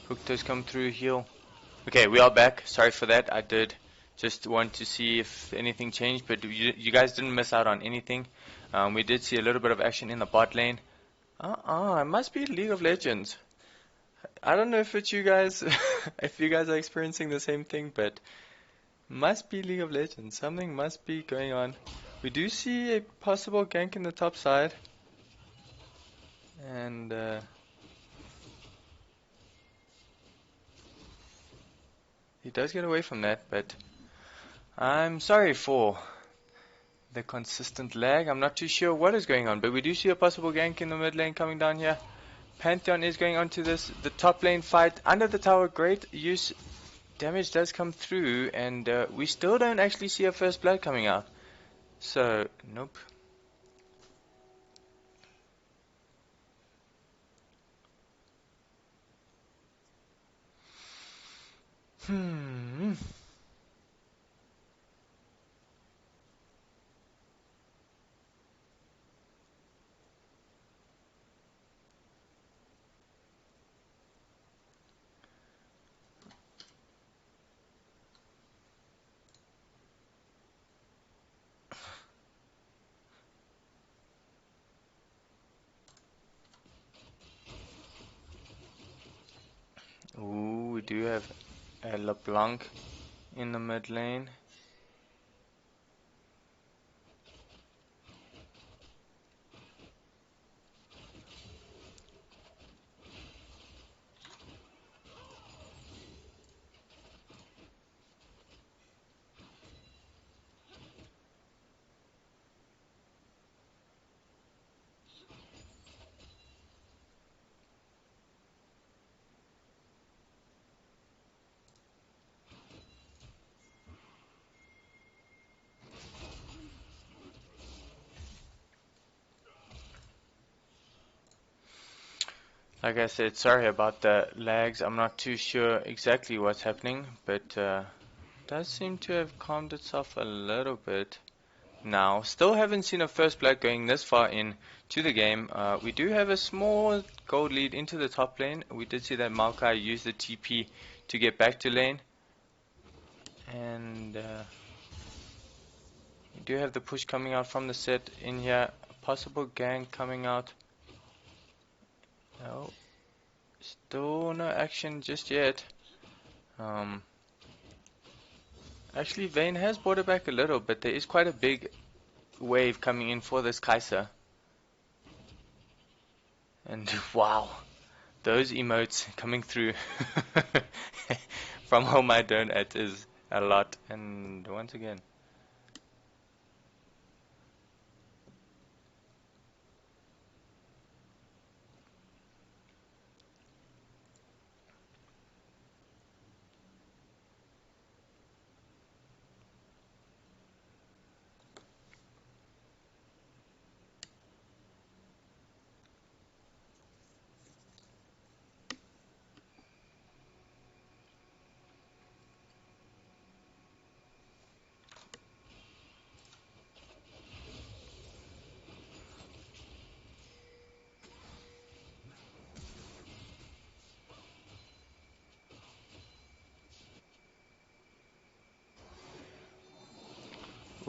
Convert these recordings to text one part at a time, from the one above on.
Hookto's come through, heal. Okay, we are back. Sorry for that. I did just want to see if anything changed, but you guys didn't miss out on anything. We did see a little bit of action in the bot lane. It must be League of Legends. I don't know if it's you guys, if you guys are experiencing the same thing, but must be League of Legends. Something must be going on. We do see a possible gank in the top side. And he does get away from that, but I'm sorry for the consistent lag. I'm not too sure what is going on, but we do see a possible gank in the mid lane coming down here. Panteon is going onto the top lane fight under the tower. Great use. Damage does come through, and we still don't actually see a first blood coming out. So, nope. Ooh, we do have a LeBlanc in the mid lane. Like I said, sorry about the lags. I'm not too sure exactly what's happening, but does seem to have calmed itself a little bit now. Still haven't seen a first blood going this far in to the game. We do have a small gold lead into the top lane. We did see that Maokai used the TP to get back to lane. And we do have the push coming out from the Sett in here. A possible gank coming out. No. Still no action just yet. Actually, Vayne has brought it back a little, but there is quite a big wave coming in for this Kai'Sa. And wow, those emotes coming through from home I don't at is a lot. And once again,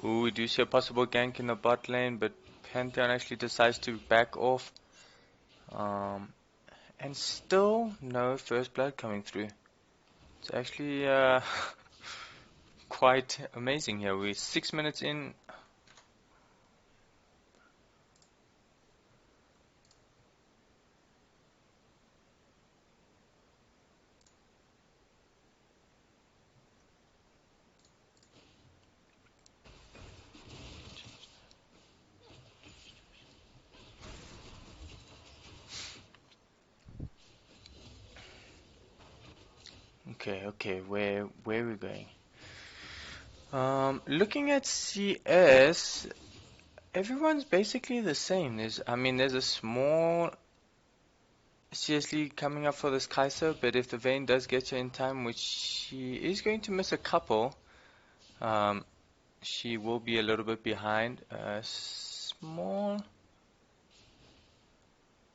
ooh, we do see a possible gank in the bot lane, but Pantheon actually decides to back off. And still no first blood coming through. It's actually quite amazing here. We're 6 minutes in. Okay, where are we going? Looking at CS, everyone's basically the same. There's a small CS lead coming up for this Kai'Sa, but if the Vayne does get her in time, which she is going to miss a couple, she will be a little bit behind.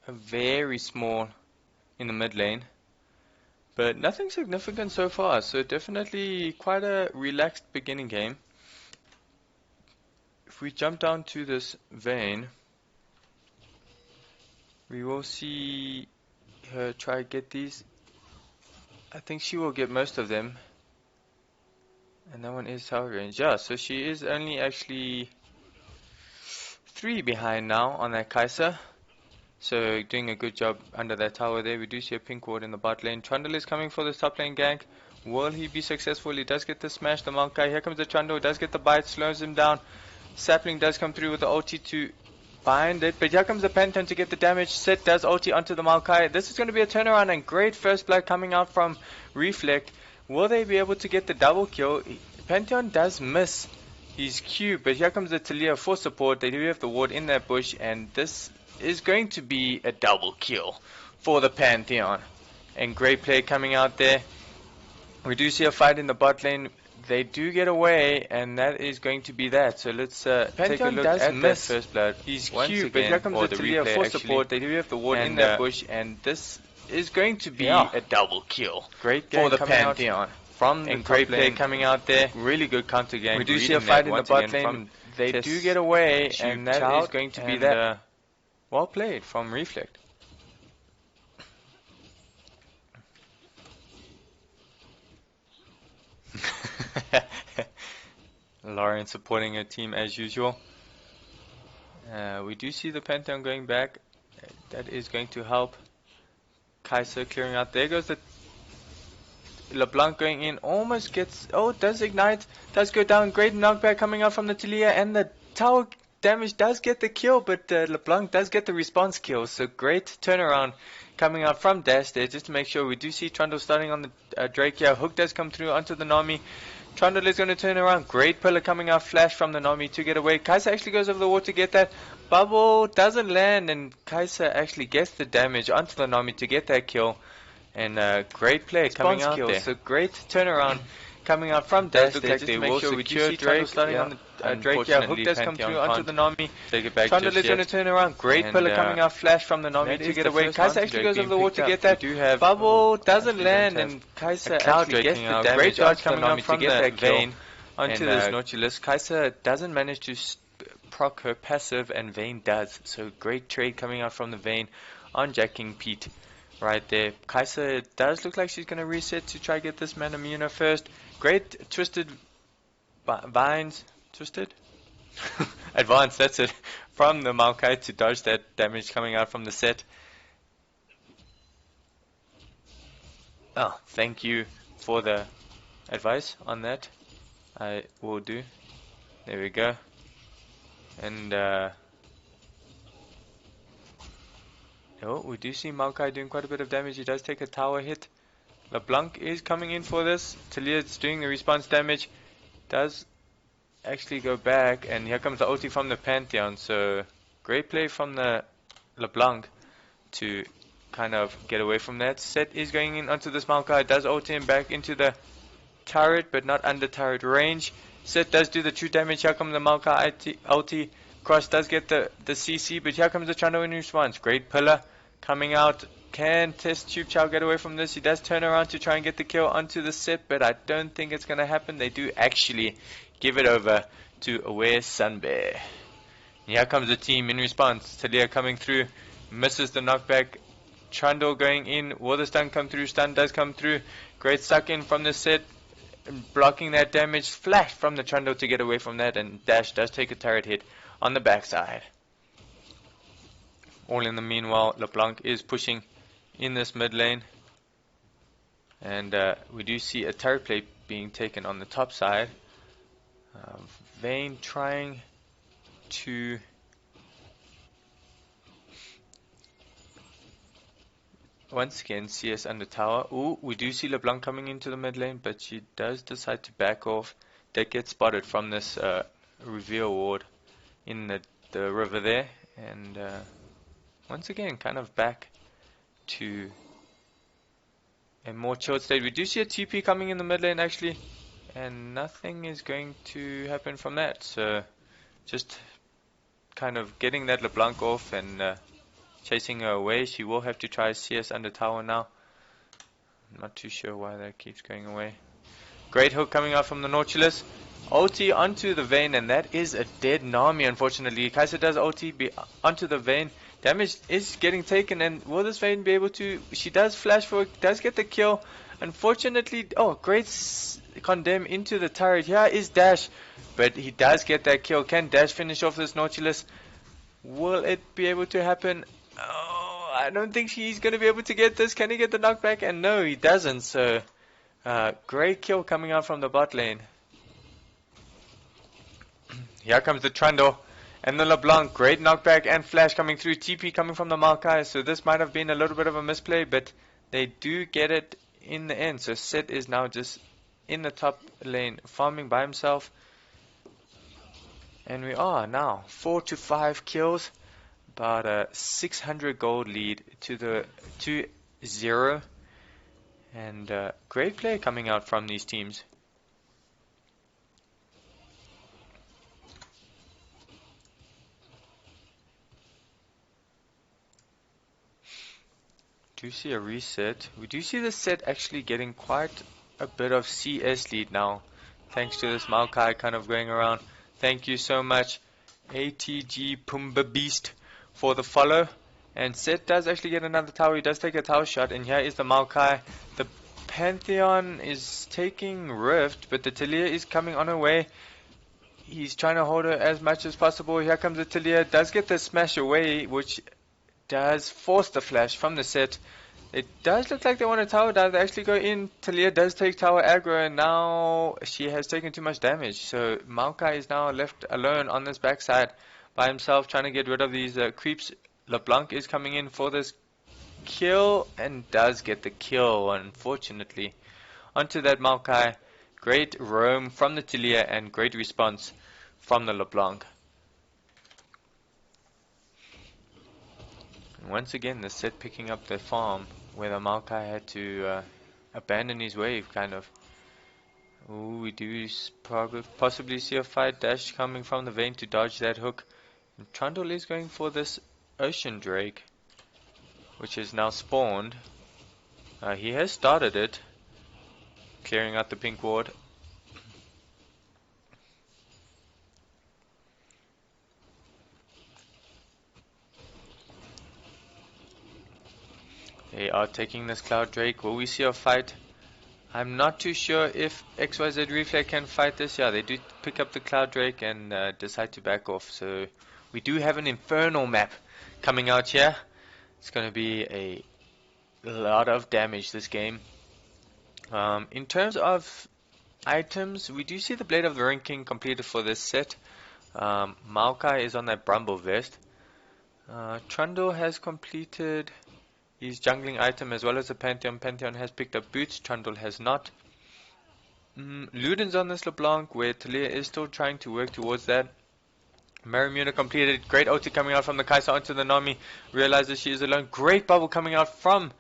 Very small in the mid lane. But nothing significant so far, so definitely quite a relaxed beginning game. If we jump down to this Vayne, we will see her try get these. I think she will get most of them. And that one is tower range. Yeah, so she is only actually 3 behind now on that Kai'Sa. So doing a good job under that tower there. We do see a pink ward in the bot lane. Trundle is coming for this top lane gank. Will he be successful? He does get the smash, the Maokai. Here comes the Trundle, does get the bite, slows him down. Sapling does come through with the ulti to bind it. But here comes the Panteon to get the damage. Sett does ulti onto the Maokai. This is going to be a turnaround and great first blood coming out from Reflect. Will they be able to get the double kill? Panteon does miss his Q, but here comes the Taliyah for support. They do have the ward in that bush, and this is going to be a double kill for the Panteon. And great play coming out there. We do see a fight in the bot lane. They do get away, and that is going to be that. So let's take a look at that first blood. He's Q, but here comes the Taliyah for support. They do have the ward in that bush, and this is going to be a double kill. Great game for the Panteon. From the great play coming out there. Really good counter game. We do see a fight in the bot lane. They do get away, and that is going to be that. Well played from Reflect. Lauren supporting her team as usual. We do see the Pantheon going back. That is going to help. Kai'Sa clearing out. There goes the LeBlanc going in. Almost gets... Oh, does ignite. Does go down. Great knockback coming out from the Taliyah. And the tower damage does get the kill. But LeBlanc does get the response kill. So great turnaround coming out from Dash there. Just to make sure we do see Trundle starting on the Drake here. Hook does come through onto the Nami. Trundle is going to turn around. Great pillar coming out. Flash from the Nami to get away. Kai'Sa actually goes over the wall to get that. Bubble doesn't land. And Kai'Sa actually gets the damage onto the Nami to get that kill. And great play coming out there. So great turnaround coming out from Dash there. Just to make sure we do see Trundle starting on the Drake here. Hook does come through onto the Nami. Trundle is going to turn around. Great pillar coming out. Flash from the Nami to get away. Kai'Sa actually goes over the wall to get that. Bubble doesn't land. And Kai'Sa actually gets the damage. Great dodge coming out from the Vayne onto this Nautilus. Kai'Sa doesn't manage to proc her passive, and Vayne does. So great trade coming out from the Vayne on jacking Pete. Right there. Kai'Sa does look like she's going to reset to try get this man Immuno first. Great twisted vines. Twisted? Advanced, that's it. From the Maokai to dodge that damage coming out from the Sett. Oh, thank you for the advice on that. I will do. There we go. And oh, we do see Maokai doing quite a bit of damage. He does take a tower hit. LeBlanc is coming in for this. Taliyah is doing the response damage. Does actually go back. And here comes the ulti from the Pantheon. So, great play from the LeBlanc to kind of get away from that. Sett is going in onto this Maokai. Does ulti him back into the turret, but not under turret range. Sett does do the true damage. Here comes the Maokai ulti. Cross does get the CC, but here comes the Trundle in response. Great pillar coming out. Can TestTubeChild get away from this? He does turn around to try and get the kill onto the Sett, but I don't think it's going to happen. They do actually give it over to Aware Sunbear. Here comes the team in response. Taliyah coming through. Misses the knockback. Trundle going in. Will the stun come through? Stun does come through. Great suck in from the Sett. Blocking that damage. Flash from the Trundle to get away from that. And Dash does take a turret hit on the backside. All in the meanwhile, LeBlanc is pushing in this mid lane. And we do see a turret play being taken on the top side. Vayne trying to once again CS under tower. Ooh, we do see LeBlanc coming into the mid lane, but she does decide to back off. That gets spotted from this reveal ward in the river there. And once again, kind of back to a more chilled state. We do see a TP coming in the mid lane actually, and nothing is going to happen from that. So just kind of getting that LeBlanc off and chasing her away. She will have to try CS under tower now. Not too sure why that keeps going away. Great hook coming out from the Nautilus. Ulti onto the Vayne, and that is a dead Nami, unfortunately. Kai'Sa does ulti onto the Vayne. Damage is getting taken, and will this Vayne be able to... She does flash for it, does get the kill. Unfortunately, oh, great condemn into the turret. Here is Dash, but he does get that kill. Can Dash finish off this Nautilus? Will it be able to happen? Oh, I don't think he's going to be able to get this. Can he get the knockback? And no, he doesn't, so... great kill coming out from the bot lane. Here comes the Trundle and the LeBlanc. Great knockback and flash coming through. TP coming from the Maokai. So this might have been a little bit of a misplay, but they do get it in the end. So Sett is now just in the top lane farming by himself. And we are now 4 to 5 kills. About a 600 gold lead to the 2-0. And great play coming out from these teams. Do see a reset. We do see the Sett actually getting quite a bit of CS lead now, thanks to this Maokai kind of going around. Thank you so much, ATG Pumba Beast, for the follow. And Sett does actually get another tower. He does take a tower shot, and here is the Maokai. The Panteon is taking Rift, but the Taliyah is coming on her way. He's trying to hold her as much as possible. Here comes the Taliyah. Does get the smash away, which does force the flash from the Sett. It does look like they want a tower dive. They actually go in. Taliyah does take tower aggro, and now she has taken too much damage. So Maokai is now left alone on this backside by himself, trying to get rid of these creeps. LeBlanc is coming in for this kill and does get the kill, unfortunately. Onto that Maokai. Great roam from the Taliyah and great response from the LeBlanc. And once again, the Sett picking up the farm where the Maokai had to abandon his wave, kind of. Ooh, we do possibly see a fight. Dash coming from the Vayne to dodge that hook. And Trundle is going for this Ocean Drake, which is now spawned. He has started it, clearing out the pink ward. They are taking this Cloud Drake. Will we see a fight? I'm not too sure if XYZ Reflect can fight this. Yeah, they do pick up the Cloud Drake and decide to back off. So we do have an Infernal map coming out here. It's going to be a lot of damage this game. In terms of items, we do see the Blade of the Ring King completed for this set. Maokai is on that Bramble Vest. Trundle has completed his jungling item as well as the Panteon. Panteon has picked up boots, Trundle has not. Luden's on this LeBlanc, where Taliyah is still trying to work towards that. Marimuna completed. Great ulti coming out from the Kai'Sa onto the Nami. Realizes she is alone. Great bubble coming out from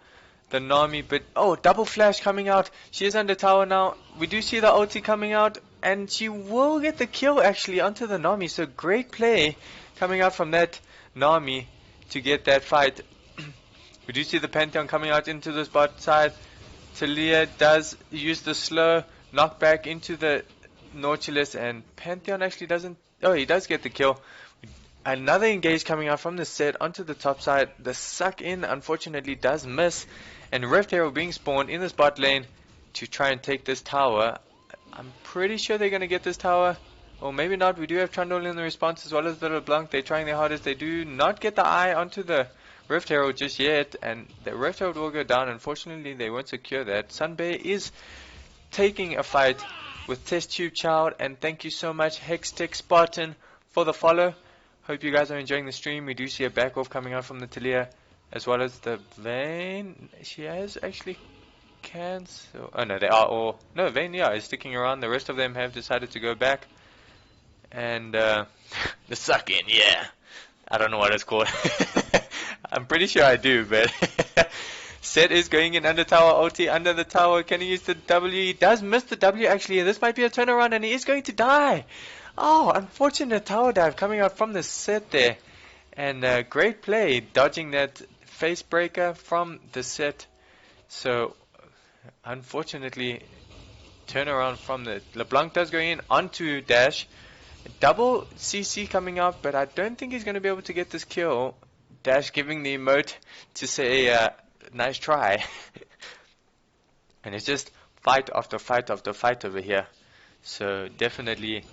the Nami, but oh, double flash coming out. She is under tower now. We do see the ulti coming out, and she will get the kill actually onto the Nami. So great play coming out from that Nami to get that fight. We do see the Pantheon coming out into this bot side. Taliyah does use the slow knockback into the Nautilus, and Pantheon actually doesn't. Oh, he does get the kill. Another engage coming out from the Sett onto the top side. The suck in unfortunately does miss, and Rift Hero being spawned in this bot lane to try and take this tower. I'm pretty sure they're going to get this tower, or maybe not. We do have Trundle in the response as well as the LeBlanc. They're trying their hardest. They do not get the eye onto the Rift Herald just yet, and the Rift Herald will go down. Unfortunately, they won't secure that. Sunbay is taking a fight with TestTubeChild, and thank you so much Hextech Spartan for the follow. Hope you guys are enjoying the stream. We do see a back off coming out from the Taliyah as well as the Vayne. She has actually cancelled. Oh no, they are all. No, Vayne, yeah, is sticking around. The rest of them have decided to go back. And the suck in, yeah. I don't know what it's called. I'm pretty sure I do, but Sett is going in under tower, ulti under the tower. Can he use the W? He does miss the W actually. This might be a turnaround, and he is going to die. Oh, unfortunate tower dive coming out from the Sett there. And great play, dodging that face breaker from the Sett. So Unfortunately, turnaround from the LeBlanc does go in onto Dash. Double CC coming out, but I don't think he's going to be able to get this kill. Dash giving the emote to say, nice try. And it's just fight after fight after fight over here. So definitely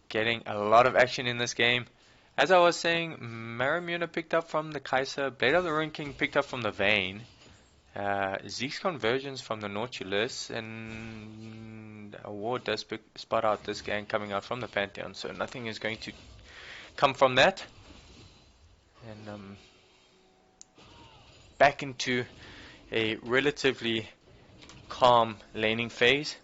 getting a lot of action in this game. As I was saying, Maramuna picked up from the Kai'Sa, Blade of the Ruin King picked up from the Vayne, Zeke's conversions from the Nautilus, and a ward does spot out this gang coming out from the Panteon, so nothing is going to come from that. And back into a relatively calm laning phase.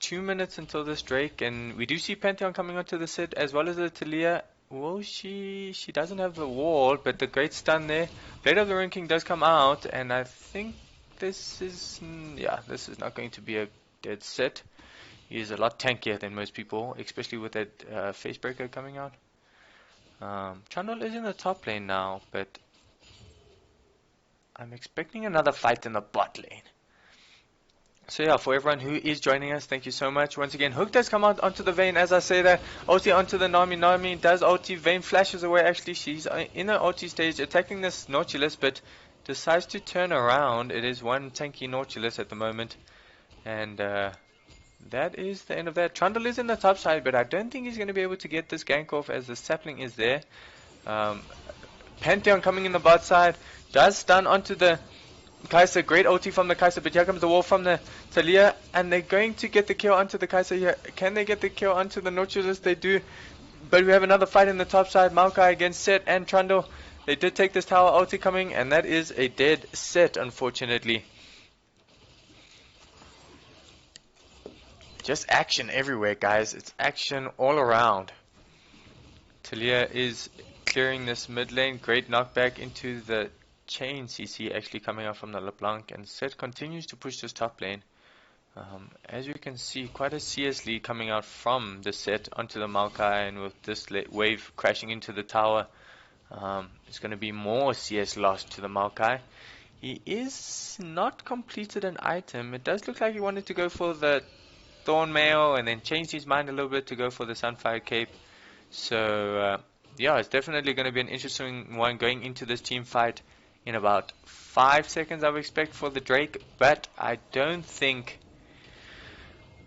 2 minutes until this Drake, and we do see Panteon coming onto the Sett as well as the Taliyah. Well, she doesn't have the wall, but the great stun there. Blade of the Ruin King does come out, and I think this is not going to be a dead Sett. He is a lot tankier than most people, especially with that face breaker coming out. Trundle is in the top lane now, but I'm expecting another fight in the bot lane. So yeah, for everyone who is joining us, thank you so much. Once again, Hook does come out onto the Vayne, as I say that. Ulti onto the Nami. Nami does ulti. Vayne flashes away. Actually, she's in her ulti stage attacking this Nautilus, but decides to turn around. It is one tanky Nautilus at the moment. And that is the end of that. Trundle is in the top side, but I don't think he's going to be able to get this gank off as the sapling is there. Panteon coming in the bot side. Does stun onto the Kai'Sa, great ulti from the Kai'Sa, but here comes the wall from the Taliyah, and they're going to get the kill onto the Kai'Sa here. Can they get the kill onto the Nautilus? They do, but we have another fight in the top side. Maokai against Sett and Trundle. They did take this tower ulti coming, and that is a dead Sett, unfortunately. Just action everywhere, guys. It's action all around. Taliyah is clearing this mid lane. Great knockback into the chain CC actually coming out from the LeBlanc, and Sett continues to push this top lane. As you can see, quite a CS lead coming out from the Sett onto the Maokai, and with this wave crashing into the tower, it's going to be more CS lost to the Maokai. He is not completed an item. It does look like he wanted to go for the Thorn Mail and then changed his mind a little bit to go for the Sunfire Cape. So yeah, it's definitely going to be an interesting one going into this team fight. In about 5 seconds I would expect for the Drake, but I don't think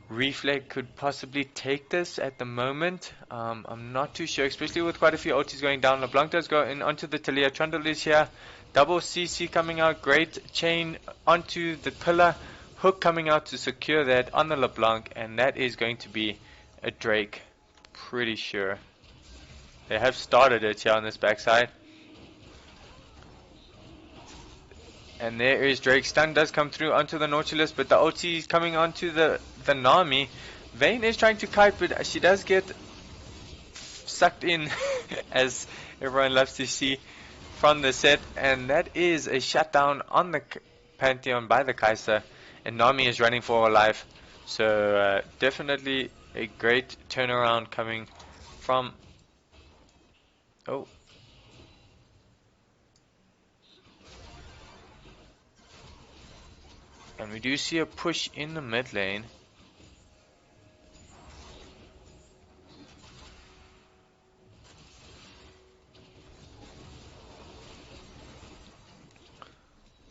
Reflect could possibly take this at the moment. I'm not too sure, especially with quite a few ultis going down. LeBlanc does go in onto the Taliyah. Trundle is here. Double CC coming out. Great chain onto the pillar. Hook coming out to secure that on the LeBlanc, and that is going to be a Drake. Pretty sure. They have started it here on this backside. And there is Drake. Stun does come through onto the Nautilus, but the ulti is coming onto the Nami. Vayne is trying to kite, but she does get sucked in, as everyone loves to see, from the Sett. And that is a shutdown on the Panteon by the Kai'Sa. And Nami is running for her life. So definitely a great turnaround coming from... Oh. And we do see a push in the mid lane.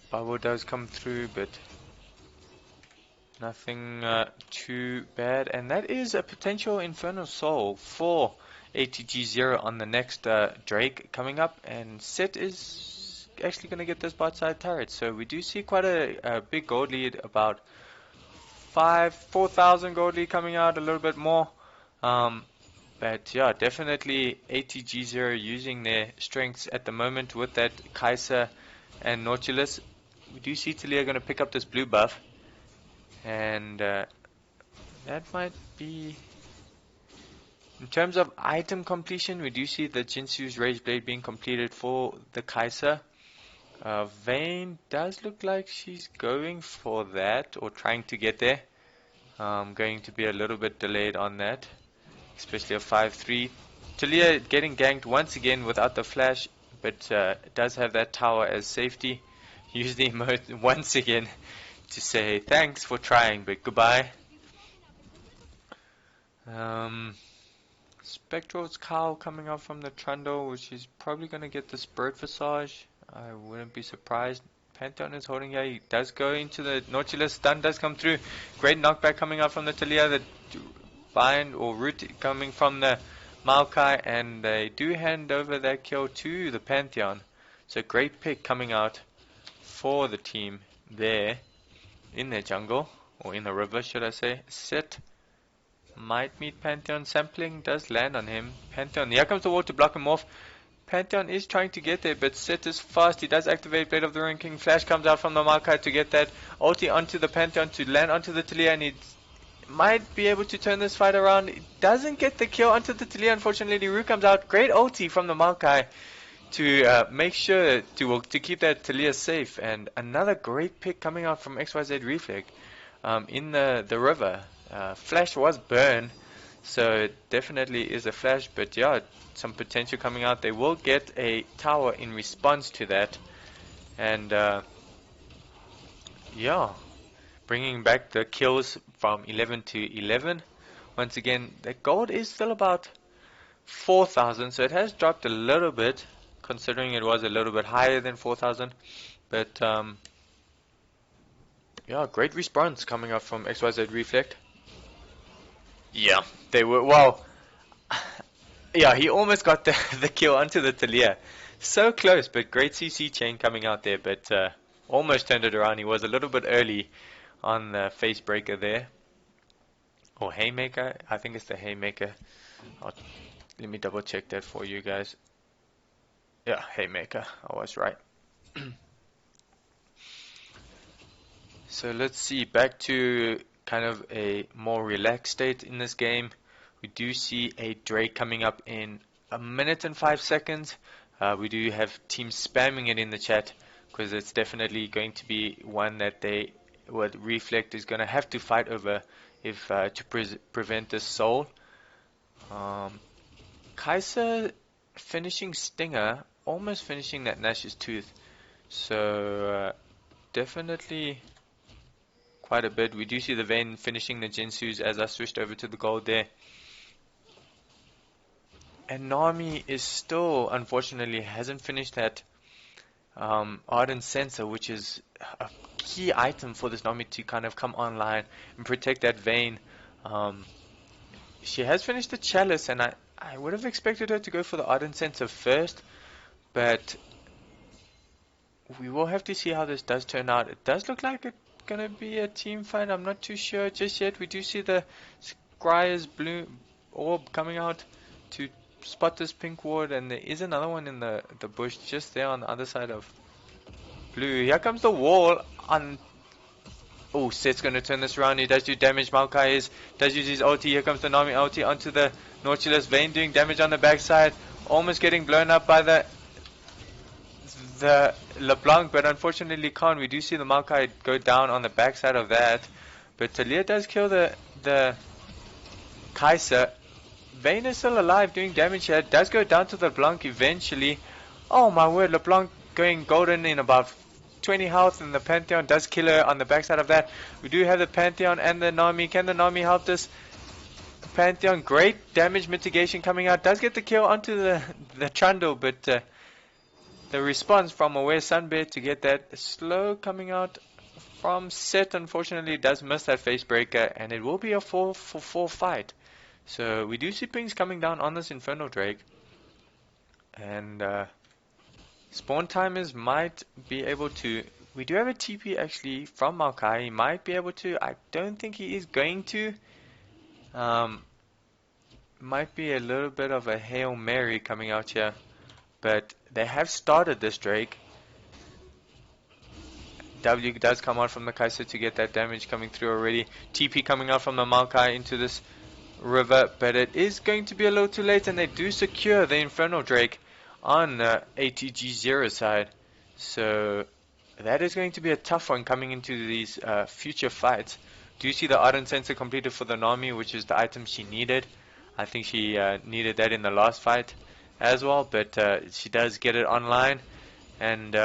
Bubble does come through, but nothing too bad. And that is a potential Infernal Soul for ATG Xayah on the next Drake coming up. And Sett is actually going to get this bot side turret. So we do see quite a big gold lead, about 4,000 gold lead coming out, a little bit more. But yeah, definitely ATG Xayah using their strengths at the moment with that Kai'Sa and Nautilus. We do see Taliyah going to pick up this blue buff, and that might be... In terms of item completion, we do see the Jinxu's Rage Blade being completed for the Kai'Sa. Vayne does look like she's going for that, or trying to get there. Going to be a little bit delayed on that, especially a 5-3. Taliyah getting ganked once again without the flash, but does have that tower as safety. Use the emote once again to say thanks for trying, but goodbye. Spectral's Cowl coming out from the Trundle, which is probably going to get the Spirit Visage. I wouldn't be surprised. Panteon is holding here. He does go into the Nautilus. Stun does come through. Great knockback coming out from the Taliyah. The bind or root coming from the Maokai. And they do hand over that kill to the Panteon. So great pick coming out for the team there in their jungle. Or in the river, should I say. Sett might meet Panteon. Sampling does land on him. Panteon, here comes the wall to block him off. Panteon is trying to get there, but Sett is fast. He does activate Blade of the Ruined King. Flash comes out from the Maokai to get that ulti onto the Panteon to land onto the Taliyah, and he might be able to turn this fight around. He doesn't get the kill onto the Taliyah, unfortunately. Root comes out. Great ulti from the Maokai to make sure to keep that Taliyah safe. And another great pick coming out from XYZ Reflect in the river. Flash was burned, so it definitely is a flash, but yeah, some potential coming out. They will get a tower in response to that, and yeah, bringing back the kills from 11 to 11. Once again, the gold is still about 4,000, so it has dropped a little bit, considering it was a little bit higher than 4,000, but yeah, great response coming up from XYZ Reflect. Yeah, they were, well, yeah, he almost got the kill onto the Taliyah. So close, but great CC chain coming out there, but almost turned it around. He was a little bit early on the face breaker there. Or haymaker, I think it's the haymaker. Let me double check that for you guys. Yeah, haymaker, I was right. So let's see, back to kind of a more relaxed state in this game. We do see a Drake coming up in 1 minute and 5 seconds. We do have teams spamming it in the chat because it's definitely going to be one that Reflect is going to have to fight over if to prevent this soul. Kai'Sa finishing Stinger, almost finishing that Nash's Tooth. So definitely quite a bit. We do see the Vayne finishing the Jinsus as I switched over to the gold there. And Nami is still, unfortunately, hasn't finished that Ardent Sensor, which is a key item for this Nami to kind of come online and protect that Vayne. She has finished the Chalice, and I would have expected her to go for the Ardent Sensor first, but we will have to see how this does turn out. It does look like it's gonna be a team fight. I'm not too sure just yet. We do see the Scryer's blue orb coming out to spot this pink ward, and there is another one in the bush just there on the other side of blue. Here comes the wall on. Oh, Sett's going to turn this around. He does do damage. Maokai does use his ulti. Here comes the Nami ulti onto the Nautilus. Vayne doing damage on the backside, almost getting blown up by the LeBlanc, but unfortunately can't. We do see the Maokai go down on the backside of that, but Taliyah does kill the Kai'Sa. Vayne is still alive, doing damage here. Does go down to the LeBlanc eventually. Oh my word, LeBlanc going golden in about 20 health, and the Panteon does kill her on the backside of that. We do have the Panteon and the Nami. Can the Nami help this Panteon? Great damage mitigation coming out. Does get the kill onto the Trundle, but the response from Aware Sunbear to get that slow coming out from Sett, unfortunately, does miss that face breaker, and it will be a 4-for-4 fight. So we do see pings coming down on this Infernal Drake, and spawn timers might be able to. We do have a TP actually from Maokai. He might be able to. I don't think he is going to. Might be a little bit of a Hail Mary coming out here, but they have started this Drake. W does come out from the Kai'Sa to get that damage coming through already. TP coming out from the Maokai into this river, but it is going to be a little too late, and they do secure the Infernal Drake on the ATG Xayah side. So that is going to be a tough one coming into these future fights. Do you see the Ardent Sensor completed for the Nami, which is the item she needed? I think she needed that in the last fight as well, but she does get it online, and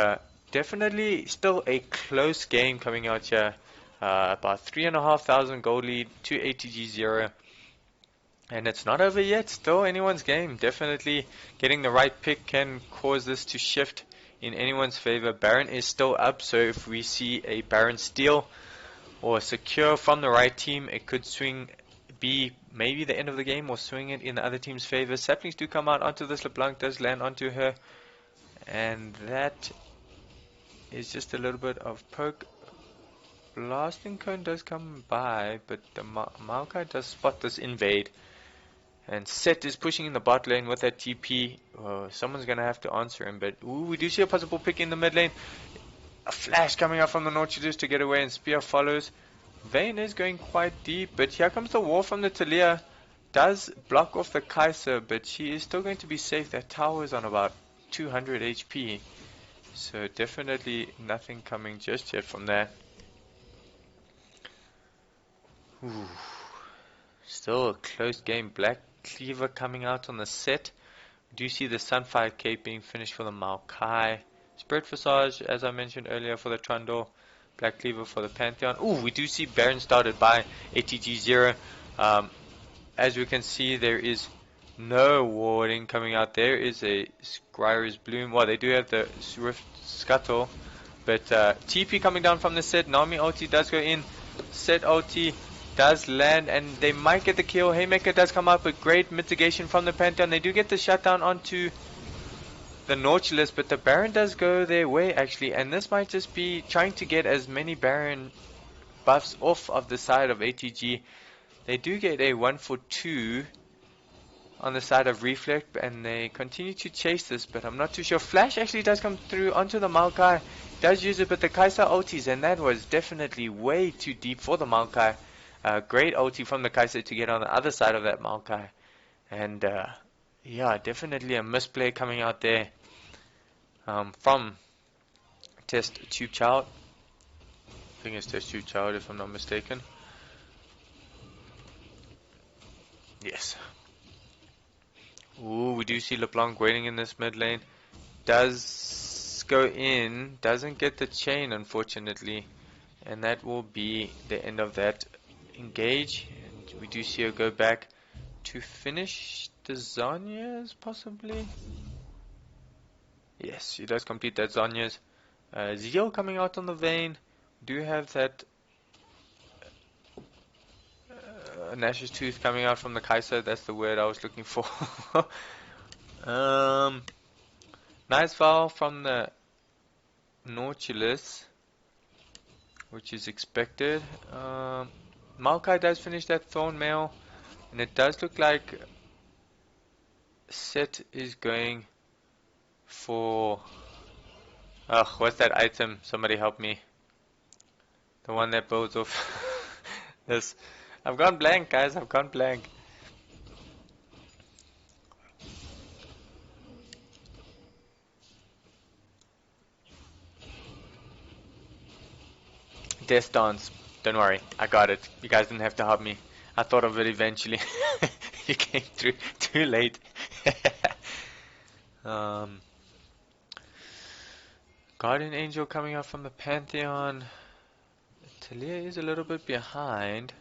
definitely still a close game coming out here About 3,500 gold lead to ATG 0. And it's not over yet, still anyone's game. Definitely getting the right pick can cause this to shift in anyone's favor. Baron is still up, so if we see a Baron steal or secure from the right team, it could be maybe the end of the game or swing it in the other team's favor. Saplings do come out onto this. LeBlanc does land onto her, and that is just a little bit of poke. Blasting cone does come by, but the Maokai does spot this invade. And Sett is pushing in the bot lane with that TP. Oh, someone's going to have to answer him. But ooh, we do see a possible pick in the mid lane. A flash coming out from the Nautilus to get away, and Spear follows. Vayne is going quite deep, but here comes the wall from the Taliyah. Does block off the Kai'Sa, but she is still going to be safe. That tower is on about 200 HP. So definitely nothing coming just yet from that. Ooh. Still a close game. Black Cleaver coming out on the Sett. We do see the Sunfire Cape being finished for the Maokai. Spirit Visage, as I mentioned earlier, for the Trundle. Black Cleaver for the Pantheon. Ooh, we do see Baron started by ATG 0. As we can see, there is no warding coming out. There is a Scryer's Bloom. Well, they do have the Swift Scuttle. But TP coming down from the Sett. Nami ulti does go in. Sett ulti does land, and they might get the kill. Haymaker does come up, but great mitigation from the Pantheon. They do get the shutdown onto the Nautilus, but the Baron does go their way actually, and this might just be trying to get as many Baron buffs off of the side of ATG. They do get a 1 for 2 on the side of Reflect, and they continue to chase this, but I'm not too sure. Flash actually does come through onto the Maokai. Does use it, but the Kai'Sa ultis, and that was definitely way too deep for the Maokai. Great ulti from the Kai'Sa to get on the other side of that Maokai. And yeah, definitely a misplay coming out there from TestTubeChild. I think it's TestTubeChild if I'm not mistaken. Yes. Ooh, we do see LeBlanc waiting in this mid lane. Does go in, doesn't get the chain unfortunately. And that will be the end of that engage. And we do see her go back to finish the Zanyas possibly. Yes, she does complete that Zanyas. Zeal coming out on the Vayne. Do have that Nash's Tooth coming out from the Kai'Sa. That's the word I was looking for. Nice foul from the Nautilus, which is expected. Maokai does finish that Thorn Mail, and it does look like Sett is going for... Ugh, what's that item? Somebody help me. The one that builds off this. I've gone blank, guys. I've gone blank. Death Dance. Don't worry. I got it. You guys didn't have to help me. I thought of it eventually. You came through too late. Guardian Angel coming out from the Pantheon. Taliyah is a little bit behind.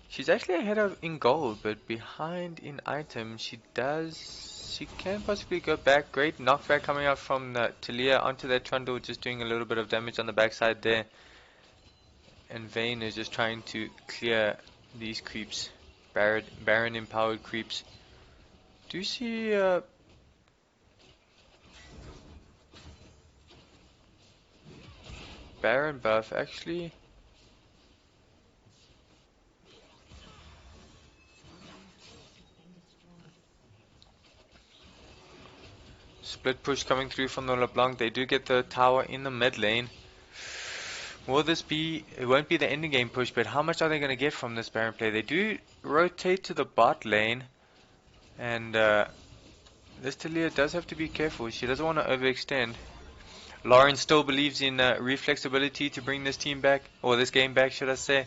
She's actually ahead of in gold, but behind in items. She can possibly go back. Great knockback coming out from the Taliyah onto that Trundle, just doing a little bit of damage on the backside there. And Vayne is just trying to clear these creeps. Baron empowered creeps. Do you see Baron buff actually? Split push coming through from the LeBlanc. They do get the tower in the mid lane. Will this be... It won't be the ending game push, but how much are they going to get from this Baron play? They do rotate to the bot lane. And this Taliyah does have to be careful. She doesn't want to overextend. Lauren still believes in Reflex ability to bring this team back. Or this game back, should I say.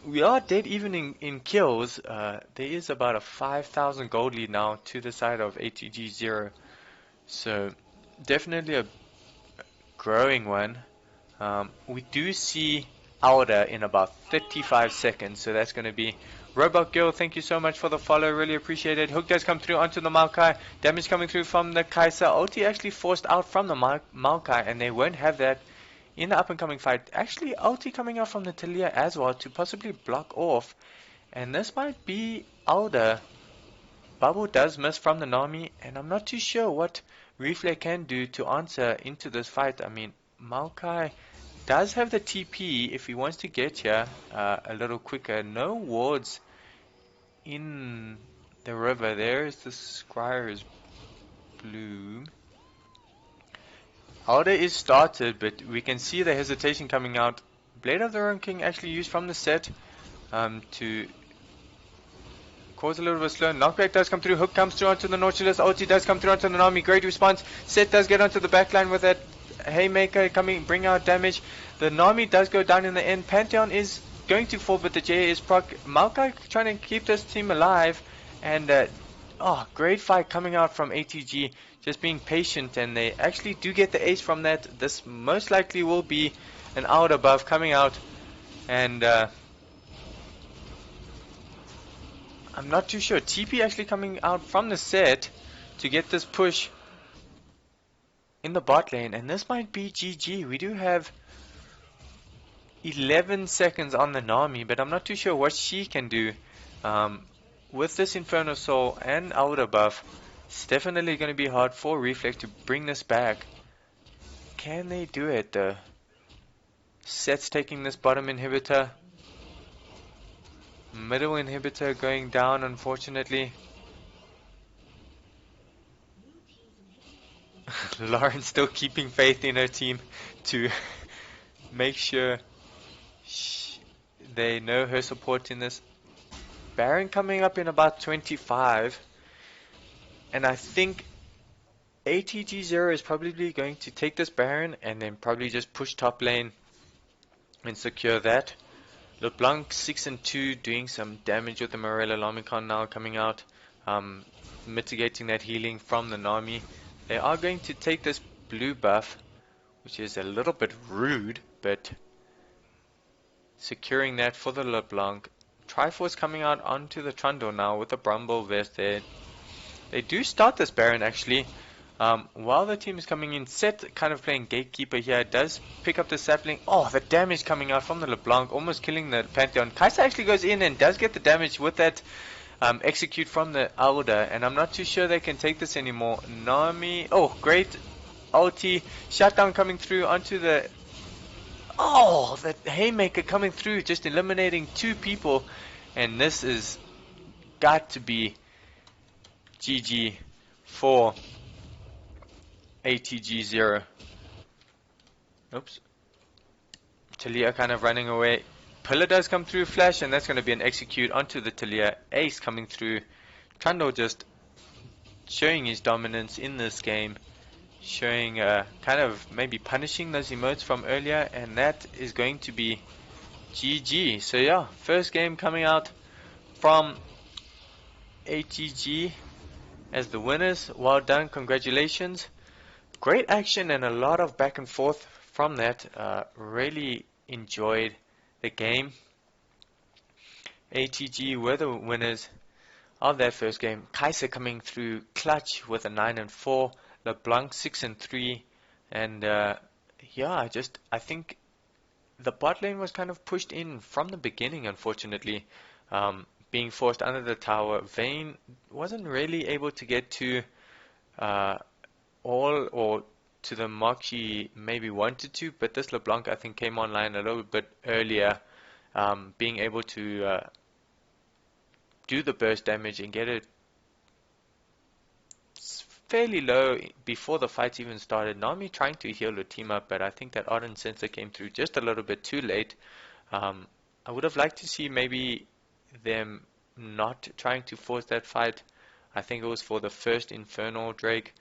We are dead even in kills. There is about a 5,000 gold lead now to the side of ATG 0. So definitely a growing one. We do see Alda in about 35 seconds, so that's going to be Robot Girl. Thank you so much for the follow, really appreciate it. Hook does come through onto the Maokai. Damage coming through from the Kai'Sa. Ulti actually forced out from the Maokai, and they won't have that in the up and coming fight. Actually, ulti coming out from the Taliyah as well to possibly block off, and this might be Alda. Bubble does miss from the Nami, and I'm not too sure what Reflect can do to answer into this fight. I mean, Maokai does have the TP if he wants to get here a little quicker. No wards in the river. There's the Scryer's Bloom. Alda is started, but we can see the hesitation coming out. Blade of the Ruined King actually used from the Sett to cause a little bit of a slow. Knockback does come through. Hook comes through onto the Nautilus. Ulti does come through onto the Nami. Great response. Sett does get onto the backline with that Haymaker bring out damage. The Nami does go down in the end. Panteon is going to fall, but the J is proc. Maokai trying to keep this team alive. And great fight coming out from ATG. Just being patient, and they actually do get the ace from that. This most likely will be an out above coming out. And I'm not too sure. TP actually coming out from the Sett to get this push in the bot lane, and this might be GG. We do have 11 seconds on the Nami, but I'm not too sure what she can do with this Inferno Soul and Alda buff. It's definitely going to be hard for Reflect to bring this back. Can they do it though? Sett's taking this bottom inhibitor. Middle inhibitor going down, unfortunately. Lauren still keeping faith in her team to make sure they know her support in this. Baron coming up in about 25. And I think ATG Xayah is probably going to take this Baron and then probably just push top lane and secure that. LeBlanc 6 and 2 doing some damage with the Morella Lamicon now coming out, mitigating that healing from the Nami. They are going to take this blue buff, which is a little bit rude, but securing that for the LeBlanc. Triforce coming out onto the Trundle now with the Brumble vest there. They do start this Baron actually. While the team is coming in, Sett kind of playing gatekeeper here, does pick up the sapling. Oh, the damage coming out from the LeBlanc, almost killing the Pantheon. Kai'Sa actually goes in and does get the damage with that execute from the Alda, and I'm not too sure they can take this anymore. Nami, oh, great ulti, shutdown coming through onto the... Oh, the Haymaker coming through, just eliminating 2 people, and this is got to be GG for ATG Xayah. Oops. Taliyah kind of running away. Pillar does come through, flash, and that's going to be an execute onto the Taliyah. Ace coming through. Trundle just showing his dominance in this game. Showing kind of maybe punishing those emotes from earlier, and that is going to be GG. So yeah, first game coming out from ATG as the winners. Well done, congratulations. Great action and a lot of back and forth from that. Really enjoyed the game. ATG were the winners of that first game. Kai'Sa coming through clutch with a 9 and 4. LeBlanc 6 and 3. And yeah, I think the bot lane was kind of pushed in from the beginning, unfortunately. Being forced under the tower. Vayne wasn't really able to get to all or to the mark she maybe wanted to, but this LeBlanc I think came online a little bit earlier, being able to do the burst damage and get it fairly low before the fight even started. Nami trying to heal her team up, but I think that Ardent Sensor came through just a little bit too late. I would have liked to see maybe them not trying to force that fight. I think it was for the first Infernal Drake,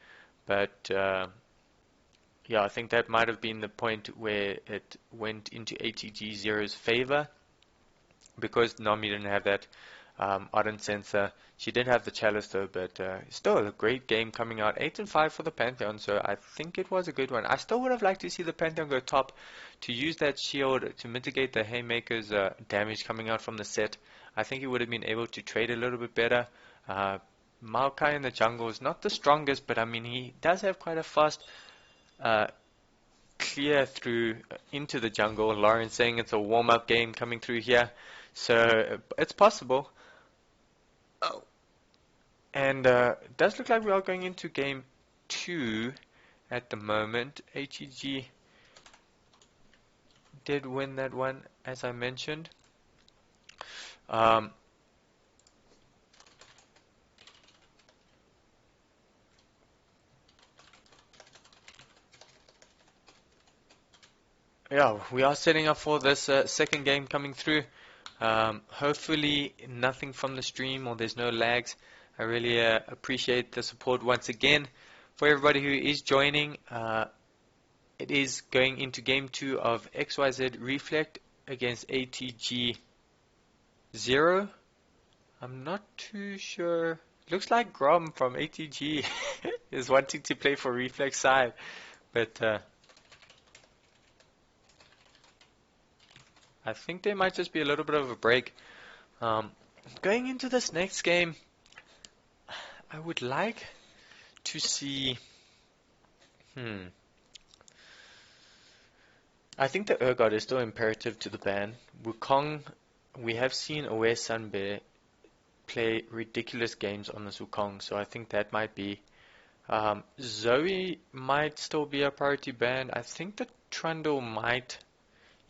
but yeah, I think that might have been the point where it went into ATG Xayah's favor, because Nami didn't have that Ardent Sensor. She did have the Chalice though, but still a great game coming out. 8 and 5 for the Pantheon, so I think it was a good one. I still would have liked to see the Pantheon go top to use that shield to mitigate the Haymaker's damage coming out from the Sett. I think he would have been able to trade a little bit better. Maokai in the jungle is not the strongest, but I mean he does have quite a fast clear through into the jungle. Lauren saying it's a warm-up game coming through here, so it's possible. Oh. And it does look like we are going into game 2 at the moment. ATG did win that one, as I mentioned. Yeah, we are setting up for this second game coming through. Hopefully nothing from the stream or there's no lags. I really appreciate the support once again. For everybody who is joining, it is going into game 2 of XYZ Reflect against ATG 0. I'm not too sure. Looks like Grom from ATG is wanting to play for Reflect side, but I think there might just be a little bit of a break. Going into this next game, I would like to see. I think the Urgot is still imperative to the ban. Wukong, we have seen Aware Sunbear play ridiculous games on this Wukong, so I think that might be. Zoe might still be a priority ban. I think the Trundle might.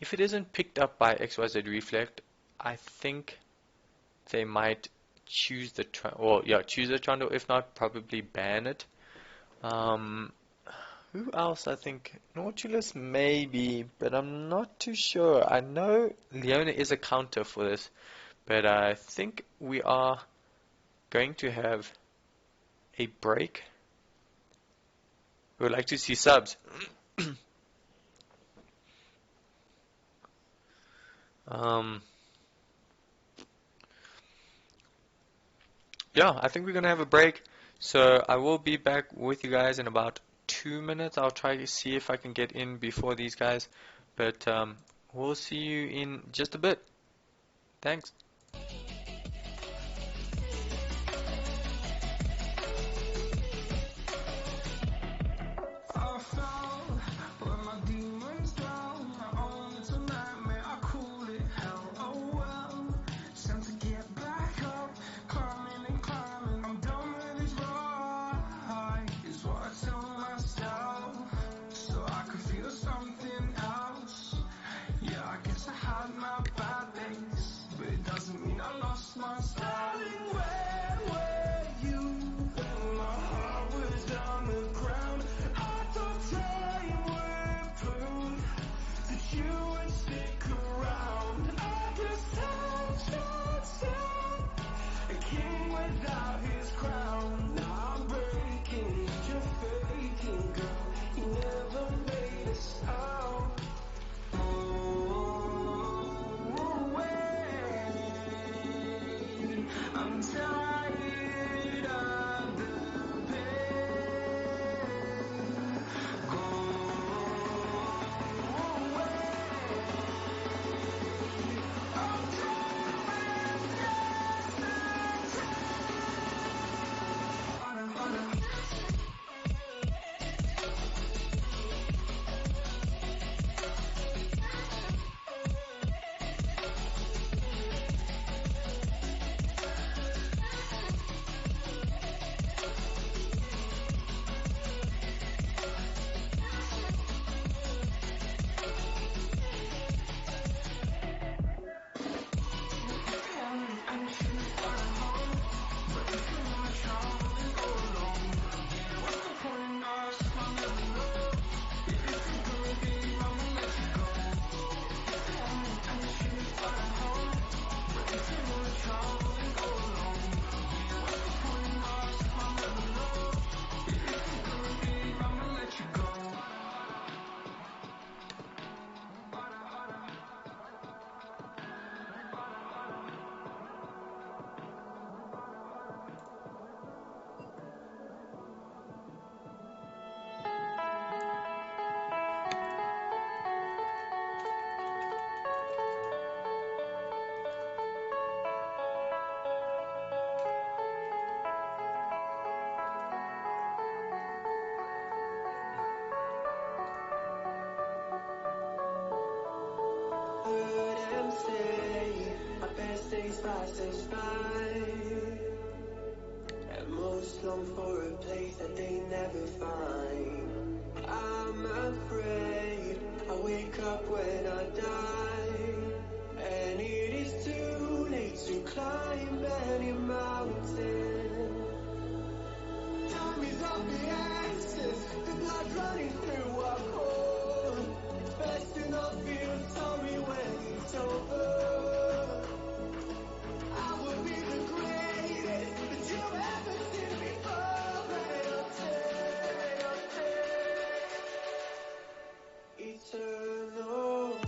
If it isn't picked up by XYZ Reflect, I think they might choose the choose the Trundle. If not, probably ban it. Who else? I think Nautilus maybe, but I'm not too sure. I know Leona is a counter for this, but I think we are going to have a break. We would like to see subs. Yeah, I think we're gonna have a break, so I will be back with you guys in about 2 minutes. I'll try to see if I can get in before these guys, but we'll see you in just a bit. Thanks. And most long for a place that they never find. I'm afraid I wake up when I die, and it is too late to climb any mountain. Time is of the essence, the blood running through our core. It's best to not feel sorry when it's over. I will be the greatest that you've ever seen before, and I'll take eternal.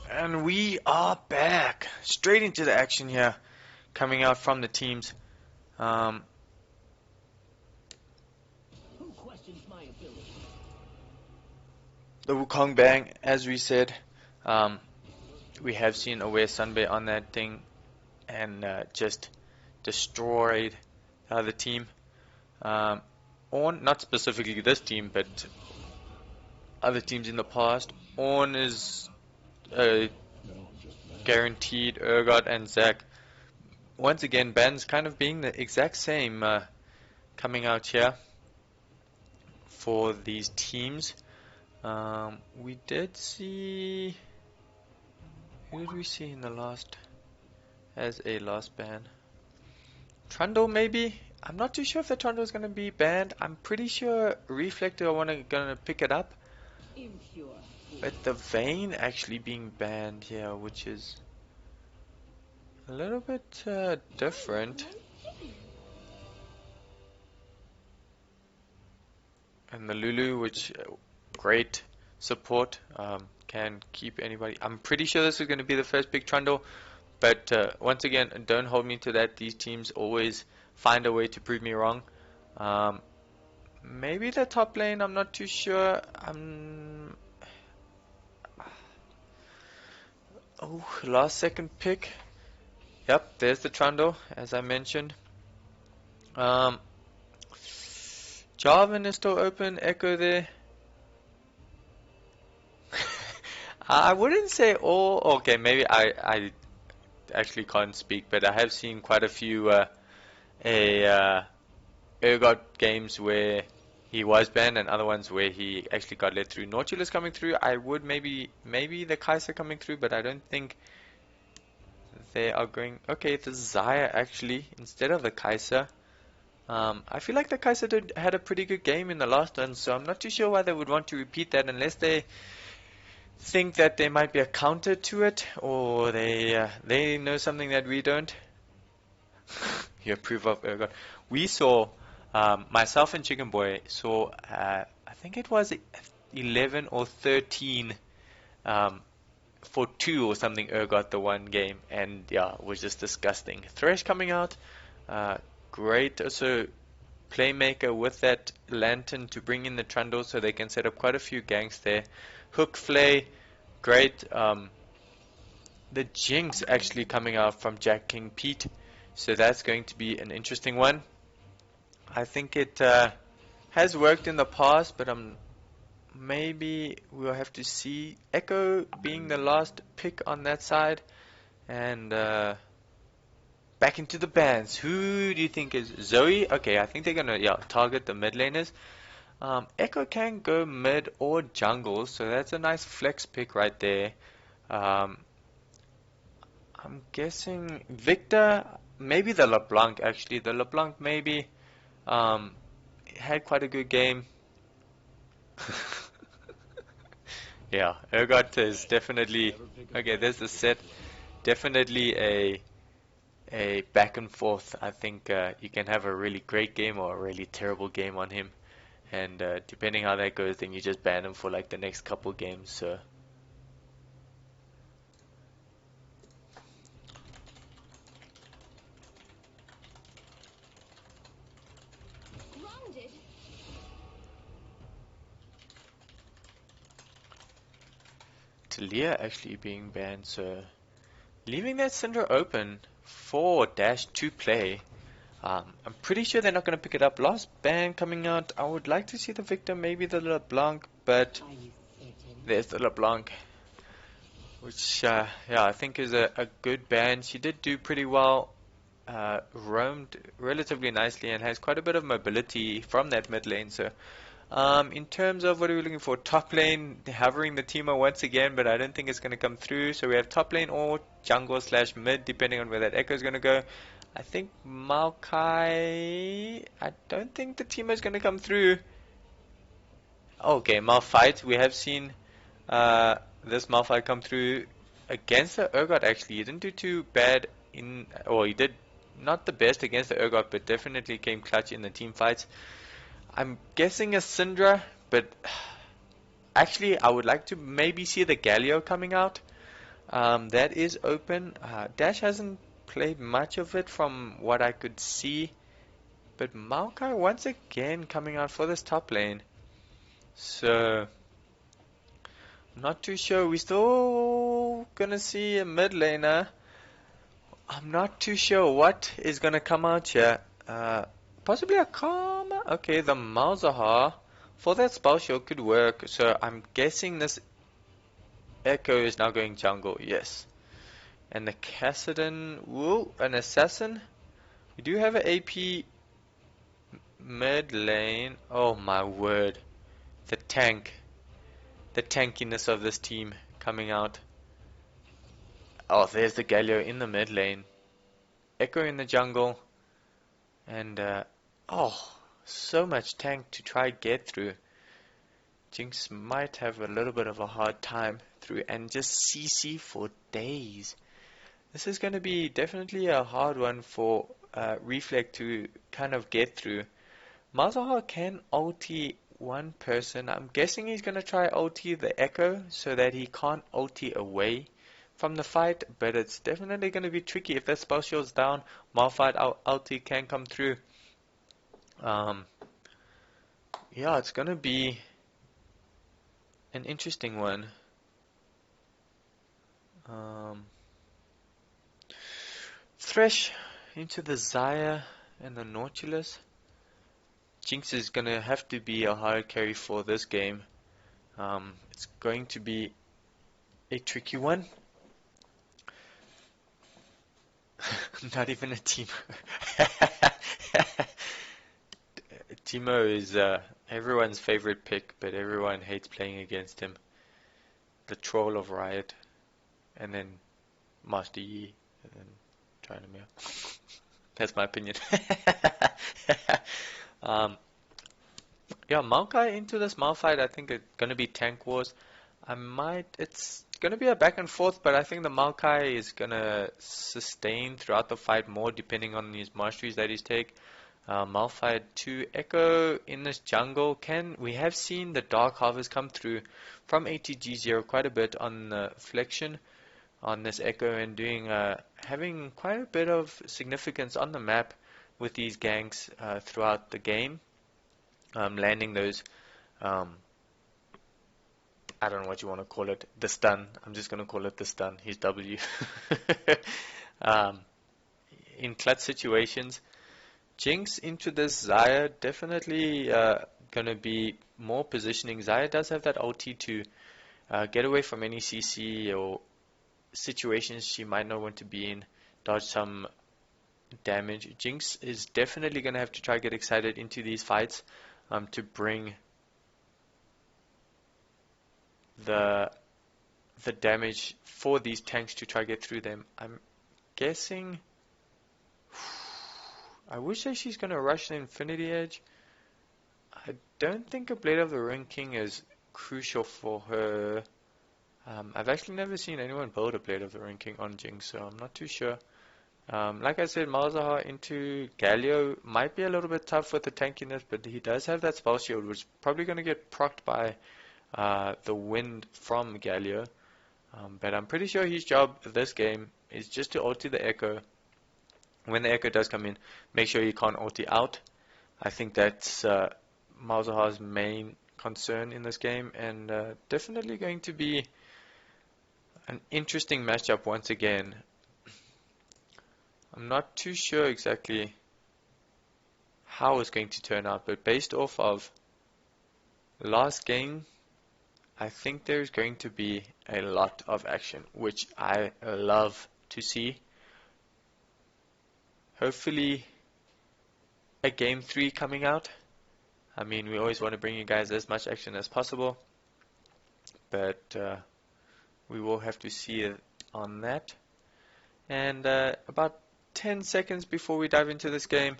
And we are back, straight into the action here, coming out from the teams. Who questions my ability? The Wukong Bang, as we said, we have seen Aware Sunbay on that thing and just destroyed the other team. Ornn, not specifically this team, but other teams in the past. Ornn is guaranteed Urgot and Zac. Once again, bans kind of being the exact same coming out here for these teams. We did see... Who did we see in the last... as a last ban? Trundle maybe? I'm not too sure if the Trundle is going to be banned. I'm pretty sure Reflector are going to pick it up. Impure. But the Vayne actually being banned here, which is a little bit different. And the Lulu, which great support, can keep anybody. I'm pretty sure this is going to be the first big Trundle, but once again, don't hold me to that. These teams always find a way to prove me wrong. Maybe the top lane, I'm not too sure. Oh, last second pick. Yep, there's the Trundle, as I mentioned. Jarvan is still open, Ekko there. I wouldn't say all. Okay, maybe I actually can't speak, but I have seen quite a few Urgot games where he was banned, and other ones where he actually got let through. Nautilus coming through, I would maybe the Kai'Sa coming through, but I don't think they are going. Okay, the Xayah actually instead of the Kai'Sa. I feel like the Kai'Sa had a pretty good game in the last one, so I'm not too sure why they would want to repeat that unless they think that there might be a counter to it, or they know something that we don't. You approve of Urgot. We saw, myself and Chicken Boy saw, I think it was 11 or 13 for 2 or something. Got the one game, and yeah, it was just disgusting. Thresh coming out, great. Also, playmaker with that lantern to bring in the Trundle so they can set up quite a few ganks there. Hook Flay, great. The Jinx actually coming out from Jack King Pete, so that's going to be an interesting one. I think it has worked in the past, but maybe we'll have to see. Ekko being the last pick on that side, and back into the bans. Who do you think is Zoe? Okay, I think they're gonna target the mid laners. Ekko can go mid or jungle, so that's a nice flex pick right there. I'm guessing Victor, maybe the LeBlanc actually. The LeBlanc maybe had quite a good game. Yeah, Urgot is definitely okay. There's the Sett. Definitely a back and forth. I think you can have a really great game or a really terrible game on him, and depending how that goes, then you just ban him for like the next couple games. So. Taliyah actually being banned, so leaving that Syndra open for Dash to play. I'm pretty sure they're not going to pick it up. Last ban coming out, I would like to see the Victor, maybe the LeBlanc, but there's the LeBlanc, which yeah, I think is a good ban. She did do pretty well, roamed relatively nicely and has quite a bit of mobility from that mid lane, so in terms of what are we looking for, top lane, hovering the Teemo once again, but I don't think it's going to come through. So we have top lane or jungle / mid, depending on where that Ekko is going to go. I think Maokai, I don't think the Teemo is going to come through. Okay, Malphite, we have seen this Malphite come through against the Urgot actually. He didn't do too bad he did not the best against the Urgot, but definitely came clutch in the team fights. I'm guessing a Syndra, but actually I would like to maybe see the Galio coming out. That is open. Dash hasn't played much of it from what I could see, but Maokai once again coming out for this top lane. So, I'm not too sure. We're still gonna see a mid laner. I'm not too sure what is gonna come out here. Possibly a Karma? Okay, the Malzahar for that spell shield could work. So I'm guessing this Ekko is now going jungle. Yes. And the Kassadin, woo, an assassin. We do have an AP mid lane. Oh my word. The tankiness of this team coming out. Oh, there's the Galio in the mid lane. Ekko in the jungle. And oh, so much tank to try get through. Jinx might have a little bit of a hard time through and just CC for days. This is going to be definitely a hard one for Reflect to kind of get through. Malzahar can ulti one person. I'm guessing he's going to try ulti the Ekko so that he can't ulti away from the fight, but it's definitely going to be tricky. If that spell shield's down, Malphite ulti can come through. Yeah, it's going to be an interesting one. Thresh into the Xayah and the Nautilus. Jinx is going to have to be a hard carry for this game. It's going to be a tricky one. Not even a Teemo. Teemo is everyone's favorite pick, but everyone hates playing against him. The troll of Riot, and then Master Yi, and then China. That's my opinion. Yeah, Maokai into this Malphite. I think it's gonna be tank wars. It's gonna be a back and forth, but I think the Maokai is gonna sustain throughout the fight more, depending on his masteries that he's take. Malphite to Ekko in this jungle. We have seen the Dark Harvest come through from ATG Zero quite a bit on the Flection on this Ekko and doing having quite a bit of significance on the map with these ganks throughout the game, landing those I don't know what you want to call it, the stun. I'm just going to call it the stun. He's W. um, in clutch situations. Jinx into this Xayah, definitely going to be more positioning. Xayah does have that ulti to get away from any CC or situations she might not want to be in, dodge some damage. Jinx is definitely going to have to try to get excited into these fights to bring the damage for these tanks to try to get through them. I'm guessing I wish that she's going to rush the Infinity Edge. I don't think a Blade of the Ring King is crucial for her. I've actually never seen anyone build a Blade of the Ring King on Jinx, so I'm not too sure. Like I said, Malzahar into Galio might be a little bit tough with the tankiness, but he does have that spell shield, which is probably going to get procced by the wind from Galio. But I'm pretty sure his job this game is just to ulti the Ekko. When the Ekko does come in, make sure you can't ulti out. I think that's Malzahar's main concern in this game, and definitely going to be an interesting matchup once again. I'm not too sure exactly how it's going to turn out, but based off of last game, I think there's going to be a lot of action, which I love to see. Hopefully a game 3 coming out. I mean, we always want to bring you guys as much action as possible, but we will have to see it on that. And about 10 seconds before we dive into this game,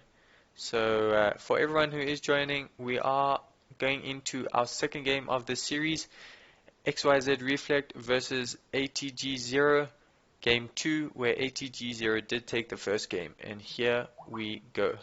so for everyone who is joining, we are going into our second game of this series, XYZ Reflect versus ATG Zero, game 2, where ATG Zero did take the first game, and here we go.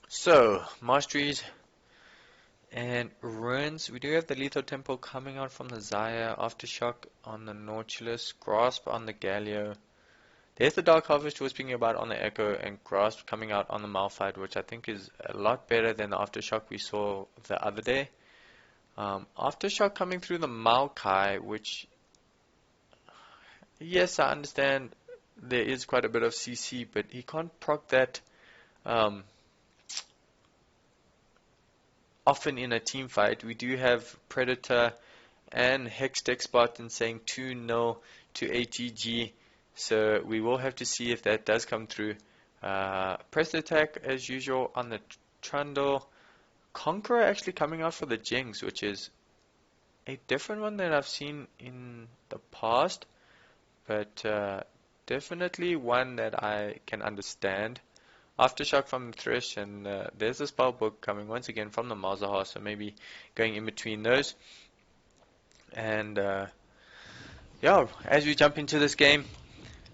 So, Masteries and Ruins. We do have the Lethal Tempo coming out from the Xayah, Aftershock on the Nautilus, Grasp on the Galio. There's the Dark Harvest we're speaking about on the Ekko, and Grasp coming out on the Malphite, which I think is a lot better than the Aftershock we saw the other day. Aftershock coming through the Maokai, which, yes, I understand there is quite a bit of CC, but he can't proc that often in a team fight. We do have Predator and Hextech Spartan saying 2-0 to ATG, so we will have to see if that does come through. Press attack as usual on the Trundle. Conqueror actually coming out for the Jinx, which is a different one that I've seen in the past, but definitely one that I can understand. Aftershock from Thresh, and there's a spell book coming once again from the Malzahar, so maybe going in between those. And yeah, as we jump into this game,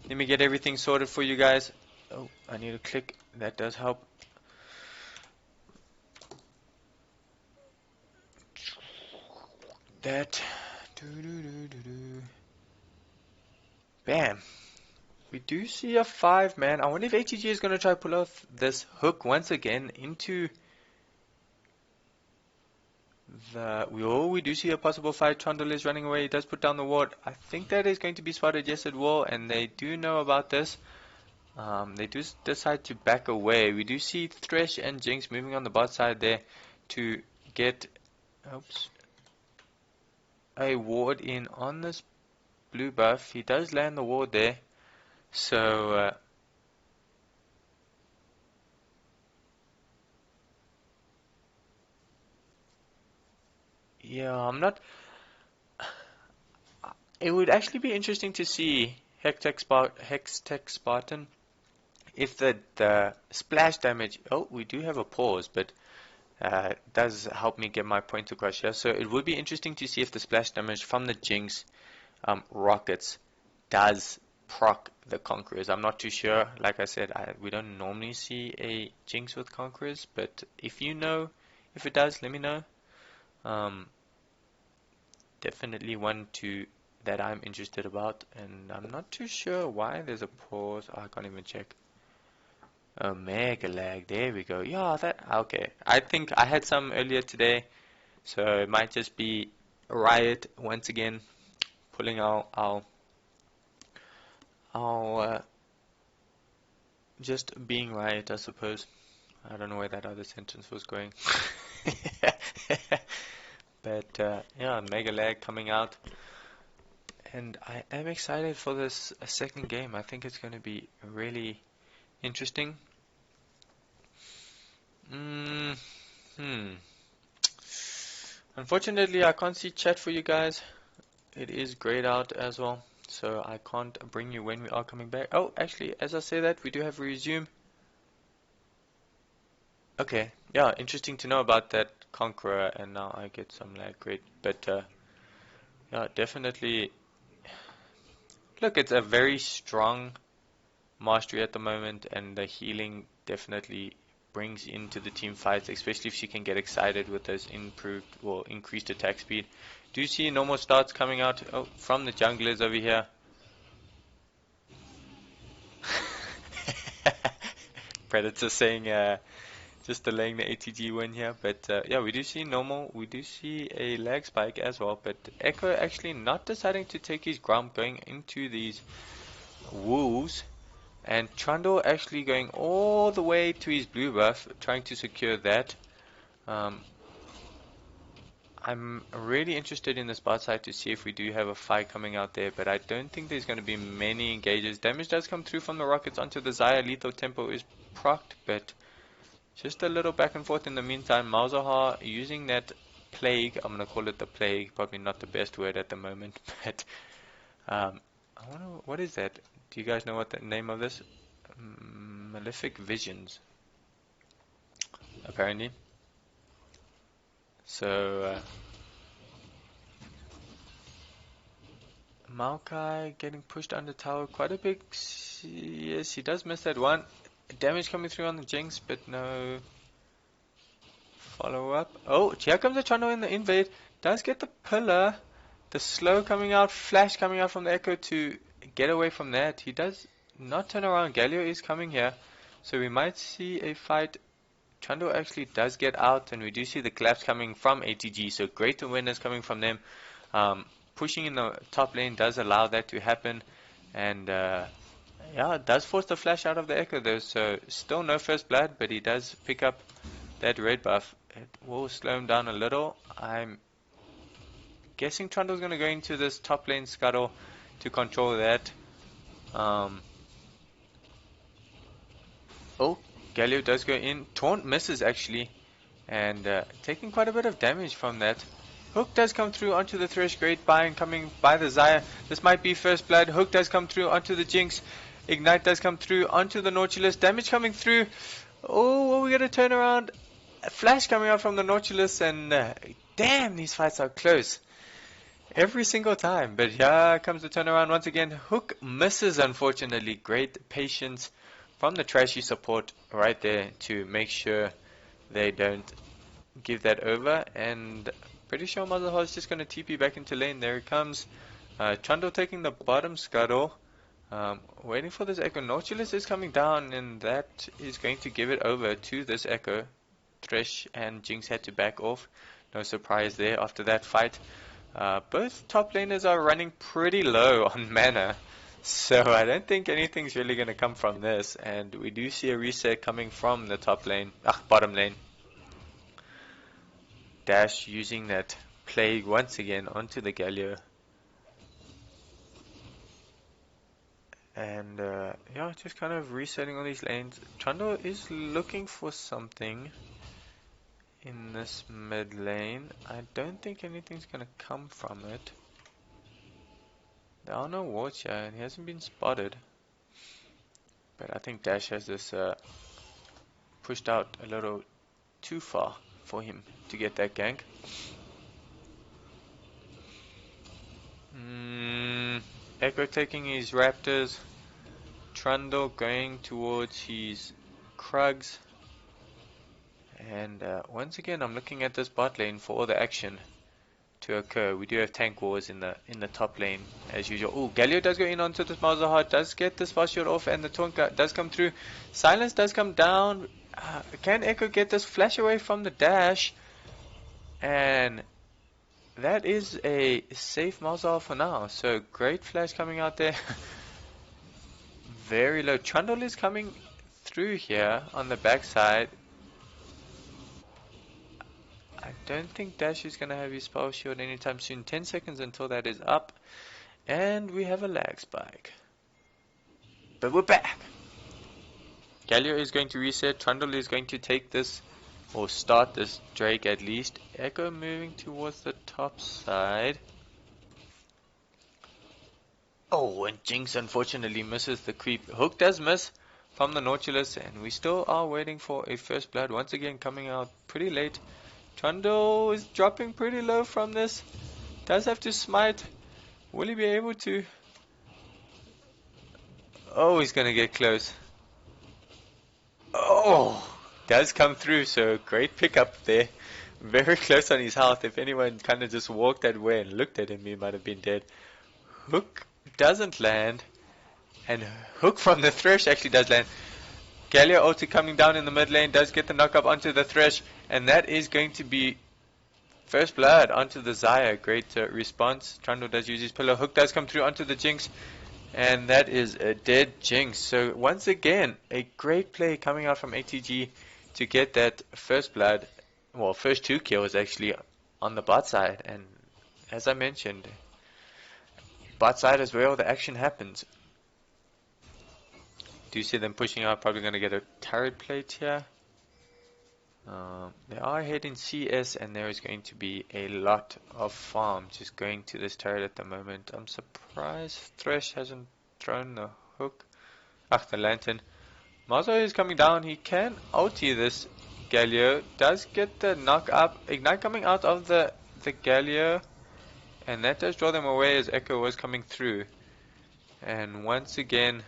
let me get everything sorted for you guys. Oh, I need to click, that does help. That. Bam. We do see a 5-man. I wonder if ATG is going to try to pull off this hook once again into the... We do see a possible fight. Trundle is running away. He does put down the ward. I think that is going to be spotted. Yes, it will. And they do know about this. They do decide to back away. We do see Thresh and Jinx moving on the bot side there to get a ward in on this blue buff. He does land the ward there. So, yeah, I'm not it would actually be interesting to see Hextech Spartan if the splash damage. Oh, we do have a pause, but does help me get my point across here. So it would be interesting to see if the splash damage from the Jinx rockets does proc the Conquerors. I'm not too sure. Like I said, we don't normally see a Jinx with Conquerors, but if you know if it does, let me know. Definitely one that I'm interested about, and I'm not too sure why there's a pause. Oh, I can't even check. Oh, mega lag. There we go. Yeah, okay. I think I had some earlier today, so it might just be Riot once again pulling our just being Riot, I suppose. I don't know where that other sentence was going. But yeah, mega lag coming out, and I am excited for this second game. I think it's going to be really interesting. Unfortunately, I can't see chat for you guys. It is grayed out as well, so I can't bring you when we are coming back. Oh, actually, as I say that, we do have resume. Okay, yeah, interesting to know about that Conqueror, and now I get some lag. Great, but yeah, definitely. Look, it's a very strong mastery at the moment, and the healing definitely brings into the team fights, especially if she can get excited with those improved or increased attack speed. Do you see normal starts coming out from the junglers over here? Predator saying just delaying the ATG win here, but yeah, we do see normal, we do see a lag spike as well, but Ekko actually not deciding to take his Grom, going into these wolves. And Trundle actually going all the way to his blue buff, trying to secure that. I'm really interested in this bot side to see if we do have a fight coming out there, but I don't think there's going to be many engages. Damage does come through from the rockets onto the Xayah. Lethal tempo is procced, but just a little back and forth in the meantime. Malzahar using that plague. I'm going to call it the plague. Probably not the best word at the moment, but I wonder, what is that? Do you guys know what the name of this? Malefic Visions, apparently. So, Maokai getting pushed under tower quite a big. Yes, he does miss that one. Damage coming through on the Jinx, but no follow up. Oh, here comes the Trundle in the invade. Does get the pillar. The slow coming out, flash coming out from the Ekko to get away from that. He does not turn around. Galio is coming here, so we might see a fight. Trundle actually does get out, and we do see the collapse coming from ATG, so great awareness coming from them. Pushing in the top lane does allow that to happen, and yeah, it does force the flash out of the Ekko though, so still no first blood, but he does pick up that red buff. It will slow him down a little. I'm guessing Trundle's going to go into this top lane scuttle to control that. Oh, Galio does go in. Taunt misses actually, and taking quite a bit of damage from that. Hook does come through onto the Thresh. Great buying coming by the Xayah. This might be first blood. Hook does come through onto the Jinx. Ignite does come through onto the Nautilus. Damage coming through. Oh, we got to turn around. A flash coming out from the Nautilus, and damn, these fights are close every single time. But here comes the turnaround once again. Hook misses, unfortunately. Great patience from the Trashy support right there to make sure they don't give that over, and pretty sure Malzahar is just going to TP back into lane. There it comes. Trundle taking the bottom scuttle. Waiting for this Ekko. Nautilus is coming down, and that is going to give it over to this Ekko. Thresh and Jinx had to back off. No surprise there after that fight. Both top laners are running pretty low on mana, so I don't think anything's really going to come from this. And we do see a reset coming from the top lane, bottom lane. Dash using that plague once again onto the Galio. And yeah, just kind of resetting all these lanes. Trundle is looking for something in this mid lane. I don't think anything's gonna come from it. There are no wards here, and he hasn't been spotted. But I think Dash has this pushed out a little too far for him to get that gank. Ekko taking his Raptors. Trundle going towards his Krugs. And once again, I'm looking at this bot lane for all the action to occur. We do have tank wars in the top lane as usual. Oh, Galio does go in onto this Malzahar, does get this fast shield off, and the taunt does come through. Silence does come down. Can Ekko get this flash away from the dash? And that is a safe Malzahar for now. So great flash coming out there. Very low. Trundle is coming through here on the backside. I don't think Dash is going to have his spell shield anytime soon. 10 seconds until that is up. And we have a lag spike. But we're back. Galio is going to reset. Trundle is going to take this, or start this Drake at least. Ekko moving towards the top side. Oh, and Jinx unfortunately misses the creep. Hook does miss from the Nautilus, and we still are waiting for a first blood. Once again, coming out pretty late. Trundle is dropping pretty low from this. Does have to smite. Will he be able to? Oh, he's going to get close. Oh, does come through. So great pickup there. Very close on his health. If anyone kind of just walked that way and looked at him, he might have been dead. Hook doesn't land. And Hook from the Thresh actually does land. Galio ulti coming down in the mid lane, does get the knock up onto the Thresh, and that is going to be first blood onto the Xayah. Great response. Trundle does use his pillow. Hook does come through onto the Jinx, and that is a dead Jinx. So once again, a great play coming out from ATG to get that first blood, well, first 2 kills actually on the bot side. And as I mentioned, bot side is where all the action happens. Do you see them pushing out? Probably going to get a turret plate here. They are heading CS, and there is going to be a lot of farm just going to this turret at the moment. I'm surprised Thresh hasn't thrown the hook. The lantern. Malzahar is coming down. He can ulti this Galio. Does get the knock up. Ignite coming out of the Galio. And that does draw them away as Ekko was coming through. And once again,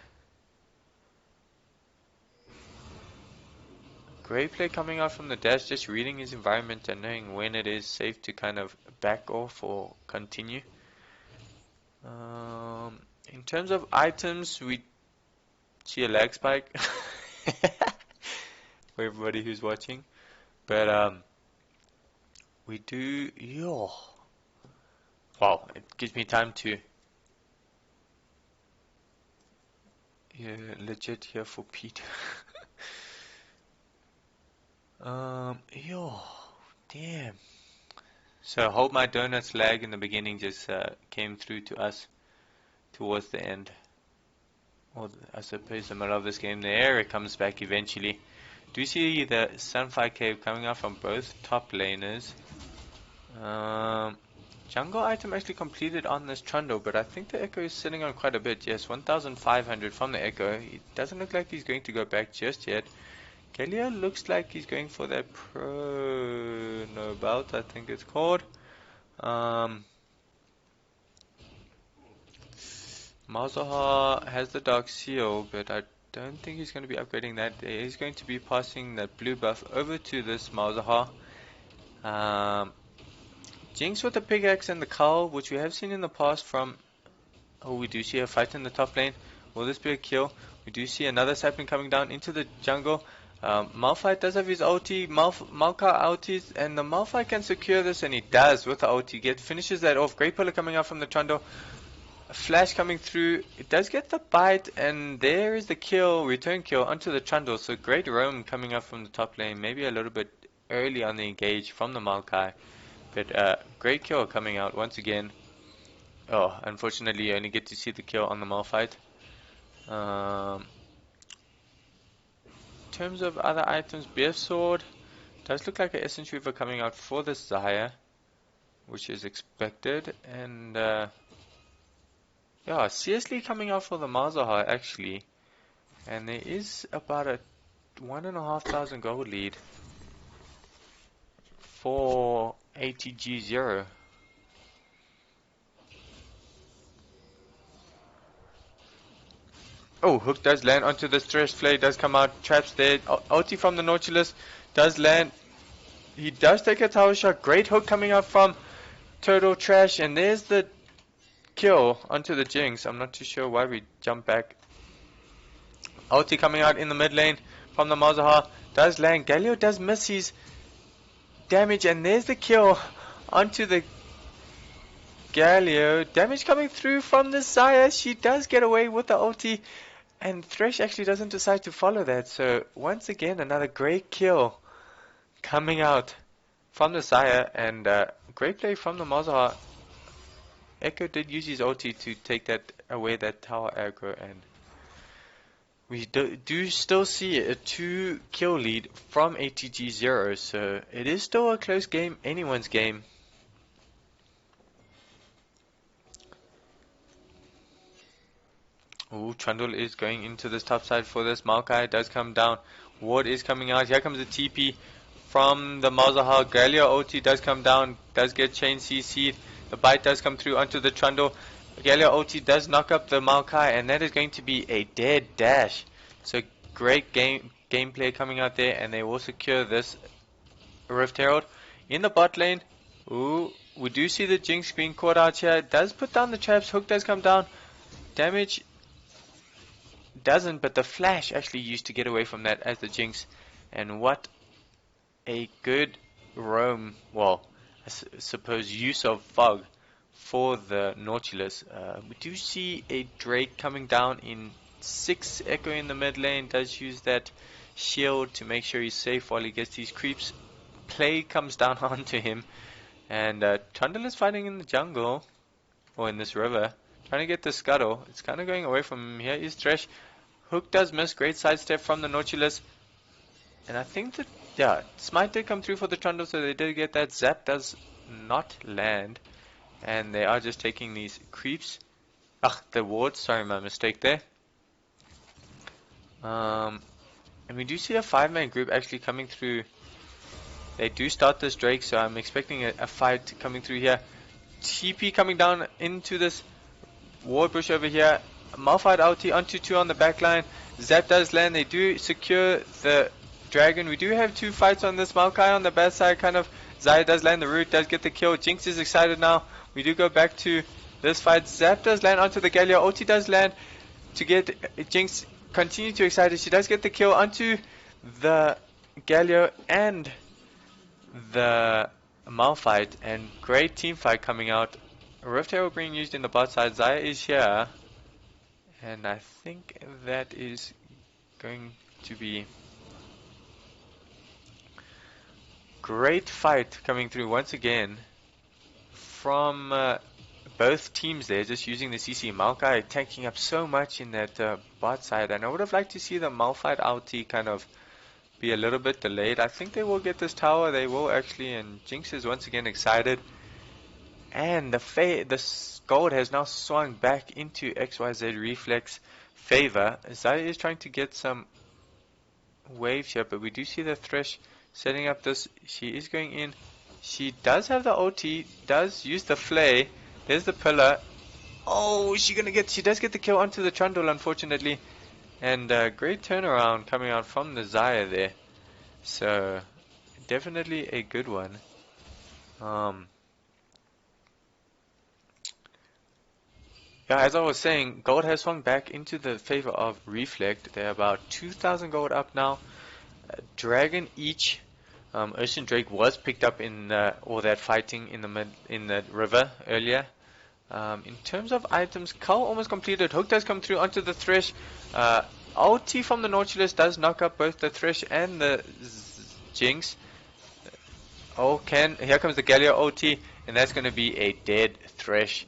great play coming out from the Dash, just reading his environment and knowing when it is safe to kind of back off or continue. In terms of items, we see a lag spike for everybody who's watching. But we do... Wow, it gives me time to... legit here for Pete. Damn. So Hold My Donuts lag in the beginning just came through to us towards the end. Or I suppose the middle of this game. There it comes back eventually. Do you see the Sunfire Cave coming out from both top laners? Jungle item actually completed on this Trundle, but I think the Ekko is sitting on quite a bit. Yes, 1,500 from the Ekko. It doesn't look like he's going to go back just yet. Galio looks like he's going for that no belt, I think it's called. Malzahar has the Dark Seal, but I don't think he's going to be upgrading that. He's going to be passing that blue buff over to this Malzahar. Jinx with the pickaxe and the cowl, which we have seen in the past from... Oh, we do see a fight in the top lane. Will this be a kill? We do see another sapling coming down into the jungle. Malphite does have his ulti, Maokai ultis, and the Malphite can secure this, and he does with the ulti. Finishes that off. Great pillar coming out from the Trundle. A flash coming through. It does get the bite, and there is the kill, return kill onto the Trundle. So great roam coming up from the top lane. Maybe a little bit early on the engage from the Maokai. But great kill coming out once again. Oh, unfortunately you only get to see the kill on the Malphite. In terms of other items, Beer Sword does look like an Essence Reaver coming out for this Xayah, which is expected. And Yeah, seriously coming out for the Malzahar actually. And there is about a 1,500 gold lead for ATG 0. Oh, hook does land onto the Thresh. Flay does come out. Traps there. Ulti from the Nautilus does land. He does take a tower shot. Great hook coming out from Turtle Trash. And there's the kill onto the Jinx. I'm not too sure why we jump back. Ulti coming out in the mid lane from the Malzahar. Does land. Galio does miss his damage. And there's the kill onto the Galio. Damage coming through from the Xayah. She does get away with the ulti. And Thresh actually doesn't decide to follow that. So once again, another great kill coming out from the Xayah. And great play from the Malzahar. Ekko did use his ulti to take that away, that tower aggro. And we do still see a 2 kill lead from ATG 0. So it is still a close game. Anyone's game. Ooh, Trundle is going into this top side for this. Maokai does come down. Ward is coming out. Here comes the TP from the Malzahar. Galio ulti does come down. Does get chain CC'd. The bite does come through onto the Trundle. Galio ulti does knock up the Maokai. And that is going to be a dead dash. So great gameplay coming out there. And they will secure this Rift Herald. In the bot lane. Ooh, we do see the Jinx being caught out here. Does put down the traps. Hook does come down. Damage doesn't, but the flash actually used to get away from that as the Jinx. And what a good roam, well, I suppose use of fog for the Nautilus. We do see a Drake coming down in 6. Ekko in the mid lane does use that shield to make sure he's safe while he gets these creeps. Play comes down onto him, and Trundle is fighting in the jungle, or in this river, trying to get the scuttle. It's kind of going away from him. Here is Thresh. Hook does miss. Great sidestep from the Nautilus. And I think that, yeah, Smite did come through for the Trundle, so they did get that. Zap does not land. And they are just taking these creeps. The wards. Sorry, my mistake there. And we do see a 5-man group actually coming through. They do start this Drake, so I'm expecting a fight coming through here. TP coming down into this ward bush over here. Malphite ulti onto 2 on the back line. Zap does land. They do secure the dragon. We do have 2 fights on this. Maokai on the bad side, kind of. Xayah does land the root, does get the kill. Jinx is excited now. We do go back to this fight. Zap does land onto the Galio. Ulti does land to get Jinx continue to excited. She does get the kill onto the Galio and the Malphite. And great team fight coming out. Rift Herald being used in the bot side. Xayah is here. And I think that is going to be great fight coming through once again from both teams there, just using the CC. Maokai tanking up so much in that bot side, and I would have liked to see the Malphite ulti kind of be a little bit delayed. I think they will get this tower, they will actually, and Jinx is once again excited. And the gold has now swung back into XYZ Reflex favor. Xayah is trying to get some waves here, but we do see the Thresh setting up this. She is going in. She does have the OT, does use the flay. There's the pillar. Oh, she does get the kill onto the Trundle, unfortunately. And great turnaround coming out from the Xayah there. So definitely a good one. Yeah, as I was saying, gold has swung back into the favor of Reflect. They're about 2,000 gold up now. Dragon each. Ocean Drake was picked up in all that fighting in the river earlier. In terms of items, Cull almost completed. Hook does come through onto the Thresh. Ulti from the Nautilus does knock up both the Thresh and the Jinx. Here comes the Galio ulti, and that's going to be a dead Thresh.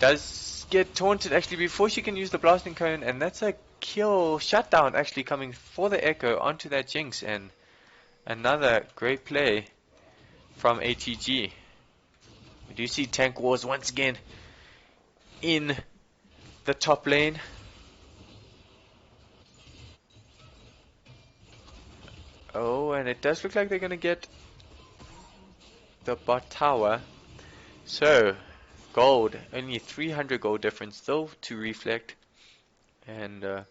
Does get taunted actually before she can use the blasting cone, and that's a kill shutdown actually coming for the Ekko onto that Jinx, and another great play from ATG. We do see tank wars once again in the top lane. Oh, and it does look like they're going to get the bot tower. So, gold, only 300 gold difference still to reflect. And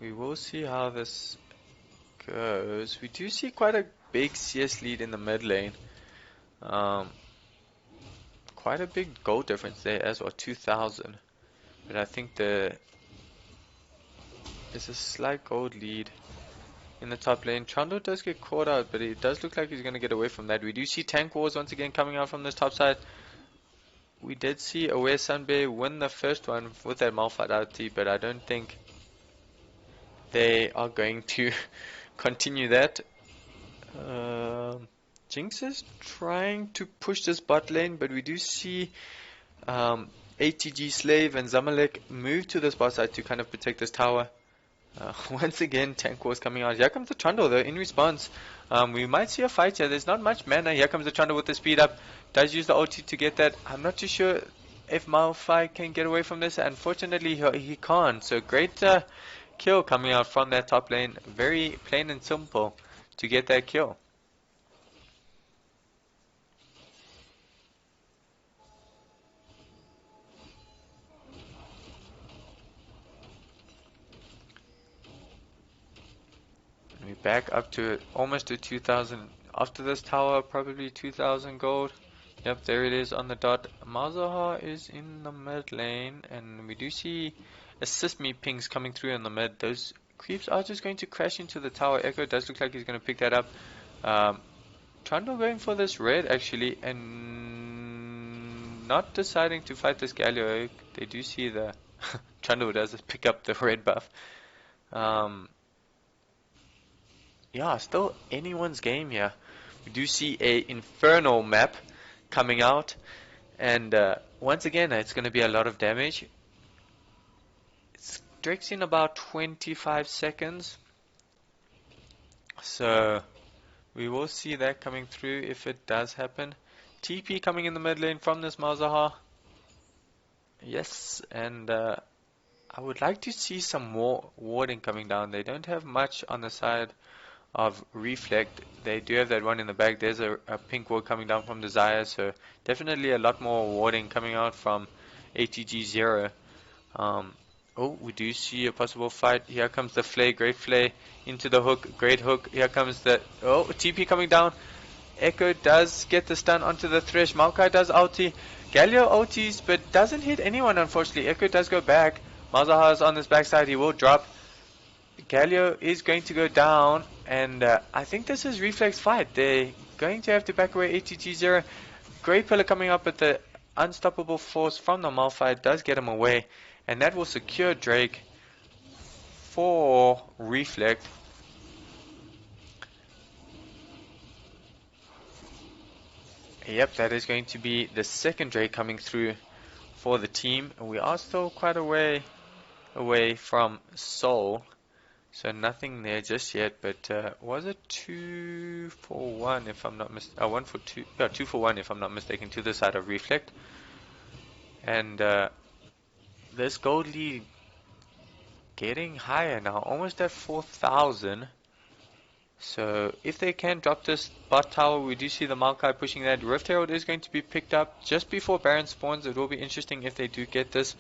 we will see how this goes. We do see quite a big CS lead in the mid lane. Quite a big gold difference there as well, 2,000. But I think there's a slight gold lead in the top lane. Trundle does get caught out, but it does look like he's going to get away from that. We do see tank wars once again coming out from this top side. We did see Aware Sunbear win the first one with that Malphite ulti, but I don't think they are going to continue that. Jinx is trying to push this bot lane, but we do see ATG Slave and Zamalek move to this bot side to kind of protect this tower. Once again, tank wars coming out. Here comes the Trundle though in response. We might see a fight here. There's not much mana. Here comes the Trundle with the speed up. Does use the ulti to get that. I'm not too sure if Malphite can get away from this. Unfortunately, he can't. So great kill coming out from that top lane. Very plain and simple to get that kill. We back up to almost to 2,000. After this tower, probably 2,000 gold. Yep, there it is on the dot. Malzahar is in the mid lane, and we do see assist me pings coming through in the mid. Those creeps are just going to crash into the tower. Ekko does look like he's going to pick that up. Trundle going for this red actually, and not deciding to fight this Galio. They do see the Trundle does pick up the red buff. Yeah, still anyone's game here. We do see a Infernal map coming out, and once again, it's going to be a lot of damage. It takes in about 25 seconds, so we will see that coming through if it does happen. TP coming in the mid lane from this Malzahar. Yes, and I would like to see some more warding coming down. They don't have much on the side of reflect. They do have that one in the back. There's a pink ward coming down from the Xayah, so definitely a lot more warding coming out from ATG Xayah. Oh, we do see a possible fight. Here comes the Flay, great Flay into the hook, great hook. Here comes the TP coming down. Ekko does get the stun onto the Thresh. Maokai does ulti. Galio ultis, but doesn't hit anyone unfortunately. Ekko does go back. Malzahar is on this backside. He will drop. Galio is going to go down, and I think this is reflex fight. They're going to have to back away ATG Xayah. Great pillar coming up, but the unstoppable force from the Malphite does get him away, and that will secure Drake for reflect. Yep, that is going to be the second Drake coming through for the team. And we are still quite away from Soul. So nothing there just yet, but was it 2 for 1 if I'm not mistaken? 1 for 2, yeah, 2 for 1 if I'm not mistaken, to the side of reflect. And this gold lead getting higher now, almost at 4,000. So if they can drop this bot tower, we do see the Maokai pushing that. Rift Herald is going to be picked up just before Baron spawns. It will be interesting if they do get this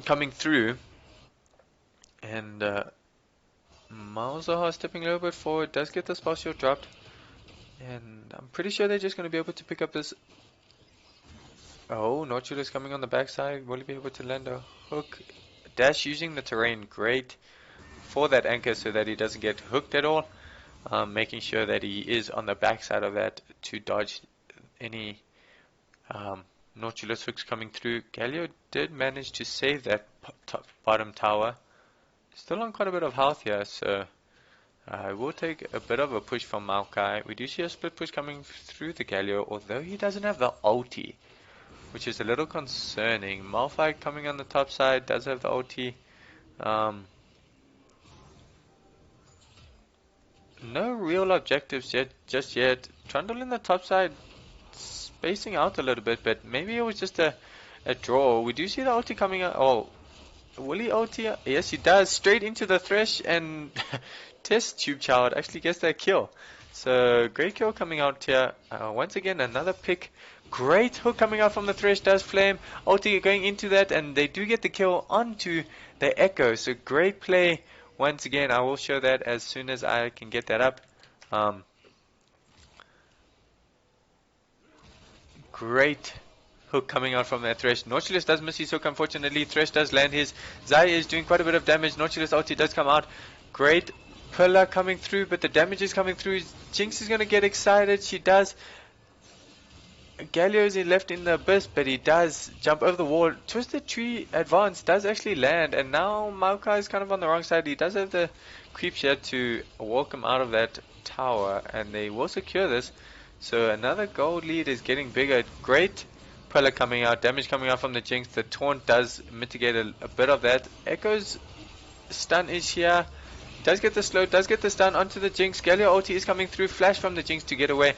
coming through. And Malzahar stepping a little bit forward, does get the spell shield dropped, and I'm pretty sure they're just going to be able to pick up this. Oh, Nautilus coming on the backside. Will he be able to land a hook? Dash using the terrain, great for that anchor so that he doesn't get hooked at all. Making sure that he is on the backside of that to dodge any Nautilus hooks coming through. Galio did manage to save that bottom tower. Still on quite a bit of health here, so I will take a bit of a push from Maokai. We do see a split push coming through the Galio, although he doesn't have the ulti, which is a little concerning. Malphite coming on the top side does have the ulti. No real objectives just yet. Trundle in the top side spacing out a little bit, but maybe it was just a draw. We do see the ulti coming out. Oh, will he ulti? Yes, he does. Straight into the Thresh, and TestTubeChild actually gets that kill. So great kill coming out here. Once again, another pick. Great hook coming out from the Thresh, does flame. Ulti going into that, and they do get the kill onto the Ekko. So great play. Once again, I will show that as soon as I can get that up. Great hook coming out from that Thresh. Nautilus does miss his hook, unfortunately. Thresh does land his. Xayah is doing quite a bit of damage. Nautilus ulti does come out. Great pillar coming through, but the damage is coming through. Jinx is going to get excited. She does. Galio is left in the abyss, but he does jump over the wall. Twisted Tree advance does actually land, and now Maokai is kind of on the wrong side. He does have the creep here to walk him out of that tower, and they will secure this. So another gold lead is getting bigger. Great pillar coming out, damage coming out from the Jinx. The taunt does mitigate a bit of that. Ekko's stun is here. Does get the slow, does get the stun onto the Jinx. Galio ulti is coming through. Flash from the Jinx to get away.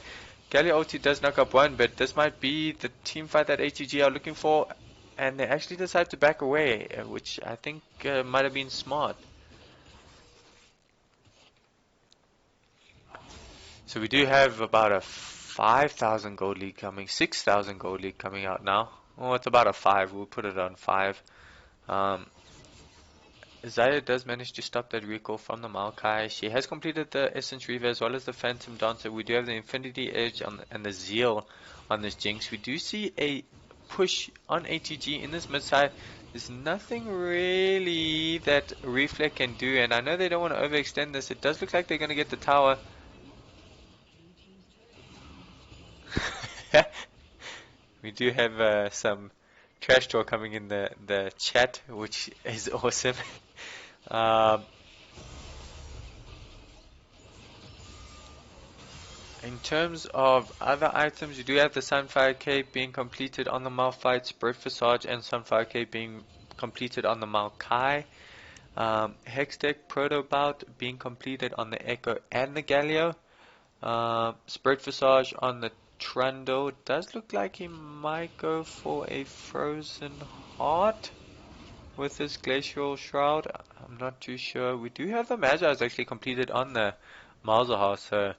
Galio ulti does knock up one, but this might be the team fight that ATG are looking for. And they actually decide to back away, which I think might have been smart. So we do have about a 5,000 gold lead coming, 6,000 gold lead coming out now. Oh, it's about a 5. We'll put it on 5. Xayah does manage to stop that recall from the Maokai. She has completed the Essence Reaver as well as the Phantom Dancer. We do have the Infinity Edge and the Zeal on this Jinx. We do see a push on ATG in this mid side. There's nothing really that Reflect can do, and I know they don't want to overextend this. It does look like they're going to get the tower. We do have some trash talk coming in the chat, which is awesome. In terms of other items, you do have the Sunfire Cape being completed on the Malphite, Spirit Visage and Sunfire Cape being completed on the Maokai. Hex Deck Proto Bout being completed on the Ekko and the Galio. Spirit Visage on the Trundle. Does look like he might go for a Frozen Heart with his Glacial Shroud. I'm not too sure. We do have the Malzahar actually completed on the Malzahar, so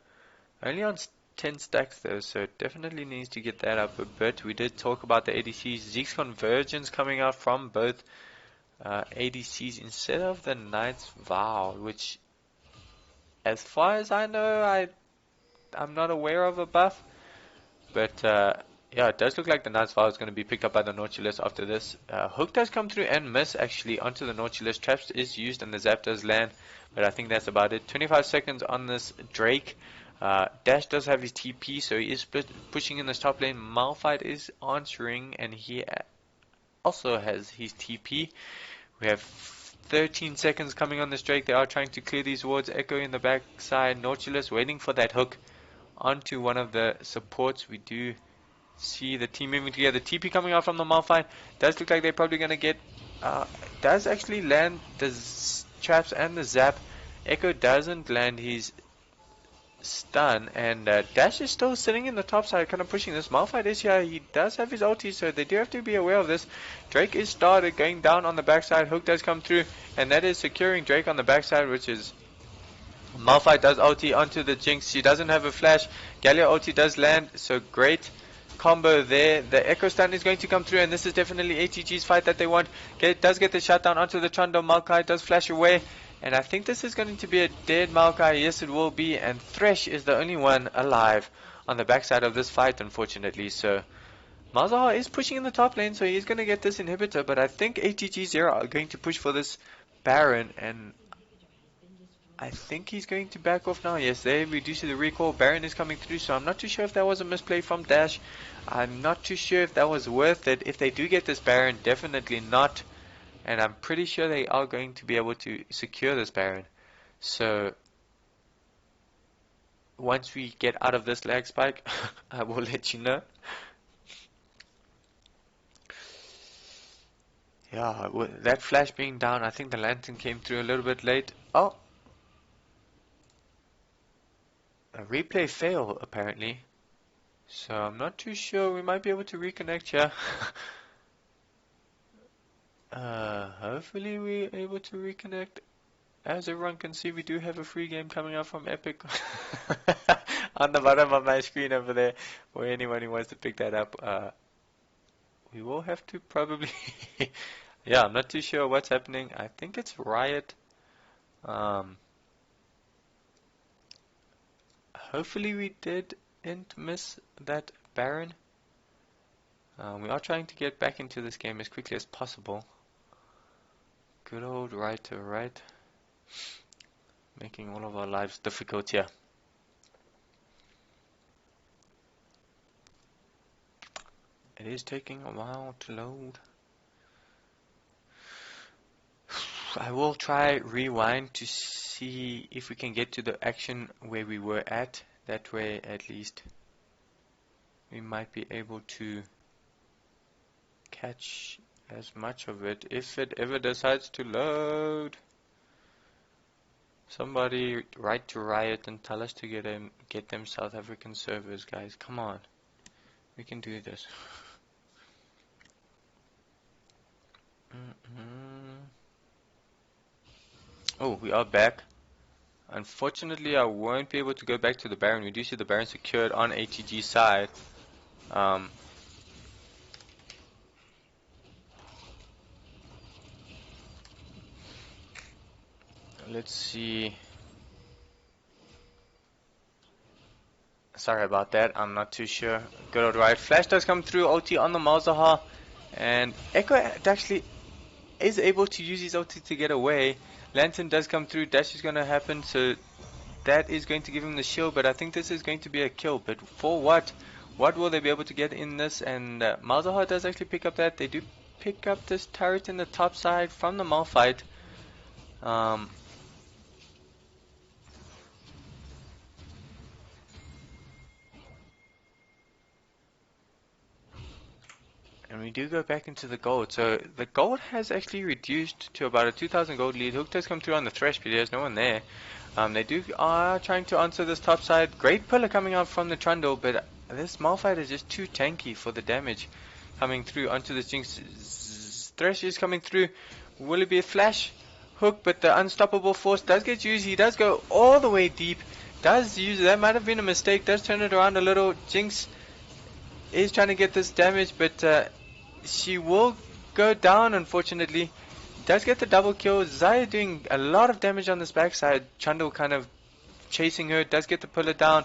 only on 10 stacks though, so it definitely needs to get that up a bit. We did talk about the ADCs. Zeke's Convergence coming out from both ADCs instead of the Knight's Vow, which as far as I know, I'm not aware of a buff. But yeah, it does look like the Knight's Vow is going to be picked up by the Nautilus after this. Hook does come through and miss actually onto the Nautilus. Traps is used and the Zap does land, but I think that's about it. 25 seconds on this Drake. Dash does have his TP, so he is pushing in this top lane. Malphite is answering, and he also has his TP. We have 13 seconds coming on this Drake. They are trying to clear these wards. Ekko in the back side. Nautilus waiting for that hook onto one of the supports. We do see the team moving together. TP coming out from the Malphite. Does look like they're probably going to get... does actually land the traps and the zap. Ekko doesn't land his stun, and Dash is still sitting in the top side, kind of pushing this. Malphite is here. He does have his ulti, so they do have to be aware of this. Drake is started going down on the backside. Hook does come through, and that is securing Drake on the backside, which is... Malphite does ulti onto the Jinx. She doesn't have a flash. Galio ulti does land, so great combo there. The Ekko stun is going to come through, and this is definitely ATG's fight that they want. Does get the shutdown onto the Trundle. Maokai does flash away, and I think this is going to be a dead Maokai. Yes, it will be, and Thresh is the only one alive on the backside of this fight, unfortunately. So Malzahar is pushing in the top lane, so he's going to get this inhibitor, but I think ATG Zero are going to push for this Baron, and I think he's going to back off now. Yes, they reduce the recall. Baron is coming through, so I'm not too sure if that was a misplay from Dash. I'm not too sure if that was worth it. If they do get this Baron, definitely not. And I'm pretty sure they are going to be able to secure this Baron. So once we get out of this lag spike, I will let you know. Yeah, with that flash being down, I think the lantern came through a little bit late. Oh, a replay fail apparently. So I'm not too sure. We might be able to reconnect here. Hopefully we're able to reconnect. As everyone can see, we do have a free game coming out from Epic on the bottom of my screen over there. For anyone who wants to pick that up, we will have to probably. Yeah, I'm not too sure what's happening. I think it's Riot. Hopefully we didn't miss that Baron. We are trying to get back into this game as quickly as possible. Good old right to right. Making all of our lives difficult here. It is taking a while to load. I will try rewind to see if we can get to the action where we were at. That way at least we might be able to catch as much of it if it ever decides to load. Somebody write to Riot and tell us to get them South African servers, guys. Come on. We can do this. Oh, we are back. Unfortunately, I won't be able to go back to the Baron. We do see the Baron secured on ATG side. Let's see. Sorry about that. I'm not too sure. Good old right. Flash does come through. Ulti on the Malzahar. And Ekko actually is able to use his ulti to get away. Lantern does come through. Dash is going to happen. So that is going to give him the shield. But I think this is going to be a kill. But for what? What will they be able to get in this? And Malzahar does actually pick up that. They do pick up this turret in the top side from the Malphite. And we do go back into the gold. So the gold has actually reduced to about a 2,000 gold lead. Hook does come through on the Thresh, but there's no one there. They are trying to answer this top side. Great pillar coming out from the Trundle, but this Malphite is just too tanky for the damage coming through onto the Jinx. Thresh is coming through. Will it be a flash? Hook, but the unstoppable force does get used. He does go all the way deep. Does use that might have been a mistake. Does turn it around a little. Jinx is trying to get this damage, but she will go down, unfortunately. Does get the double kill. Xayah doing a lot of damage on this backside. Trundle kind of chasing her. Does get the pillar down.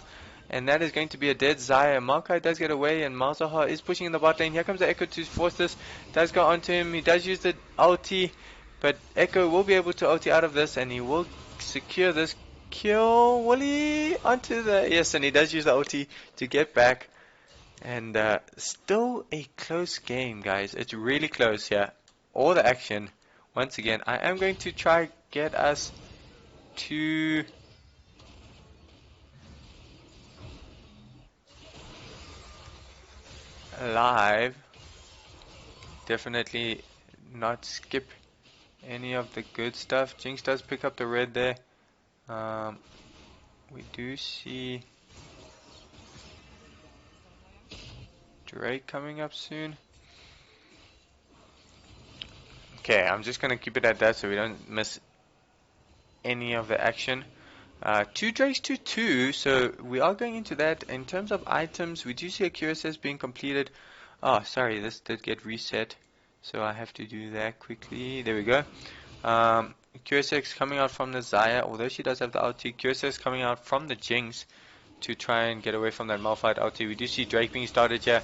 And that is going to be a dead Xayah. Maokai does get away, and Malzahar is pushing in the bot lane. Here comes the Ekko to force this. Does go onto him. He does use the ulti, but Ekko will be able to ulti out of this, and he will secure this kill. Will he? Onto the... Yes, and he does use the ulti to get back. And still a close game, guys. It's really close here. All the action. Once again, I am going to try get us to live. Definitely not skip any of the good stuff. Jinx does pick up the red there. We do see Drake coming up soon. Okay, I'm just gonna keep it at that so we don't miss any of the action. 2 Drakes to 2, so we are going into that. In terms of items, we do see a QSS being completed. Oh, sorry, this did get reset, so I have to do that quickly. There we go. QSX coming out from the Xayah, although she does have the ulti. QSX coming out from the Jinx to try and get away from that Malphite ulti. We do see Drake being started here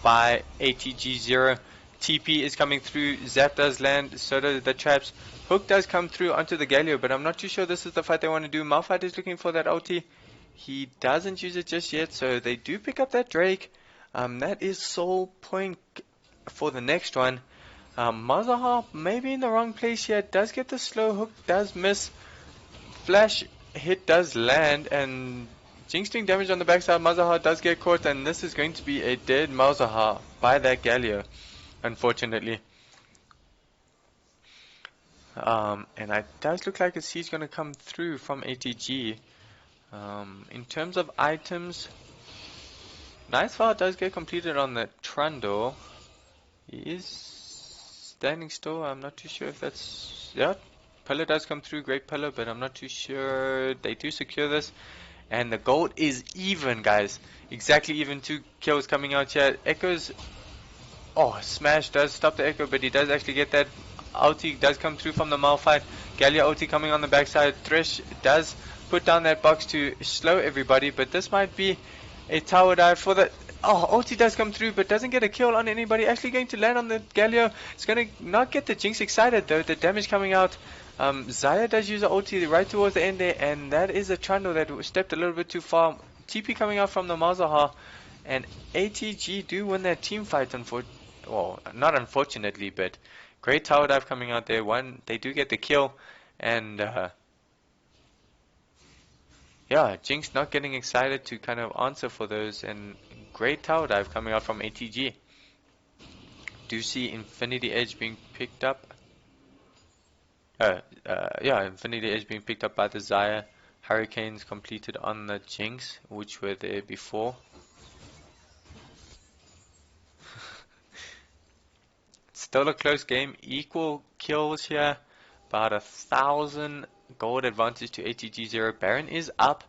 by ATG 0. TP is coming through. Zap does land. So do the traps. Hook does come through onto the Galio, but I'm not too sure this is the fight they want to do. Malphite is looking for that ulti. He doesn't use it just yet, so they do pick up that Drake. That is sole point for the next one. Malzahar maybe in the wrong place here. Does get the slow. Hook does miss. Flash hit does land, and Jinx doing damage on the backside. Malzahar does get caught, and this is going to be a dead Malzahar by that Galio, unfortunately. And it does look like a siege going to come through from ATG. In terms of items, Nice foul does get completed on the Trundle. He is standing still. I'm not too sure if that's... Yeah, pillar does come through. Great pillar, but I'm not too sure. They do secure this. And the gold is even, guys. Exactly even. 2 kills coming out here. Ekko's... Oh, smash does stop the Ekko, but he does actually get that. Ulti does come through from the Malphite. Galio ulti coming on the backside. Thresh does put down that box to slow everybody, but this might be a tower dive for the... Oh, ulti does come through, but doesn't get a kill on anybody. Actually going to land on the Galio. It's going to not get the Jinx excited, though. The damage coming out. Xayah does use the ulti right towards the end there, and that is a Trundle that stepped a little bit too far. TP coming out from the Malzahar, and ATG do win that team fight, well, not unfortunately, but great tower dive coming out there. They do get the kill, and yeah, Jinx not getting excited to kind of answer for those, and great tower dive coming out from ATG. Do see Infinity Edge being picked up. Yeah, Infinity Edge being picked up by the Xayah. Hurricanes completed on the Jinx, which were there before. Still a close game. Equal kills here. About 1,000 gold advantage to ATG 0. Baron is up.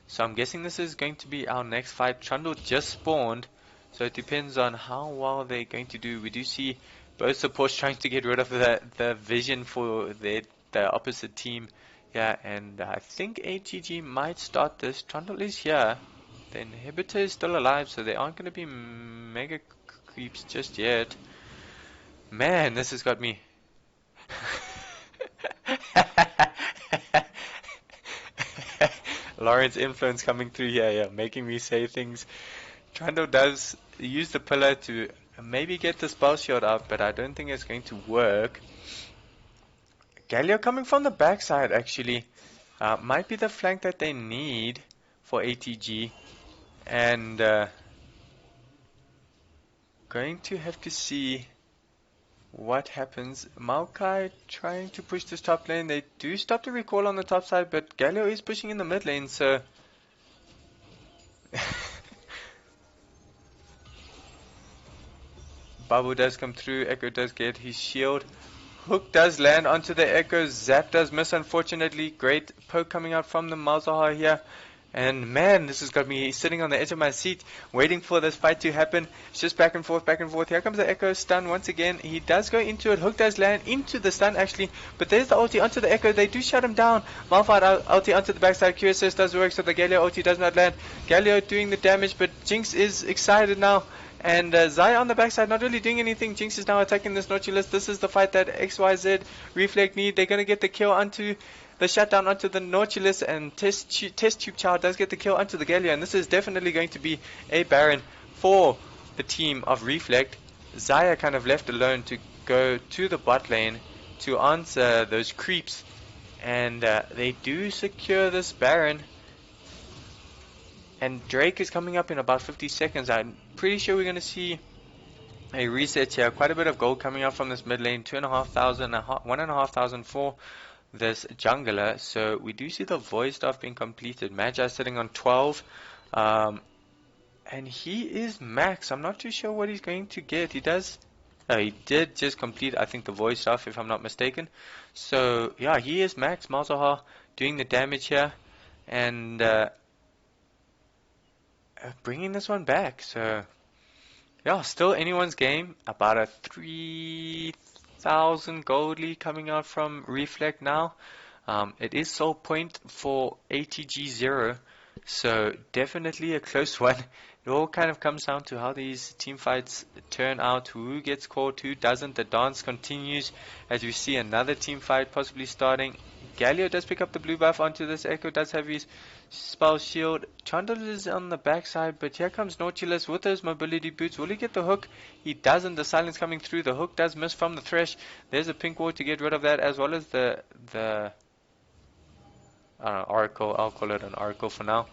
So I'm guessing this is going to be our next fight. Trundle just spawned. So it depends on how well they're going to do. We do see both supports trying to get rid of the vision for the opposite team. Yeah, and I think ATG might start this. Trundle is here. The inhibitor is still alive, so they aren't going to be mega creeps just yet. Man, this has got me. Lawrence influence coming through here, yeah, making me say things. Trundle does use the pillar to maybe get the spell shield out, but I don't think it's going to work. Galio coming from the backside actually might be the flank that they need for ATG, and going to have to see what happens. Maokai trying to push this top lane. They do stop the recall on the top side, but Galio is pushing in the mid lane, so Babu does come through. Ekko does get his shield. Hook does land onto the Ekko. Zap does miss, unfortunately. Great poke coming out from the Malzahar here. And man, this has got me sitting on the edge of my seat, waiting for this fight to happen. It's just back and forth, back and forth. Here comes the Ekko stun once again. He does go into it. Hook does land into the stun actually. But there's the ulti onto the Ekko. They do shut him down. Malphite ulti onto the backside. QSS does work, so the Galio ulti does not land. Galio doing the damage, but Jinx is excited now. And Xayah on the backside not really doing anything. Jinx is now attacking this Nautilus. This is the fight that XYZ Reflect need. They're going to get the kill onto the shutdown onto the Nautilus, and TestTubeChild does get the kill onto the Galio. And this is definitely going to be a Baron for the team of Reflect. Xayah kind of left alone to go to the bot lane to answer those creeps. And they do secure this Baron. And Drake is coming up in about 50 seconds. I'm pretty sure we're going to see a reset here. Quite a bit of gold coming out from this mid lane. 2,500, 1,500 for this jungler. So we do see the voice stuff being completed. Magi sitting on 12. And he is max. I'm not too sure what he's going to get. He did just complete, I think, the voice stuff, if I'm not mistaken. So yeah, he is max. Malzahar doing the damage here. And bringing this one back. So yeah, still anyone's game. About a 3,000 gold lead coming out from Reflect now. It is sole point for ATG 0, so definitely a close one. It all kind of comes down to how these team fights turn out, who gets caught, who doesn't. The dance continues as we see another team fight possibly starting. Galio does pick up the blue buff onto this. Ekko does have his spell shield. Trundle is on the backside, but here comes Nautilus with those mobility boots. Will he get the hook? He doesn't. The silence coming through. The hook does miss from the Thresh. There's a pink ward to get rid of that, as well as the oracle. I'll call it an oracle for now.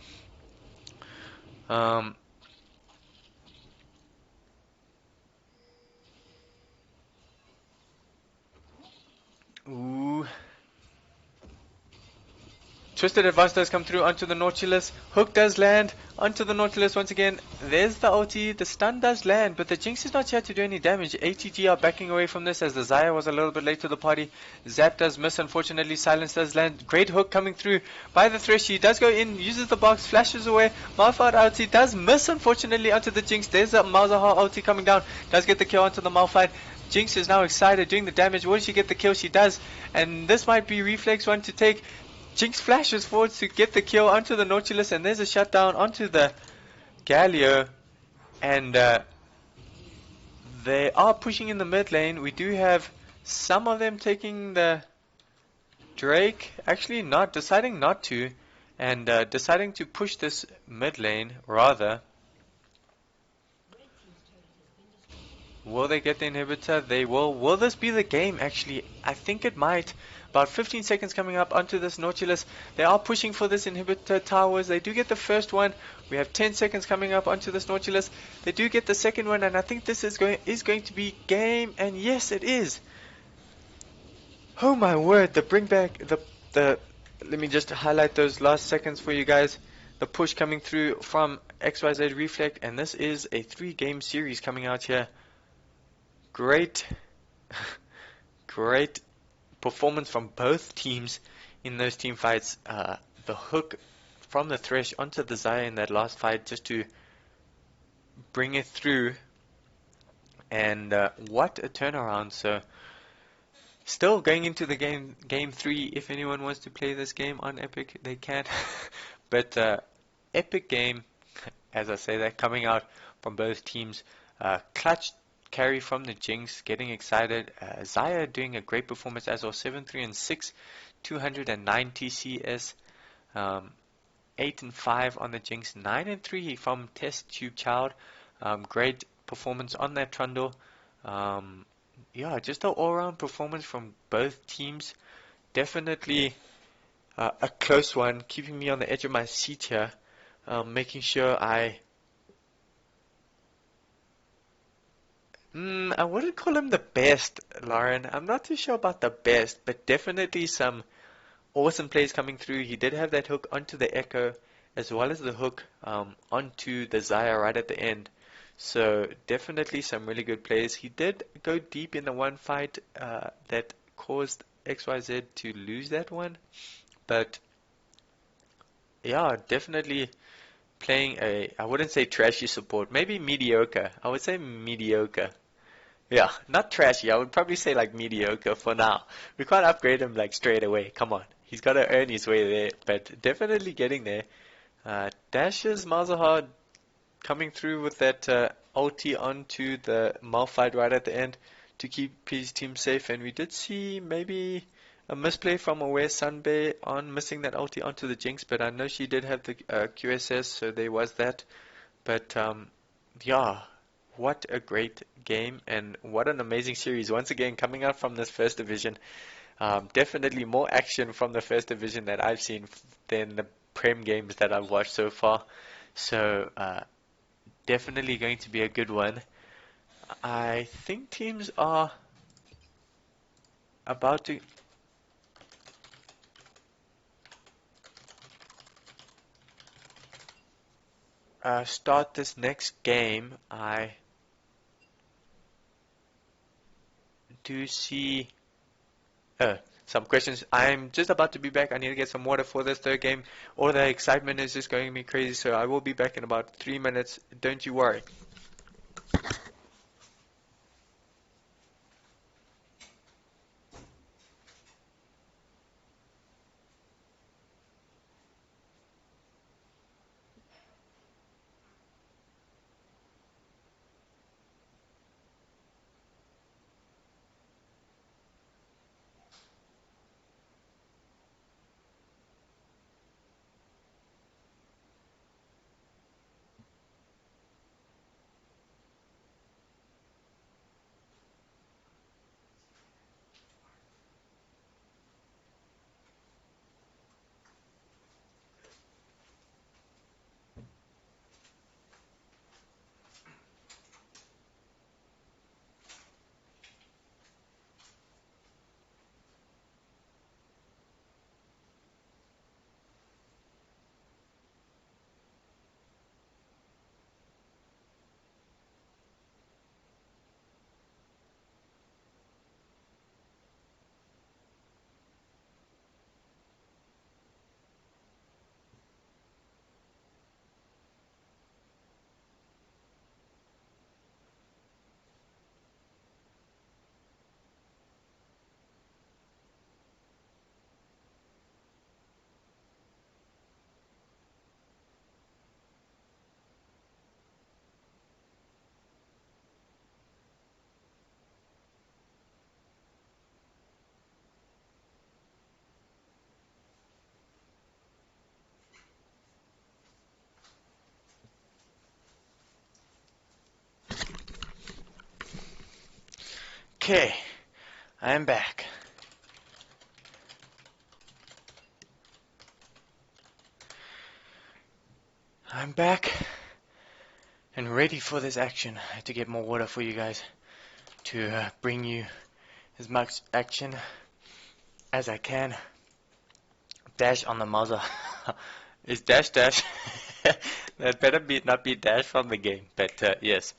Ooh. Twisted Advance does come through onto the Nautilus. Hook does land onto the Nautilus once again. There's the ulti. The stun does land, but the Jinx is not here to do any damage. ATG are backing away from this as the Xayah was a little bit late to the party. Zap does miss, unfortunately. Silence does land. Great hook coming through by the Thresh. He does go in, uses the box, flashes away. Malphite ulti does miss, unfortunately, onto the Jinx. There's a Malzahar ulti coming down. Does get the kill onto the Malphite. Jinx is now excited, doing the damage. Will she get the kill? She does. And this might be Reflex one to take. Jinx flashes forward to get the kill onto the Nautilus, and there's a shutdown onto the Galio, and they are pushing in the mid lane. We do have some of them taking the Drake, actually not, deciding not to, and deciding to push this mid lane rather. Will they get the inhibitor? They will. Will this be the game? Actually, I think it might. About 15 seconds coming up onto this Nautilus. They are pushing for this inhibitor towers. They do get the first one. We have 10 seconds coming up onto this Nautilus. They do get the second one, and I think this is going to be game. And yes, it is. Oh my word! The bring back the. Let me just highlight those last seconds for you guys. The push coming through from XYZ Reflect, and this is a 3-game series coming out here. Great, great performance from both teams in those team fights. The hook from the Thresh onto the Xayah in that last fight just to bring it through. And what a turnaround. So still going into the game 3. If anyone wants to play this game on Epic, they can. But epic game, as I say that, coming out from both teams. Clutch carry from the Jinx, getting excited. Xayah doing a great performance as well. 7-3 and 6, 290 CS. 8 and 5 on the Jinx. 9 and 3 from TestTubeChild. Great performance on that Trundle. Yeah, just an all-round performance from both teams. Definitely a close one, keeping me on the edge of my seat here. Making sure I wouldn't call him the best, Lauren. I'm not too sure about the best, but definitely some awesome plays coming through. He did have that hook onto the Ekko, as well as the hook onto the Xayah right at the end. So definitely some really good plays. He did go deep in the one fight that caused XYZ to lose that one. But yeah, definitely playing I wouldn't say trashy support, maybe mediocre. I would say mediocre. Yeah, not trashy. I would probably say like mediocre for now. We can't upgrade him like straight away. Come on. He's got to earn his way there, but definitely getting there. Dashes Malzahar coming through with that ulti onto the Malphite right at the end to keep his team safe. And we did see maybe a misplay from Aware Sunbay on missing that ulti onto the Jinx, but I know she did have the QSS, so there was that. But yeah, what a great game and what an amazing series. Once again, coming out from this first division. Definitely more action from the first division that I've seen than the Prem games that I've watched so far. So definitely going to be a good one. I think teams are about to start this next game. I do see some questions. I'm just about to be back. I need to get some water for this third game. All the excitement is just going me crazy, so I will be back in about 3 minutes. Don't you worry. Okay, I am back. I'm back and ready for this action. I had to get more water for you guys to bring you as much action as I can. Dash on the Malzahar. Is dash dash? That better not be dash from the game, but yes.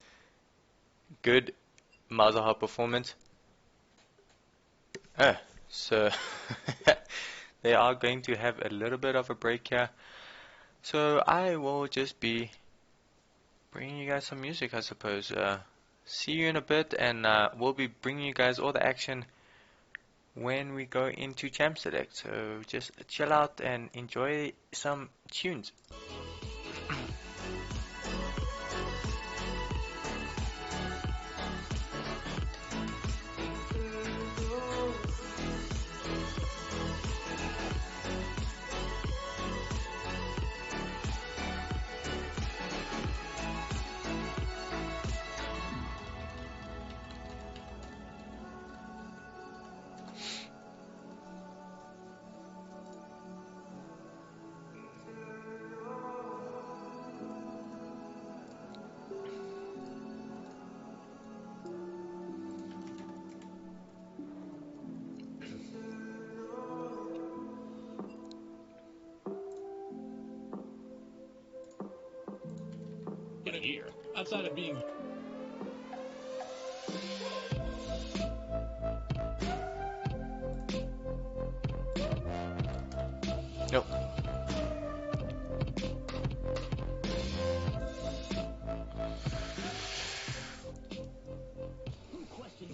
Good Malzahar performance. So they are going to have a little bit of a break here. So I will just be bringing you guys some music, I suppose. See you in a bit, and we'll be bringing you guys all the action when we go into Champ Select. So just chill out and enjoy some tunes. In a year, outside of being Nope.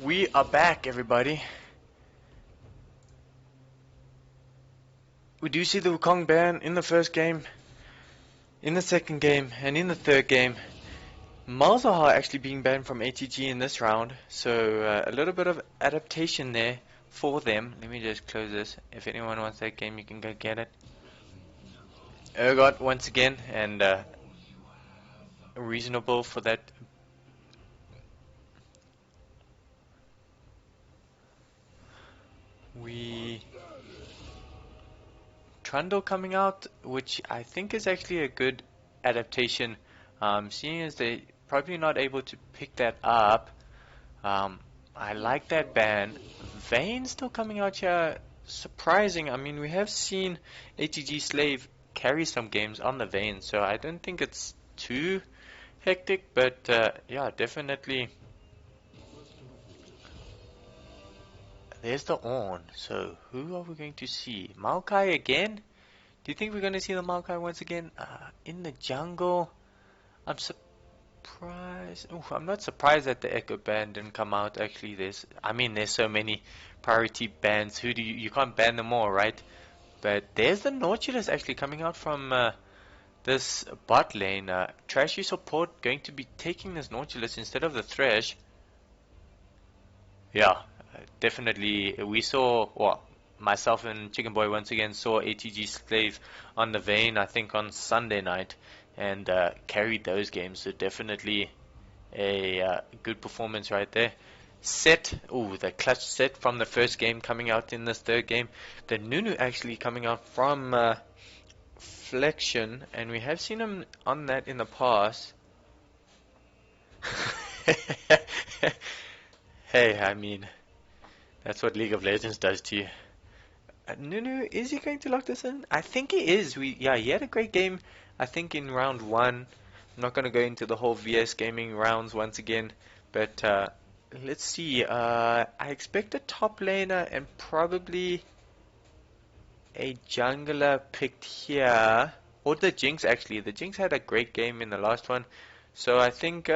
We are back, everybody. We do see the Wukong ban in the first game, in the second game, and in the third game. Malzahar actually being banned from ATG in this round, so a little bit of adaptation there for them. Let me just close this. If anyone wants that game, you can go get it. Urgot once again, and reasonable for that. Trundle coming out, which I think is actually a good adaptation, seeing as they're probably not able to pick that up. I like that ban. Vayne still coming out here, surprising. I mean, we have seen ATG Slave carry some games on the Vayne, so I don't think it's too hectic, but yeah, definitely. There's the on. So who are we going to see? Maokai again? Do you think we're going to see the Maokai once again? In the jungle? I'm surprised. Ooh, I'm not surprised that the Ekko ban didn't come out. Actually, there's so many priority bans. You can't ban them all, right? But there's the Nautilus actually coming out from this bot lane. Trashy support going to be taking this Nautilus instead of the Thresh. Yeah, definitely. We saw, well, myself and Chicken Boy once again saw ATG Slave on the Vayne, I think on Sunday night, and carried those games. So definitely a good performance right there. Sett, the clutch Sett from the first game coming out in this third game. The Nunu actually coming out from Flection, and we have seen him on that in the past. Hey, I mean, that's what League of Legends does to you. Nunu, is he going to lock this in? I think he is. He had a great game, I think, in round 1. I'm not going to go into the whole VS gaming rounds once again, but let's see. I expect a top laner and probably a jungler picked here. Or the Jinx, actually. The Jinx had a great game in the last one, so I think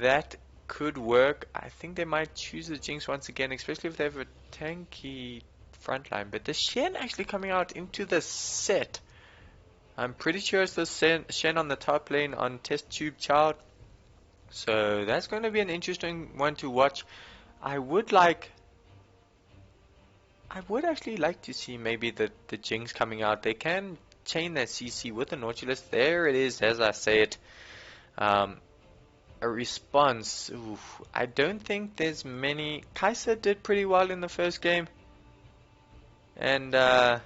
that could work. I think they might choose the Jinx once again, especially if they have a tanky frontline. But the Shen actually coming out into the Sett. I'm pretty sure it's the Shen on the top lane on TestTubeChild. So that's going to be an interesting one to watch. I would actually like to see maybe the Jinx coming out. They can chain that CC with the Nautilus. There it is, as I say it. a response. Ooh, I don't think there's many. Kai'Sa did pretty well in the first game, and but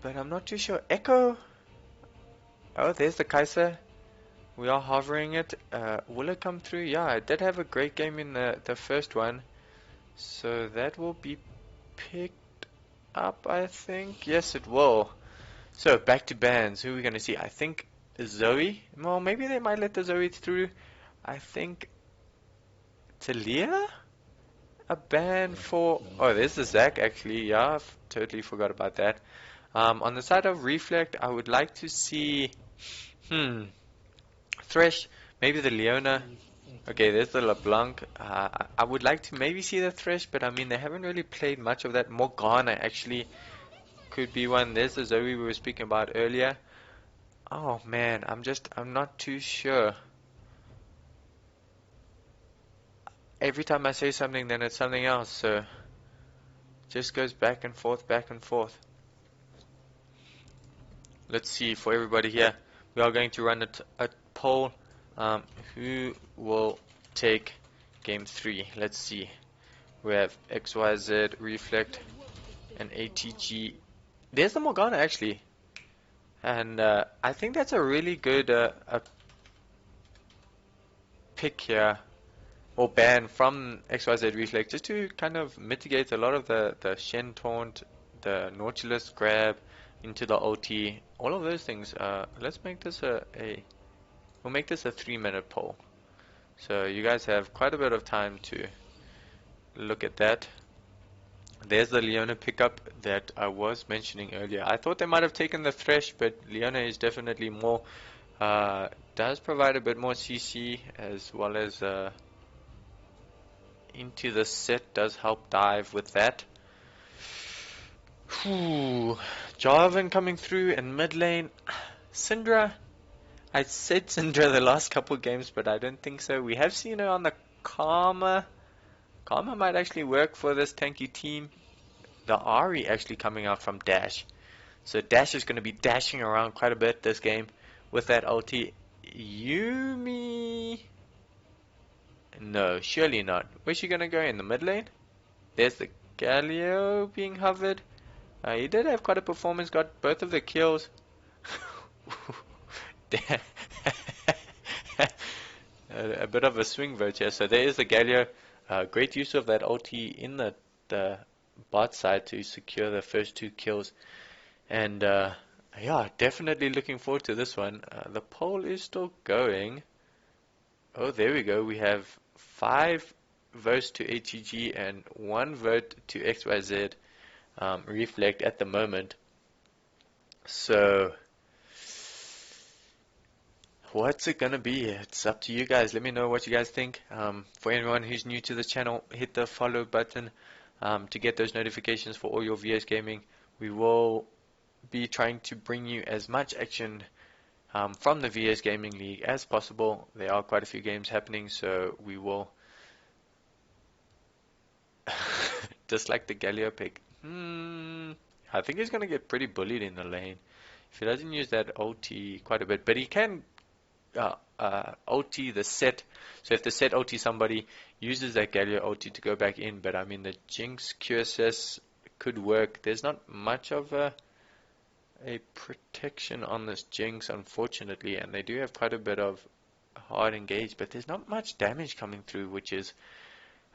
I'm not too sure. Ekko. Oh, there's the Kai'Sa. We are hovering it. Will it come through? Yeah, I did have a great game in the first one, so that will be picked up, I think. Yes, it will. So back to bans. Who are we gonna see? I think Zoe. Well, maybe they might let the Zoe through. I think Taliyah? A ban for... Oh, there's the Zac actually. Yeah, I've totally forgot about that. On the side of Reflect, I would like to see... Thresh. Maybe the Leona. Okay, there's the LeBlanc. I would like to maybe see the Thresh, but I mean, they haven't really played much of that. Morgana actually could be one. There's the Zoe we were speaking about earlier. Oh man, I'm not too sure. Every time I say something, then it's something else, so it just goes back and forth, back and forth. Let's see, for everybody here, we are going to run a poll. Who will take game 3? Let's see. We have XYZ, Reflect, and ATG. There's the Morgana actually. And I think that's a really good a pick here. Or ban from XYZ Reflect, just to kind of mitigate a lot of the Shen taunt, the Nautilus grab into the OT, all of those things. Let's make this we'll make this a 3-minute poll. So you guys have quite a bit of time to look at that. There's the Leona pickup that I was mentioning earlier. I thought they might have taken the Thresh, but Leona is definitely more, does provide a bit more CC as well as into the Sett, does help dive with that. Jarvan coming through in mid lane. Syndra. I said Syndra the last couple games, but I don't think so. We have seen her on the Karma. Karma might actually work for this tanky team. The Ahri actually coming out from Dash. So Dash is going to be dashing around quite a bit this game with that ulti. Yumi. No, surely not. Where's she gonna go? In the mid lane? There's the Galio being hovered. He did have quite a performance, got both of the kills. A bit of a swing vote here. So there is the Galio. Great use of that ulti in the bot side to secure the first 2 kills. And yeah, definitely looking forward to this one. The poll is still going. Oh, there we go. We have 5 votes to ATG and 1 vote to XYZ Reflect at the moment. So, what's it gonna be? It's up to you guys. Let me know what you guys think. For anyone who's new to the channel, hit the follow button to get those notifications for all your VS gaming. We will be trying to bring you as much action from the VS Gaming League as possible. There are quite a few games happening, so we will just like the Galio pick. I think he's going to get pretty bullied in the lane if he doesn't use that OT quite a bit, but he can OT the Sett. So if the Sett OT somebody, uses that Galio OT to go back in, but I mean the Jinx QSS could work. There's not much of a protection on this Jinx, unfortunately, and they do have quite a bit of hard engage, but there's not much damage coming through, which is,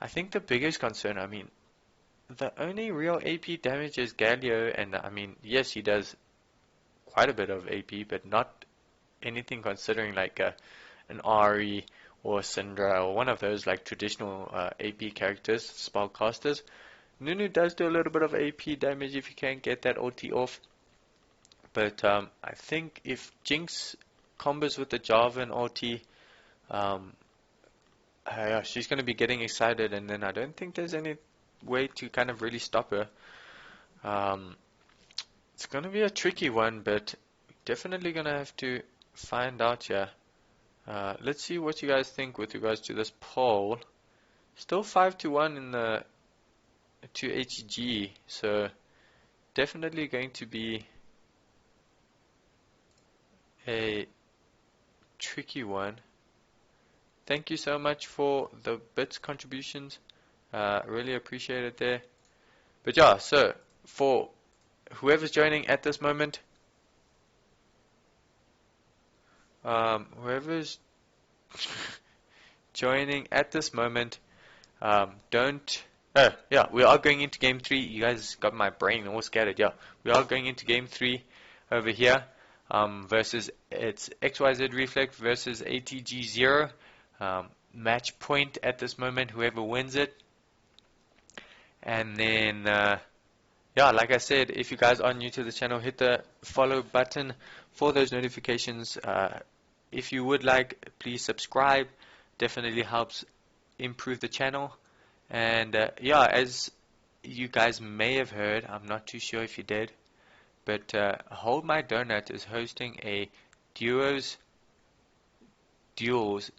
I think, the biggest concern. I mean, the only real AP damage is Galio, and I mean, yes, he does quite a bit of AP, but not anything considering like an Ahri or Syndra or one of those like traditional AP characters, spellcasters. Nunu does do a little bit of AP damage if you can get that OT off. But I think if Jinx combos with the Jarvan OT, yeah, she's going to be getting excited, and then I don't think there's any way to kind of really stop her. It's going to be a tricky one, but definitely going to have to find out here. Let's see what you guys think with regards to this poll. Still 5-1 in the to ATG, so definitely going to be a tricky one. Thank you so much for the bits contributions. Really appreciate it there. But yeah, so for whoever's joining at this moment, whoever's joining at this moment, don't. Oh, yeah, we are going into game 3. You guys got my brain all scattered. Yeah, we are going into game 3 over here. Versus it's XYZ Reflect versus ATG 0. Match point at this moment, whoever wins it. And then, yeah, like I said, if you guys are new to the channel, hit the follow button for those notifications. If you would like, please subscribe. Definitely helps improve the channel. And yeah, as you guys may have heard, I'm not too sure if you did, but Hold My Donut is hosting a duos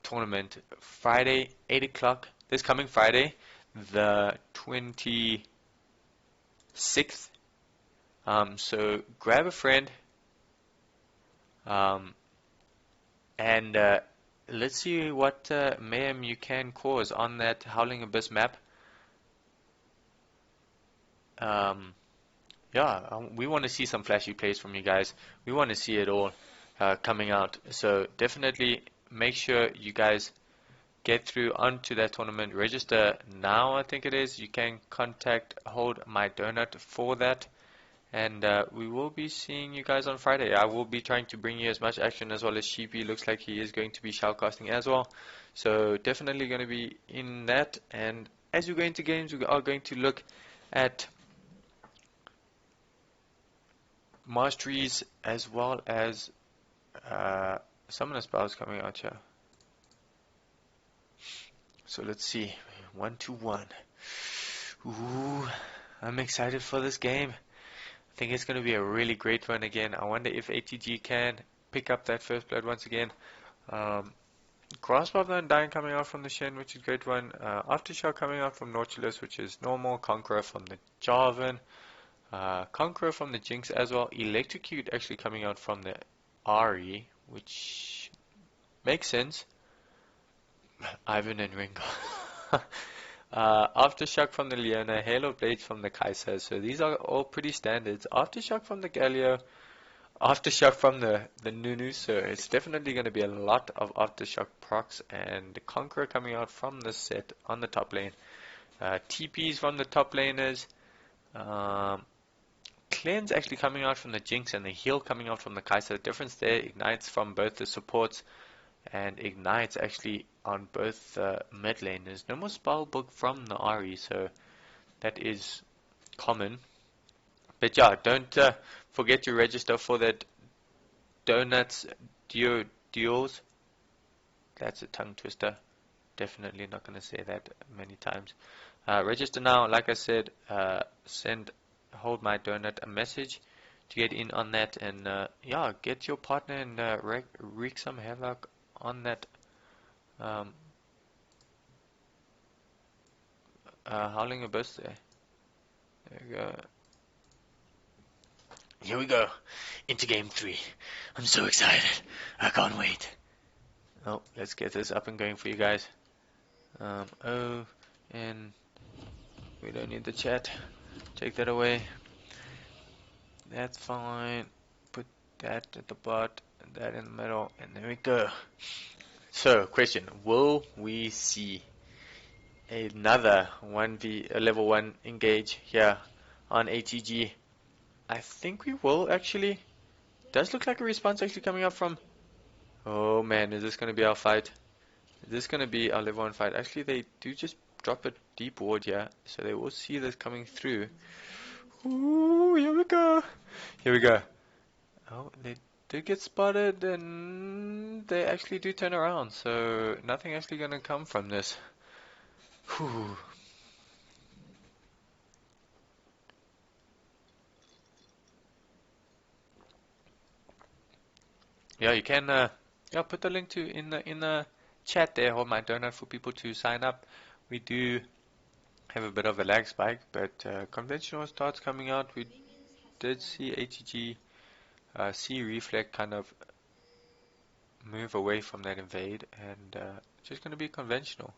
tournament Friday 8 o'clock, this coming Friday the 26th. So grab a friend, and let's see what mayhem you can cause on that Howling Abyss map. Yeah, we want to see some flashy plays from you guys. We want to see it all coming out. So definitely make sure you guys get through onto that tournament. Register now, I think it is. You can contact Hold My Donut for that. And we will be seeing you guys on Friday. I will be trying to bring you as much action as well as Sheepy. Looks like he is going to be shoutcasting as well. So definitely going to be in that. And as we go into games, we are going to look at masteries as well as summoner spells coming out here. So let's see. 1-1. Ooh, I'm excited for this game. I think it's going to be a really great one again. I wonder if ATG can pick up that first blood once again. Grasp of the Undying coming out from the Shen, which is a great one. Aftershock coming out from Nautilus, which is normal. Conqueror from the Jarvan. Conqueror from the Jinx as well. Electrocute actually coming out from the Ahri, which makes sense. Ivan and Ringo. Aftershock from the Leona, Halo Blades from the Kai'Sa. So these are all pretty standards. Aftershock from the Galio, Aftershock from the Nunu. So it's definitely going to be a lot of Aftershock procs. And the Conqueror coming out from the Sett on the top lane. TPs from the top laners. Cleanse actually coming out from the Jinx, and the heal coming out from the Kai'Sa. The difference there, ignites from both the supports and ignites actually on both the mid lane. There's no more spell book from the Ahri, so that is common. But yeah, don't forget to register for that Donuts duels. That's a tongue twister. Definitely not going to say that many times. Register now. Like I said, send Hold My Donut a message to get in on that, and yeah, get your partner and wreak some havoc on that Howling Abyss there. There we go. Here we go into game 3. I'm so excited. I can't wait. Oh, let's get this up and going for you guys. Oh, and we don't need the chat. Take that away. That's fine. Put that at the bottom, that in the middle, and there we go. So, question: will we see another level 1 engage here on ATG? I think we will actually. Does look like a response actually coming up from. Oh man, is this going to be our fight? Is this going to be our level 1 fight? Actually, they do just drop a deep ward here, so they will see this coming through. Ooh, here we go. Here we go. Oh, they do get spotted, and they actually do turn around, so nothing actually going to come from this. Whew. Yeah, you can yeah, put the link to in the chat there, Hold My Donut, for people to sign up. We do have a bit of a lag spike, but conventional starts coming out. We did see ATG see Reflect kind of move away from that invade and just going to be conventional.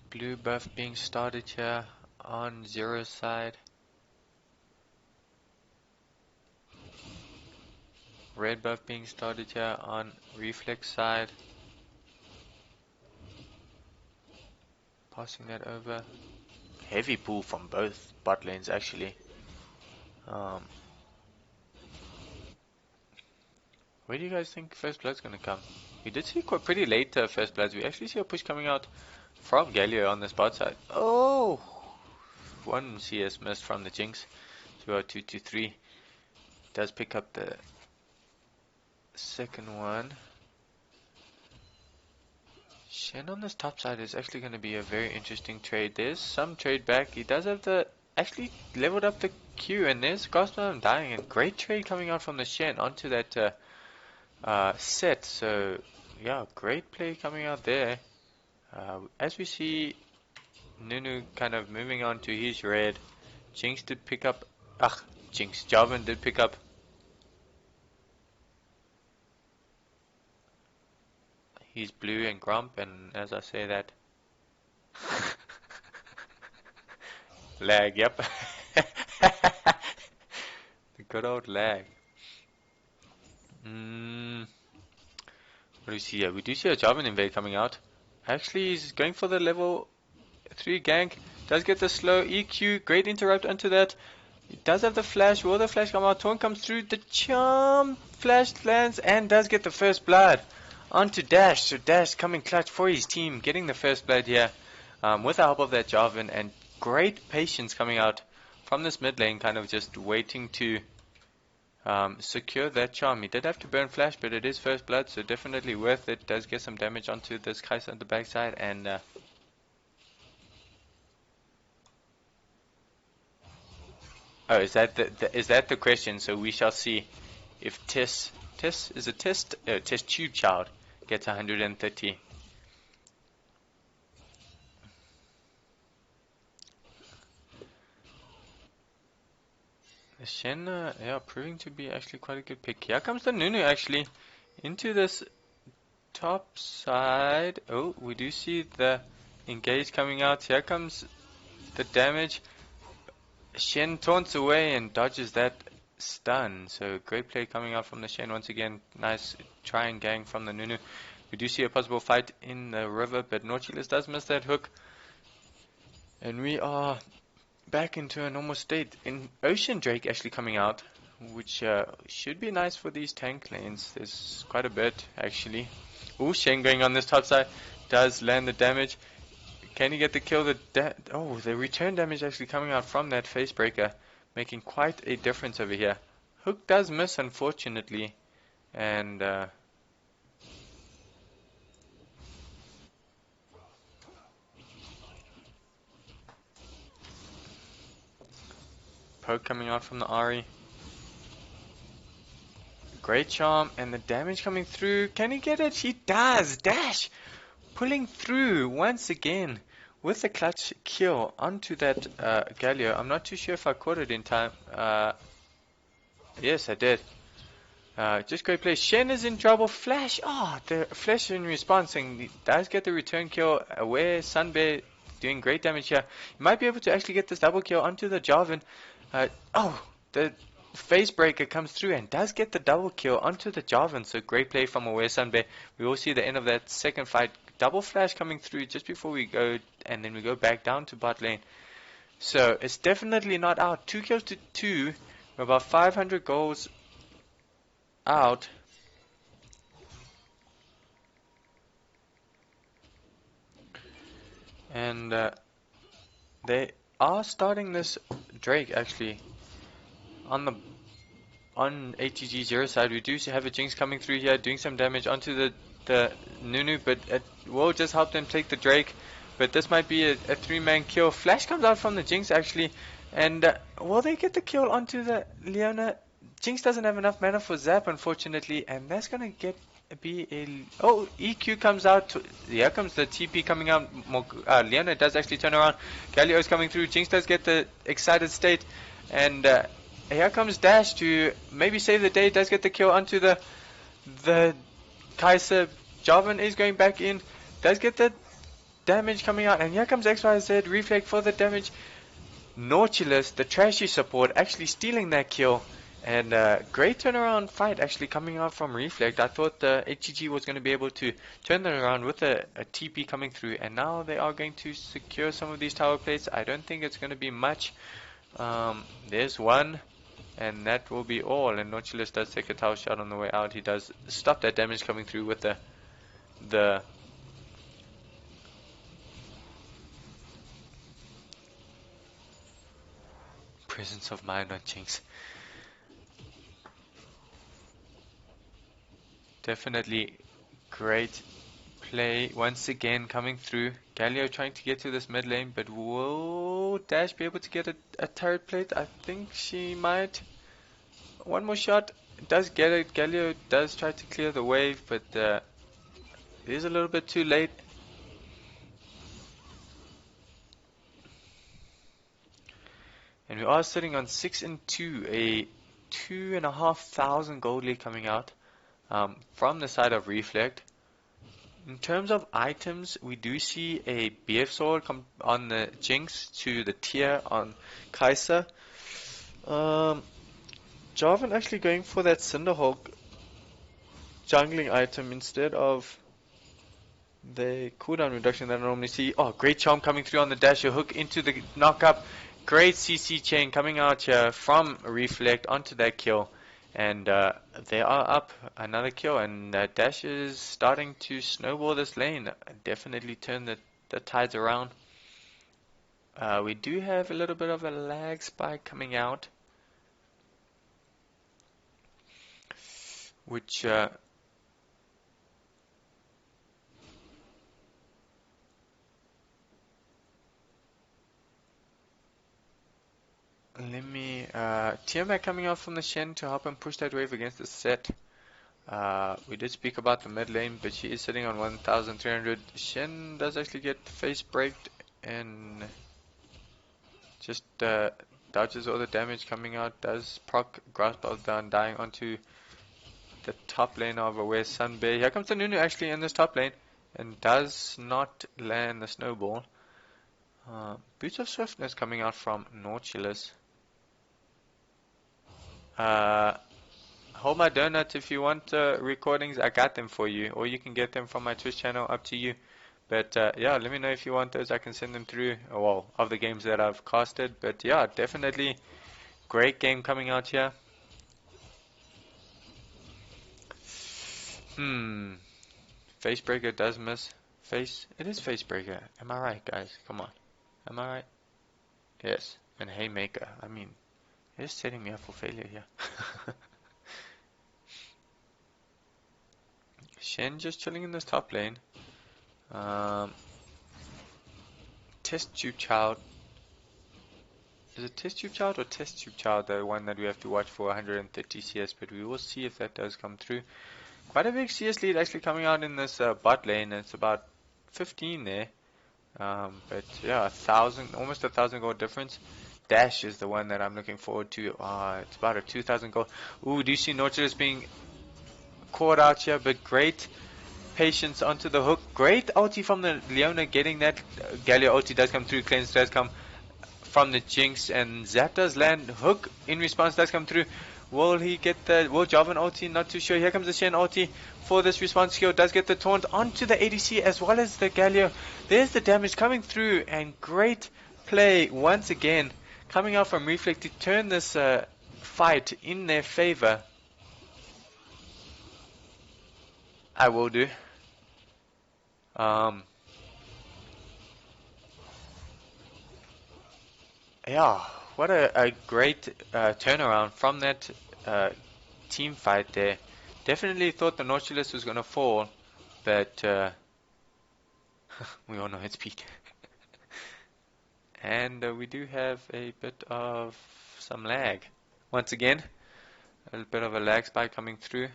Blue buff being started here on Zero side. Red buff being started here on Reflex side. Passing that over. Heavy pull from both bot lanes actually. Where do you guys think first blood's gonna come? We did see quite pretty late first bloods. We actually see a push coming out from Galio on the spot side. Oh! One CS missed from the Jinx. 2-2-2-3. Does pick up the second one. Shen on this top side is actually going to be a very interesting trade. There's some trade back. He does have the actually leveled up the Q, and there's Gosman dying. And great trade coming out from the Shen onto that Sett. So yeah, great play coming out there. As we see Nunu kind of moving on to his red. Jinx did pick up. Jarvan did pick up. He's blue and Grom, and as I say that, lag, yep. The good old lag. What do we see here? We do see a Jarvan invade coming out. Actually, he's going for the level 3 gank. Does get the slow EQ. Great interrupt onto that. He does have the flash. Will the flash come out? Taunt comes through. The charm flash lands and does get the first blood onto Dash. So Dash coming clutch for his team, getting the first blood here with the help of that Jarvan, and great patience coming out from this mid lane, kind of just waiting to secure that charm. He did have to burn flash, but it is first blood, so definitely worth it. Does get some damage onto this Kai'Sa on the backside, and oh, is that the question? So we shall see if TestTubeChild gets 130. The Shen, yeah, proving to be actually quite a good pick. Here comes the Nunu actually into this top side. Oh, we do see the engage coming out. Here comes the damage. Shen taunts away and dodges that stun. So great play coming out from the Shen once again. Nice try and gang from the Nunu. We do see a possible fight in the river, but Nautilus does miss that hook. And we are back into a normal state. In Ocean Drake actually coming out, which should be nice for these tank lanes. There's quite a bit actually. Ooh, Shen going on this top side. Does land the damage. Can he get the kill? The return damage actually coming out from that face breaker, making quite a difference over here. Hook does miss, unfortunately, and poke coming out from the Ahri. Great charm, and the damage coming through. Can he get it? He does. Dash pulling through once again with the clutch kill onto that Galio. I'm not too sure if I caught it in time. Yes, I did. Just great play. Shen is in trouble. Flash. Oh, the flash in response. He does get the return kill. Aware Sunbear doing great damage here. He might be able to actually get this double kill onto the Jarvan. The face breaker comes through and does get the double kill onto the Jarvan. So great play from Aware Sunbear. We will see the end of that second fight. Double flash coming through just before we go, and then we go back down to bot lane. So it's definitely not out. 2 kills to 2. We're about 500 goals out. And they are starting this Drake actually on ATG 0 side. We do have a Jinx coming through here, doing some damage onto the Nunu, but it will just help them take the Drake. But this might be a 3-man kill. Flash comes out from the Jinx actually, and will they get the kill onto the Leona? Jinx doesn't have enough mana for Zap, unfortunately, and that's gonna be a... Oh, EQ comes out. Here comes the TP coming out. Leona does actually turn around. Galio is coming through. Jinx does get the excited state, and here comes Dash to maybe save the day. Does get the kill onto the Kai'Sa. Jarvan is going back in. Does get the damage coming out, and here comes XYZ. Reflect for the damage. Nautilus, the Trashy support, actually stealing that kill. And great turnaround fight actually coming out from Reflect. I thought the ATG was going to be able to turn that around with a TP coming through. And now they are going to secure some of these tower plates. I don't think it's going to be much. There's one. And that will be all. And Nautilus does take a tower shot on the way out. He does stop that damage coming through with the presence of mind on Jinx. Definitely great play once again coming through. Galio trying to get to this mid lane, but will Dash be able to get a turret plate? I think she might. One more shot, does get it. Galio does try to clear the wave, but it is a little bit too late. And we are sitting on 6 and 2, a 2,500 gold lead coming out. From the side of Reflect. In terms of items, we do see a BF sword come on the Jinx to the tier on Kai'Sa. Jarvan actually going for that Cinderhawk jungling item instead of the cooldown reduction that I normally see. Oh, great charm coming through on the dash, a hook into the knockup. Great CC chain coming out here from Reflect onto that kill. And they are up another kill, and Dash is starting to snowball this lane. Definitely turn the tides around. We do have a little bit of a lag spike coming out, which let me Tiamat coming out from the Shen to help him push that wave against the Sett. We did speak about the mid lane, but she is sitting on 1,300. Shen does actually get face breaked and just dodges all the damage coming out. Does proc grasp of down, dying onto the top lane of Aware Sunbear. Here comes the Nunu actually in this top lane and does not land the snowball. Boots of Swiftness coming out from Nautilus. Hold my donut if you want recordings. I got them for you, or you can get them from my Twitch channel, up to you. But yeah, let me know if you want those. I can send them through, well, of the games that I've casted. But yeah, definitely great game coming out here. Facebreaker does miss. It is Facebreaker. Am I right, guys? Come on. Am I right? Yes. And Haymaker. I mean, it's setting me up for failure here. Shen just chilling in this top lane. TestTubeChild. Is it TestTubeChild or TestTubeChild, the one that we have to watch for 130 CS? But we will see if that does come through. Quite a big CS lead actually coming out in this bot lane. It's about 15 there. But yeah, almost 1,000 gold difference. Dash is the one that I'm looking forward to. It's about a 2,000 gold. Ooh, do you see Nautilus being caught out here? But great patience onto the hook. Great ulti from the Leona, getting that. Galio ulti does come through. Cleanse does come from the Jinx, and Zap does land. Hook in response does come through. Will he get the... Will Jarvan ulti? Not too sure. Here comes the Shen ulti for this response skill. Does get the taunt onto the ADC as well as the Galio. There's the damage coming through, and great play once again coming out from Reflect to turn this fight in their favor. I will do. Yeah, what a great turnaround from that team fight there. Definitely thought the Nautilus was going to fall, but we all know its peak. And we do have a bit of some lag once again. A bit of a lag spike coming through.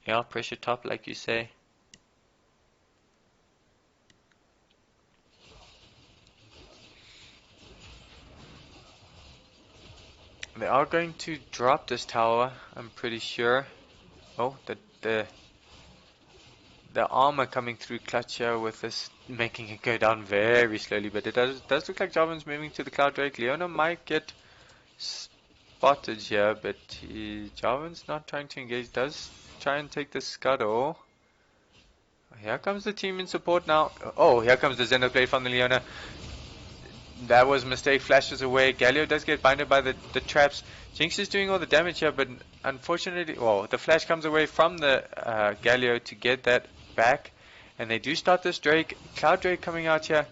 Yeah, pressure top like you say. They are going to drop this tower, I'm pretty sure. Oh, the armor coming through clutch here with this making it go down very slowly, but it does look like Jarvan's moving to the Cloud Drake. Leona might get spotted here, but Jarvan's not trying to engage. Does try and take the scuttle. Here comes the team in support now. Oh, here comes the Xenoblade from the Leona. That was a mistake, flashes away. Galio does get binded by the traps. Jinx is doing all the damage here, but unfortunately, well, the flash comes away from the Galio to get that back. And they do start this Drake, Cloud Drake coming out here.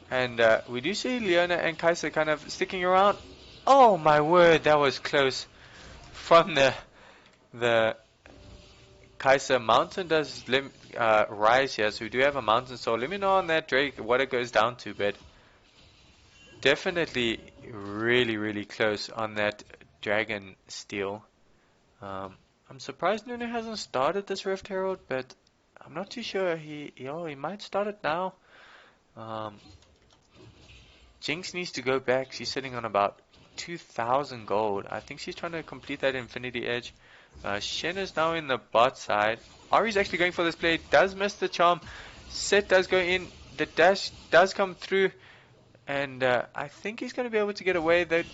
And we do see Leona and Kai'Sa kind of sticking around. Oh my word, that was close. From the Kai'Sa mountain does rise here, so we do have a mountain. So let me know on that Drake what it goes down to, but definitely really close on that dragon steel. I'm surprised Nunu hasn't started this Rift Herald, but I'm not too sure. He might start it now. Jinx needs to go back. She's sitting on about 2,000 gold. I think she's trying to complete that Infinity Edge. Shen is now in the bot side. Ahri's actually going for this play. Does miss the charm. Sett does go in. The dash does come through. And I think he's going to be able to get away. The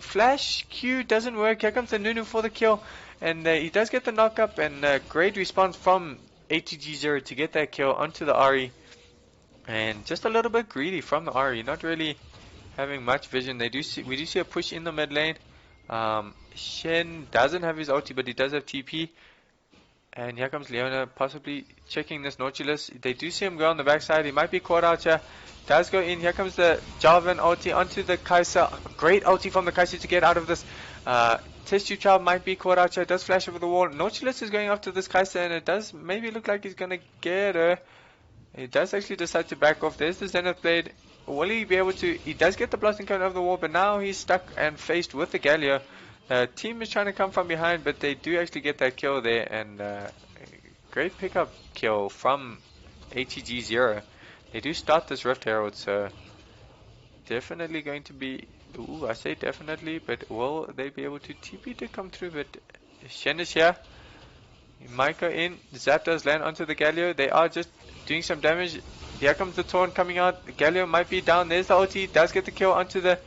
flash Q doesn't work. Here comes the Nunu for the kill. And he does get the knock up. And great response from ATG Xayah to get that kill onto the Ahri. And just a little bit greedy from the Ahri. Not really having much vision. We do see a push in the mid lane. Shen doesn't have his ulti, but he does have TP. And here comes Leona, possibly checking this Nautilus. They do see him go on the backside. He might be caught out here. Does go in. Here comes the Jarvan ulti onto the Kai'Sa. Great ulti from the Kai'Sa to get out of this. TestTubeChild might be caught out here. Does flash over the wall. Nautilus is going after this Kai'Sa, and it does maybe look like he's going to get her. He does actually decide to back off. There's the Zenith Blade. Will he be able to? He does get the blasting cone over the wall, but now he's stuck and faced with the Galio. Team is trying to come from behind, but they do actually get that kill there, and great pickup kill from ATG Xayah. They do start this Rift Herald, so definitely going to be. Ooh, I say definitely, but will they be able to TP to come through? But Shen is here. He might go in. Zap does land onto the Galio. They are just doing some damage. Here comes the taunt coming out. Galio might be down. There's the ulti. Does get the kill onto the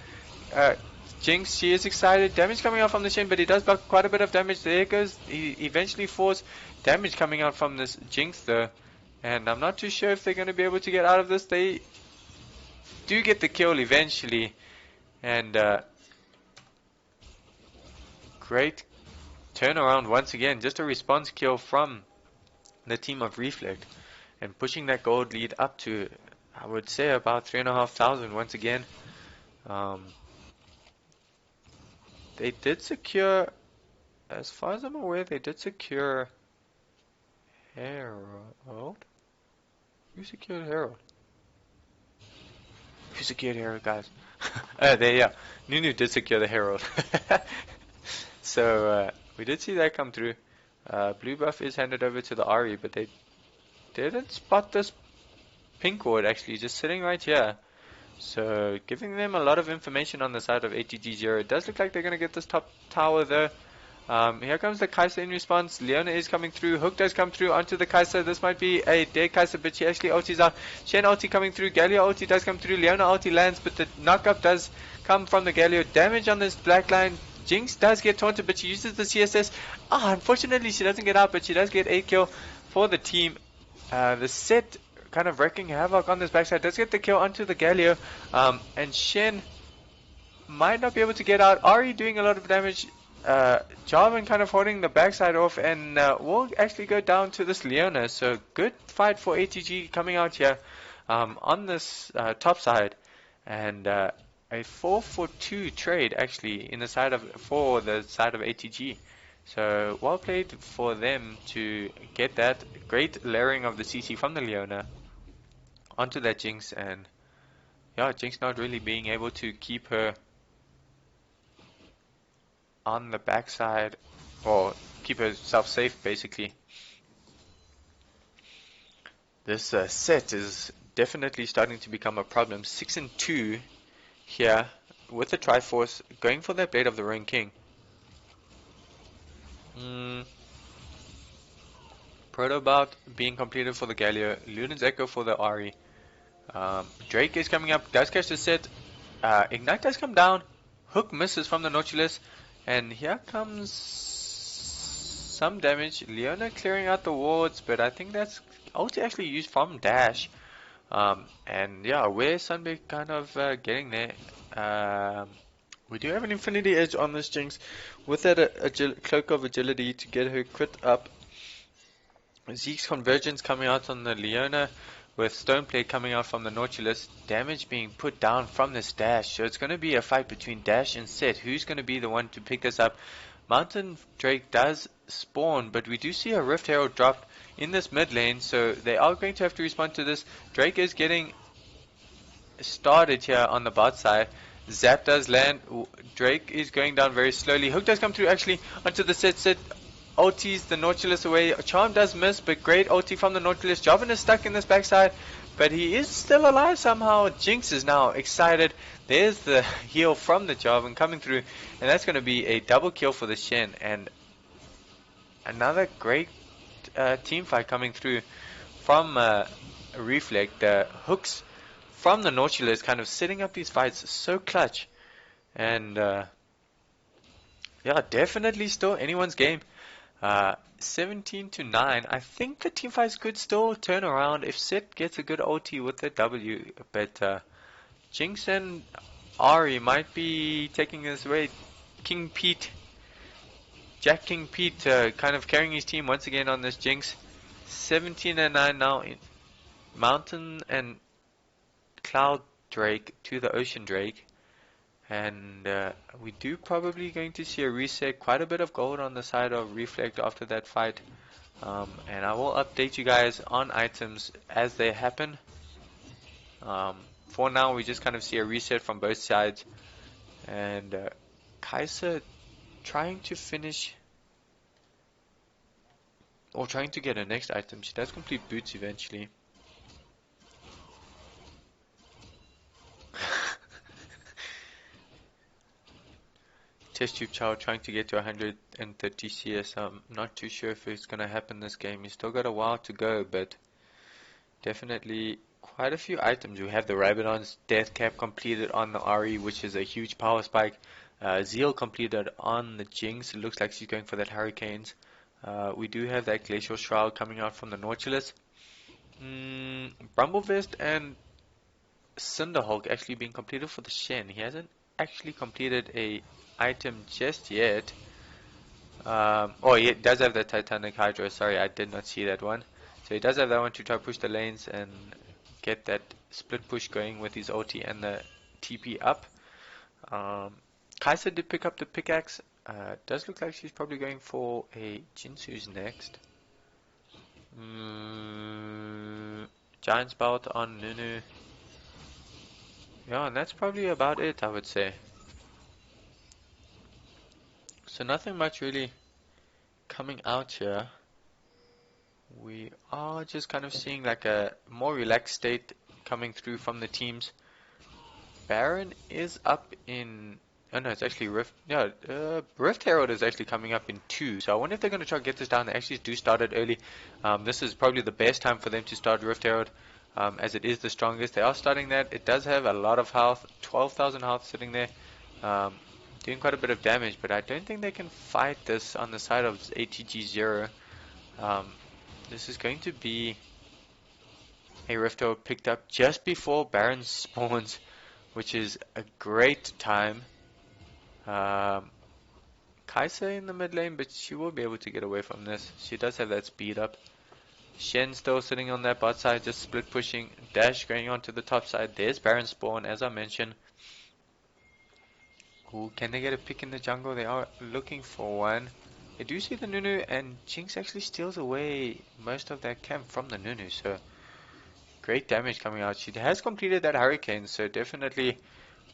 Jinx. She is excited. Damage coming out from the Shen, but he does block quite a bit of damage. There goes. He eventually falls. Damage coming out from this Jinx though. And I'm not too sure if they're going to be able to get out of this. They do get the kill eventually. And great turnaround once again. Just a response kill from the team of Reflect. And pushing that gold lead up to, I would say, about 3,500 once again. They did secure, as far as I'm aware, they did secure Herald. Who secured Herald? Who secured Herald, guys? Yeah. Nunu did secure the Herald. So, we did see that come through. Blue buff is handed over to the Ahri, but they didn't spot this pink ward actually, just sitting right here. So giving them a lot of information on the side of ATG Xayah. It does look like they're going to get this top tower though. Here comes the Kai'Sa in response. Leona is coming through. Hook does come through onto the Kai'Sa. This might be a dead Kai'Sa, but she actually ultis out. Shen ulti coming through. Galio ulti does come through. Leona ulti lands, but the knockup does come from the Galio. Damage on this black line. Jinx does get taunted, but she uses the CSS. Unfortunately she doesn't get out, but she does get 8 kill for the team. The Sett kind of wrecking havoc on this backside. Does get the kill onto the Galio. And Shen might not be able to get out. Ahri doing a lot of damage. Jarvan kind of holding the backside off, and will actually go down to this Leona. So good fight for ATG coming out here on this top side. And a 4-for-2 trade actually in the side of for the side of ATG. So well played for them to get that great layering of the CC from the Leona onto that Jinx, and yeah, Jinx not really being able to keep her on the backside, or keep herself safe basically. This Sett is definitely starting to become a problem. 6 and 2 here with the Triforce, going for that Blade of the Ruined King. Protobout being completed for the Galio, Luden's Ekko for the Ahri. Drake is coming up, does catch the Sett. Ignite does come down, hook misses from the Nautilus, and here comes some damage. Leona clearing out the wards, but I think that's ulti actually used from Dash. And yeah, where Sunbeam kind of getting there. We do have an Infinity Edge on this Jinx with that Cloak of Agility to get her crit up. Zeke's Convergence coming out on the Leona, with Stoneplate coming out from the Nautilus. Damage being put down from this Dash, so it's going to be a fight between Dash and Sett. Who's going to be the one to pick this up? Mountain Drake does spawn, but we do see a Rift Herald drop in this mid lane, so they are going to have to respond to this. Drake is getting started here on the bot side. Zap does land. Drake is going down very slowly. Hook does come through actually onto the Sett. Sett ultis the Nautilus away. Charm does miss, but great ulti from the Nautilus. Jarvan is stuck in this backside, but he is still alive somehow. Jinx is now excited. There's the heal from the Jarvan coming through, and that's going to be a double kill for the Shen, and another great team fight coming through from Reflect. The hooks from the Nautilus kind of setting up these fights so clutch, and yeah, definitely still anyone's game. 17-9. I think the team fights could still turn around if Sett gets a good ulti with the W, but Jinx and Ahri might be taking this away. King Pete, Jack King Pete, kind of carrying his team once again on this Jinx. 17-9 now in Mountain and Cloud Drake to the Ocean Drake. And we do probably going to see a reset, quite a bit of gold on the side of Reflect after that fight. And I will update you guys on items as they happen. For now, we just kind of see a reset from both sides. And Kai'Sa trying to finish, or trying to get her next item. She does complete boots eventually. TestTubeChild trying to get to 130 CS. I'm not too sure if it's going to happen this game. He's still got a while to go, but definitely quite a few items. We have the Rabadon's Death Cap completed on the Ahri, which is a huge power spike. Zeal completed on the Jinx. It looks like she's going for that Hurricanes. We do have that Glacial Shroud coming out from the Nautilus. Brumblevest and Cinderhulk actually being completed for the Shen. He hasn't actually completed a item just yet. Oh, he does have the Titanic Hydra. Sorry, I did not see that one. So he does have that one to try to push the lanes and get that split push going with his ulti and the TP up. Kai'Sa did pick up the pickaxe. Does look like she's probably going for a Jinsu's next. Giant Spout on Nunu. Yeah, and that's probably about it, I would say. So nothing much really coming out here. We are just kind of seeing like a more relaxed state coming through from the teams. Baron is up in... Oh no, it's actually Rift... Yeah, Rift Herald is actually coming up in 2. So I wonder if they're going to try to get this down. They actually do start it early. This is probably the best time for them to start Rift Herald, as it is the strongest. They are starting that. It does have a lot of health. 12,000 health sitting there. Doing quite a bit of damage, but I don't think they can fight this on the side of ATG 0. This is going to be a Rift Herald picked up just before Baron spawns, which is a great time. Kai'Sa in the mid lane, but she will be able to get away from this. She does have that speed up. Shen still sitting on that bot side, just split pushing. Dash going on to the top side. There's Baron spawn, as I mentioned. Ooh, can they get a pick in the jungle? They are looking for one. They do see the Nunu, and Jinx actually steals away most of that camp from the Nunu, so great damage coming out. She has completed that Hurricane, so definitely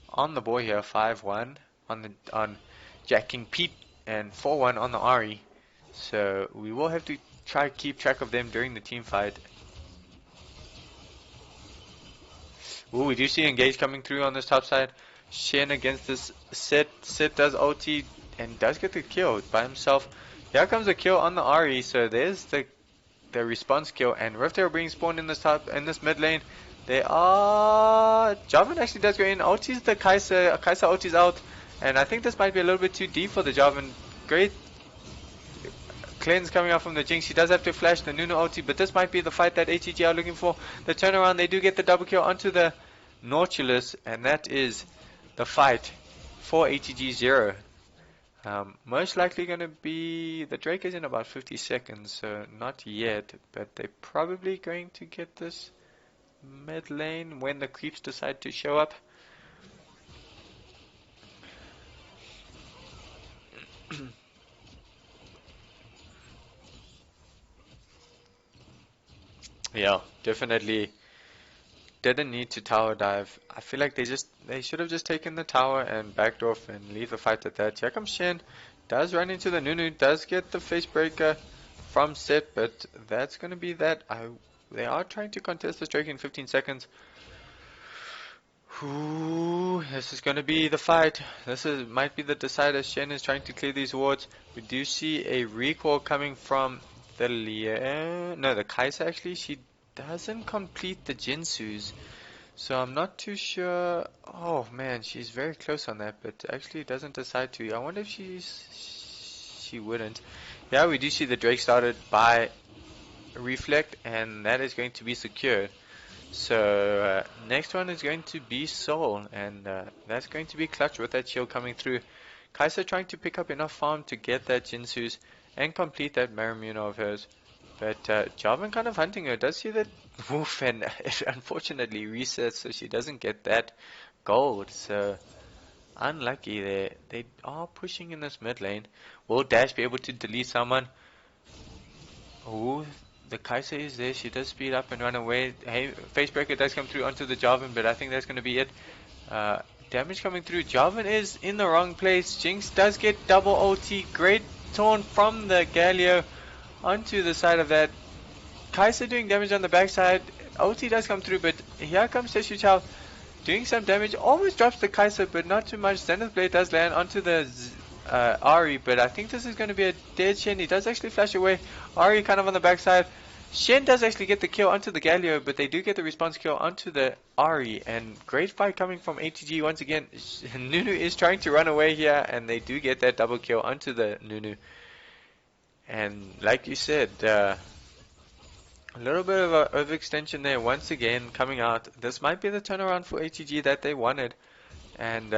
on the board here. 5-1 on jacking Pete and 4-1 on the Ahri. So we will have to try keep track of them during the team fight. Ooh, we do see engage coming through on this top side. Shen against this Sett. Sett does ulti and does get the kill by himself. Here comes a kill on the Ahri, so there's the response kill, and Rift are being spawned in this mid lane. They are Jarvan actually does go in, ultis the Kai'Sa ultis out, and I think this might be a little bit too deep for the Jarvan. Great cleanse coming out from the Jinx. She does have to flash the Nunu ulti, but this might be the fight that ATG are looking for. The turnaround, they do get the double kill onto the Nautilus, and that is the fight for ATG 0. Most likely going to be, the Drake is in about 50 seconds, so not yet, but they're probably going to get this mid lane when the creeps decide to show up. Yeah, definitely didn't need to tower dive. I feel like they should have just taken the tower and backed off and leave the fight at that. Here comes Shen, does run into the Nunu, does get the face breaker from Sett, but that's gonna be that. They are trying to contest this Drake in 15 seconds. Ooh, this is gonna be the fight. Might be the decider. Shen is trying to clear these wards. We do see a recall coming from the Kai'Sa actually. She doesn't complete the Jinsus, so I'm not too sure. Oh man, she's very close on that, but actually doesn't decide to. I wonder if she wouldn't. Yeah, we do see the Drake started by Reflect, and that is going to be secured. So next one is going to be Soul, and that's going to be clutch with that shield coming through. Kai'Sa trying to pick up enough farm to get that Jinsus and complete that Marimuna of hers. But Jarvan kind of hunting her. Does see that woof, and it unfortunately resets, so she doesn't get that gold. So unlucky there. They are pushing in this mid lane. Will Dash be able to delete someone? Ooh, the Kai'Sa is there. She does speed up and run away. Hey, Facebreaker does come through onto the Jarvan, but I think that's going to be it. Damage coming through. Jarvan is in the wrong place. Jinx does get double ulti. Great taunt from the Galio onto the side of that. Kai'Sa doing damage on the backside. Ulti does come through, but here comes TesTubeChild doing some damage. Almost drops the Kai'Sa, but not too much. Zenith Blade does land onto the Ahri, but I think this is going to be a dead Shen. He does actually flash away. Ahri kind of on the backside. Shen does actually get the kill onto the Galio, but they do get the response kill onto the Ahri, and great fight coming from ATG once again. Nunu is trying to run away here, and they do get that double kill onto the Nunu. And like you said, a little bit of an overextension there once again coming out. This might be the turnaround for ATG that they wanted, and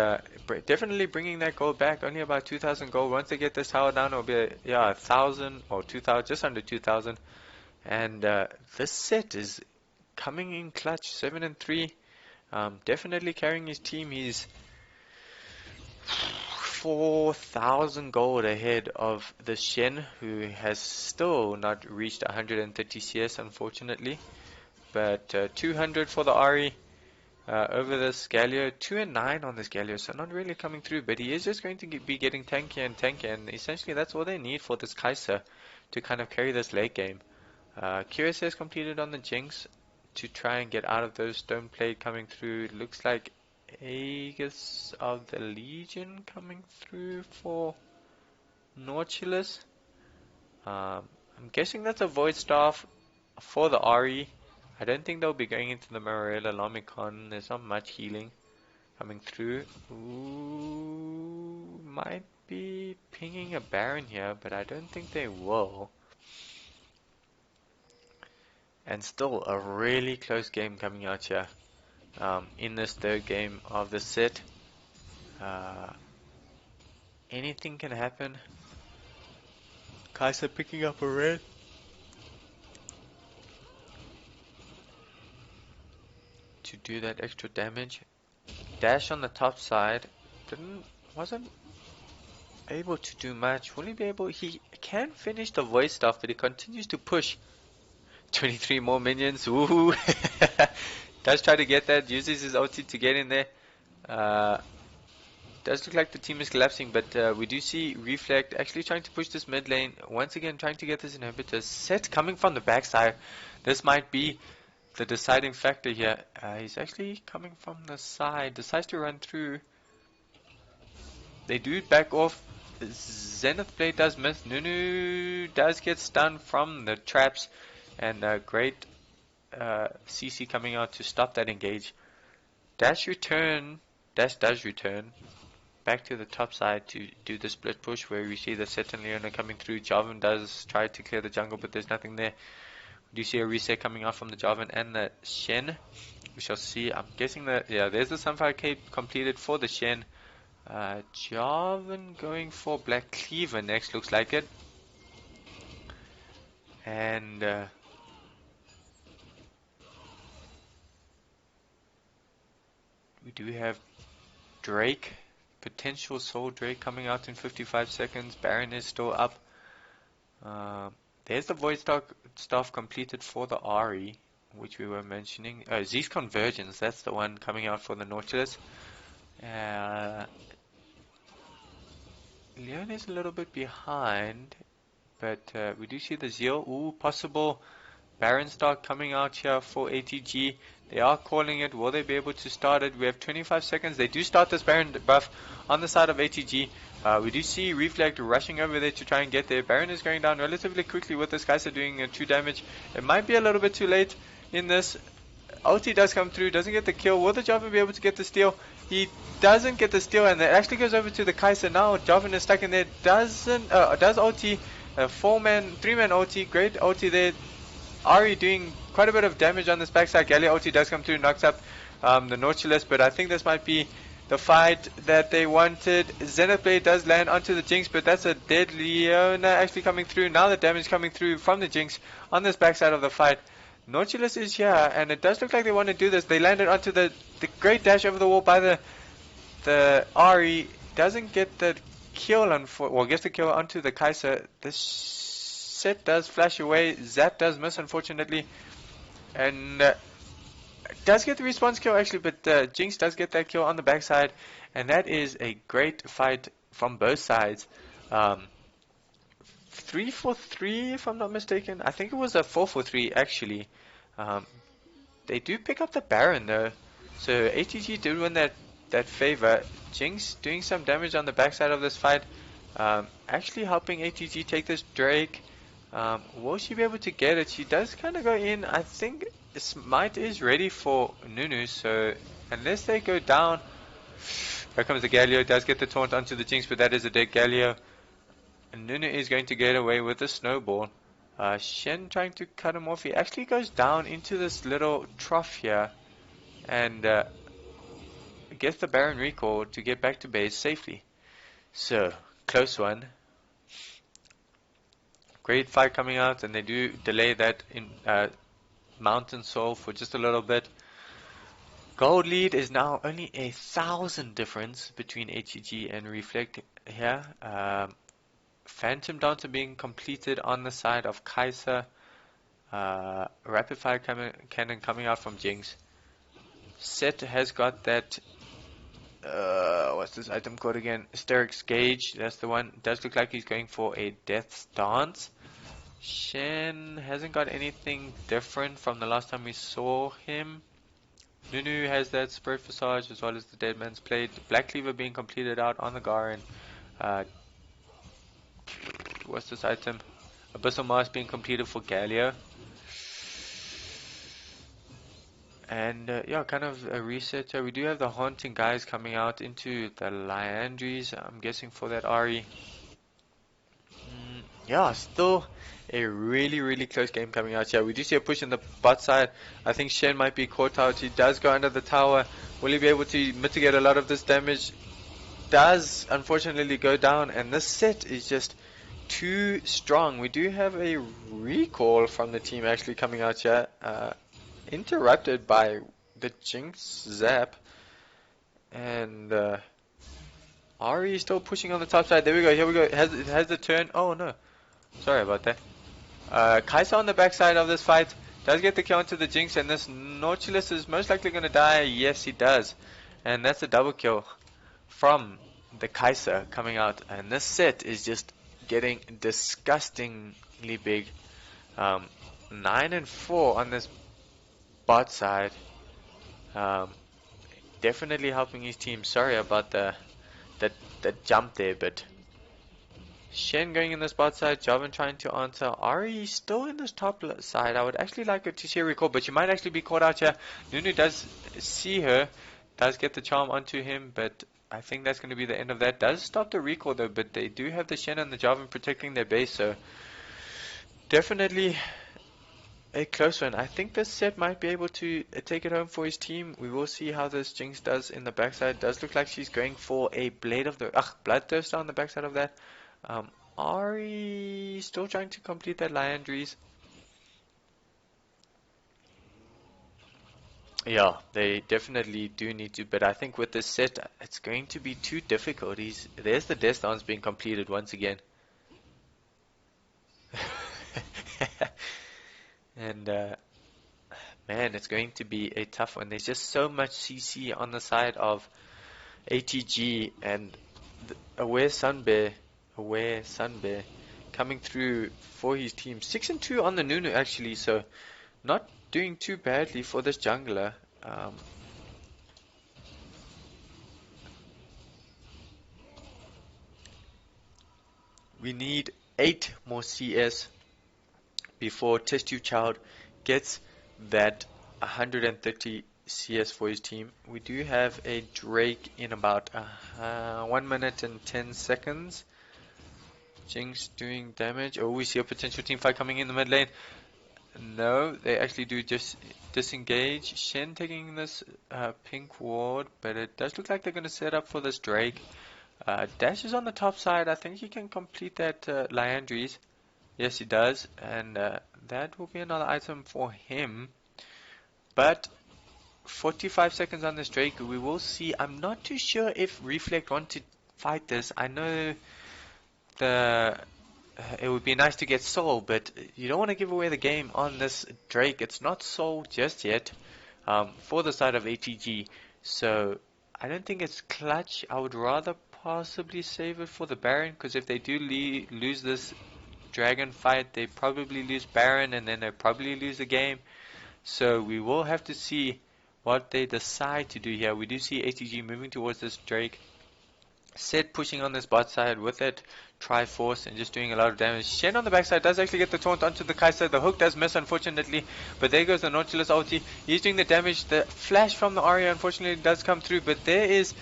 definitely bringing that gold back. Only about 2,000 gold. Once they get this tower down, it'll be 1,000 or 2,000, just under 2,000. And this Sett is coming in clutch, 7-3. Definitely carrying his team. He's 4,000 gold ahead of the Shen, who has still not reached 130 CS, unfortunately. But 200 for the Ahri over this Galio. 2-9 on this Galio, so not really coming through. But he is just going to be getting tankier and tankier, and essentially that's all they need for this Kai'Sa to kind of carry this late game. QSS is completed on the Jinx to try and get out of those stone plate coming through. It looks like Aegis of the Legion coming through for Nautilus. I'm guessing that's a Void Staff for the Ahri. I don't think they'll be going into the Morella Lomicon. There's not much healing coming through. Ooh, might be pinging a Baron here, but I don't think they will. And still a really close game coming out here in this third game of the set. Anything can happen. Kai'Sa picking up a red. To do that extra damage. Dash on the top side. Wasn't able to do much. Will he be able? He can finish the voice stuff, but he continues to push. 23 more minions. Woohoo! Does try to get that. Uses his ulti to get in there. does look like the team is collapsing, but we do see Reflect actually trying to push this mid lane. Once again, trying to get this inhibitor. Sett coming from the backside. This might be the deciding factor here. He's actually coming from the side. Decides to run through. They do back off. Zenith Blade does miss. Nunu does get stunned from the traps. And great CC coming out to stop that engage. Dash does return back to the top side to do the split push where we see the Sett and Leona coming through. Jarvan does try to clear the jungle, but there's nothing there. We do see a reset coming out from the Jarvan and the Shen. We shall see. I'm guessing that, yeah, there's the Sunfire Cape completed for the Shen. Jarvan going for Black Cleaver next, looks like it. And we do have Drake, potential Soul Drake coming out in 55 seconds. Baron is still up. There's the Void Staff completed for the Ahri, which we were mentioning. Z's Convergence, that's the one coming out for the Nautilus. Leon is a little bit behind, but we do see the Zeal. Ooh, possible Baron start coming out here for ATG. They are calling it. Will they be able to start it? We have 25 seconds. They do start this Baron buff on the side of ATG. We do see Reflect rushing over there to try and get there. Baron is going down relatively quickly with this Kai'Sa doing 2 damage. It might be a little bit too late in this. Ulti does come through, doesn't get the kill. Will the Jarvan be able to get the steal? He doesn't get the steal, and it actually goes over to the Kai'Sa now. Jarvan is stuck in there. Does ulti, 3-man ulti, great ulti there. Ahri doing quite a bit of damage on this backside. Galio ulti does come through, knocks up the Nautilus, but I think this might be the fight that they wanted. Zenith Blade does land onto the Jinx, but that's a dead Leona actually coming through. Now the damage coming through from the Jinx on this backside of the fight. Nautilus is here, and it does look like they want to do this. They landed onto the great dash over the wall by the Ahri. Doesn't get the kill gets the kill onto the Kai'Sa. This Sett does flash away. Zap does miss, unfortunately, and does get the response kill actually, but Jinx does get that kill on the backside, and that is a great fight from both sides. 3 for 3 if I'm not mistaken. I think it was a 4 for 3 actually. They do pick up the Baron though, so ATG did win that favor. Jinx doing some damage on the backside of this fight, actually helping ATG take this Drake. Will she be able to get it? She does kind of go in. I think Smite is ready for Nunu, so unless they go down. Here comes the Galio, does get the taunt onto the Jinx, but that is a dead Galio. And Nunu is going to get away with the snowball. Shen trying to cut him off. He actually goes down into this little trough here and gets the Baron recall to get back to base safely. So, close one. Great fight coming out, and they do delay that in Mountain Soul for just a little bit. Gold lead is now only 1,000 difference between ATG and Reflect here. Phantom Dancer being completed on the side of Kai'Sa. Rapid Fire Cannon coming out from Jinx. Sett has got that, what's this item called again? Steric's Gauge, that's the one. Does look like he's going for a Death's Dance. Shen hasn't got anything different from the last time we saw him. Nunu has that Spirit Visage as well as the Dead Man's Blade. Black Cleaver being completed out on the Garen. What's this item? Abyssal Mask being completed for Galio. And yeah, kind of a reset. We do have the Haunting guys coming out into the Liandries, I'm guessing for that Ahri. Yeah, still a really close game coming out here. We do see a push in the bot side. I think Shen might be caught out. He does go under the tower. Will he be able to mitigate a lot of this damage? Does unfortunately go down, and this Sett is just too strong. We do have a recall from the team actually coming out here, interrupted by the Jinx Zap, and Ahri is still pushing on the top side. There we go, here we go. Has the turn. Oh no, sorry about that. Kai'Sa on the backside of this fight does get the kill onto the Jinx, and this Nautilus is most likely going to die. Yes, he does, and that's a double kill from the Kai'Sa coming out, and this Sett is just getting disgustingly big. 9 and 4 on this bot side. Definitely helping his team. Sorry about the jump there, but Shen going in this bot side, Jarvan trying to answer. Ahri still in this top side. I would actually like her to see a recall, but she might actually be caught out here. Nunu does see her, does get the charm onto him, but I think that's going to be the end of that. Does stop the recall though, but they do have the Shen and the Jarvan protecting their base, so definitely a close one. I think this Sett might be able to take it home for his team. We will see how this Jinx does in the backside. Does look like she's going for a Bloodthirster on the backside of that. Ahri still trying to complete that Liandry's. Yeah, they definitely do need to, but I think with this Sett, it's going to be too difficult. There's the Death Dance being completed once again. And man, it's going to be a tough one. There's just so much CC on the side of ATG, and Aware Sunbear coming through for his team. 6 and 2 on the Nunu actually, so not doing too badly for this jungler. We need 8 more CS before TestTubeChild gets that 130 CS for his team. We do have a Drake in about 1 minute and 10 seconds. Jinx doing damage. Oh, we see a potential team fight coming in the mid lane. No, they actually do just disengage. Shen taking this pink ward, but it does look like they're going to set up for this Drake. Dash is on the top side. I think he can complete that Liandry's. Yes, he does, and that will be another item for him. But 45 seconds on this Drake. We will see. I'm not too sure if Reflect want to fight this. I know it would be nice to get Soul, but you don't want to give away the game on this Drake. It's not Soul just yet for the side of ATG, so I don't think it's clutch. I would rather possibly save it for the Baron, because if they do lose this Dragon fight, they probably lose Baron, and then they probably lose the game. So we will have to see what they decide to do here. We do see ATG moving towards this Drake. Sett pushing on this bot side with it Triforce and just doing a lot of damage. Shen on the backside does actually get the taunt onto the Kai'Sa. The hook does miss, unfortunately, but there goes the Nautilus ulti. He's doing the damage. The flash from the Ahri unfortunately does come through, but there is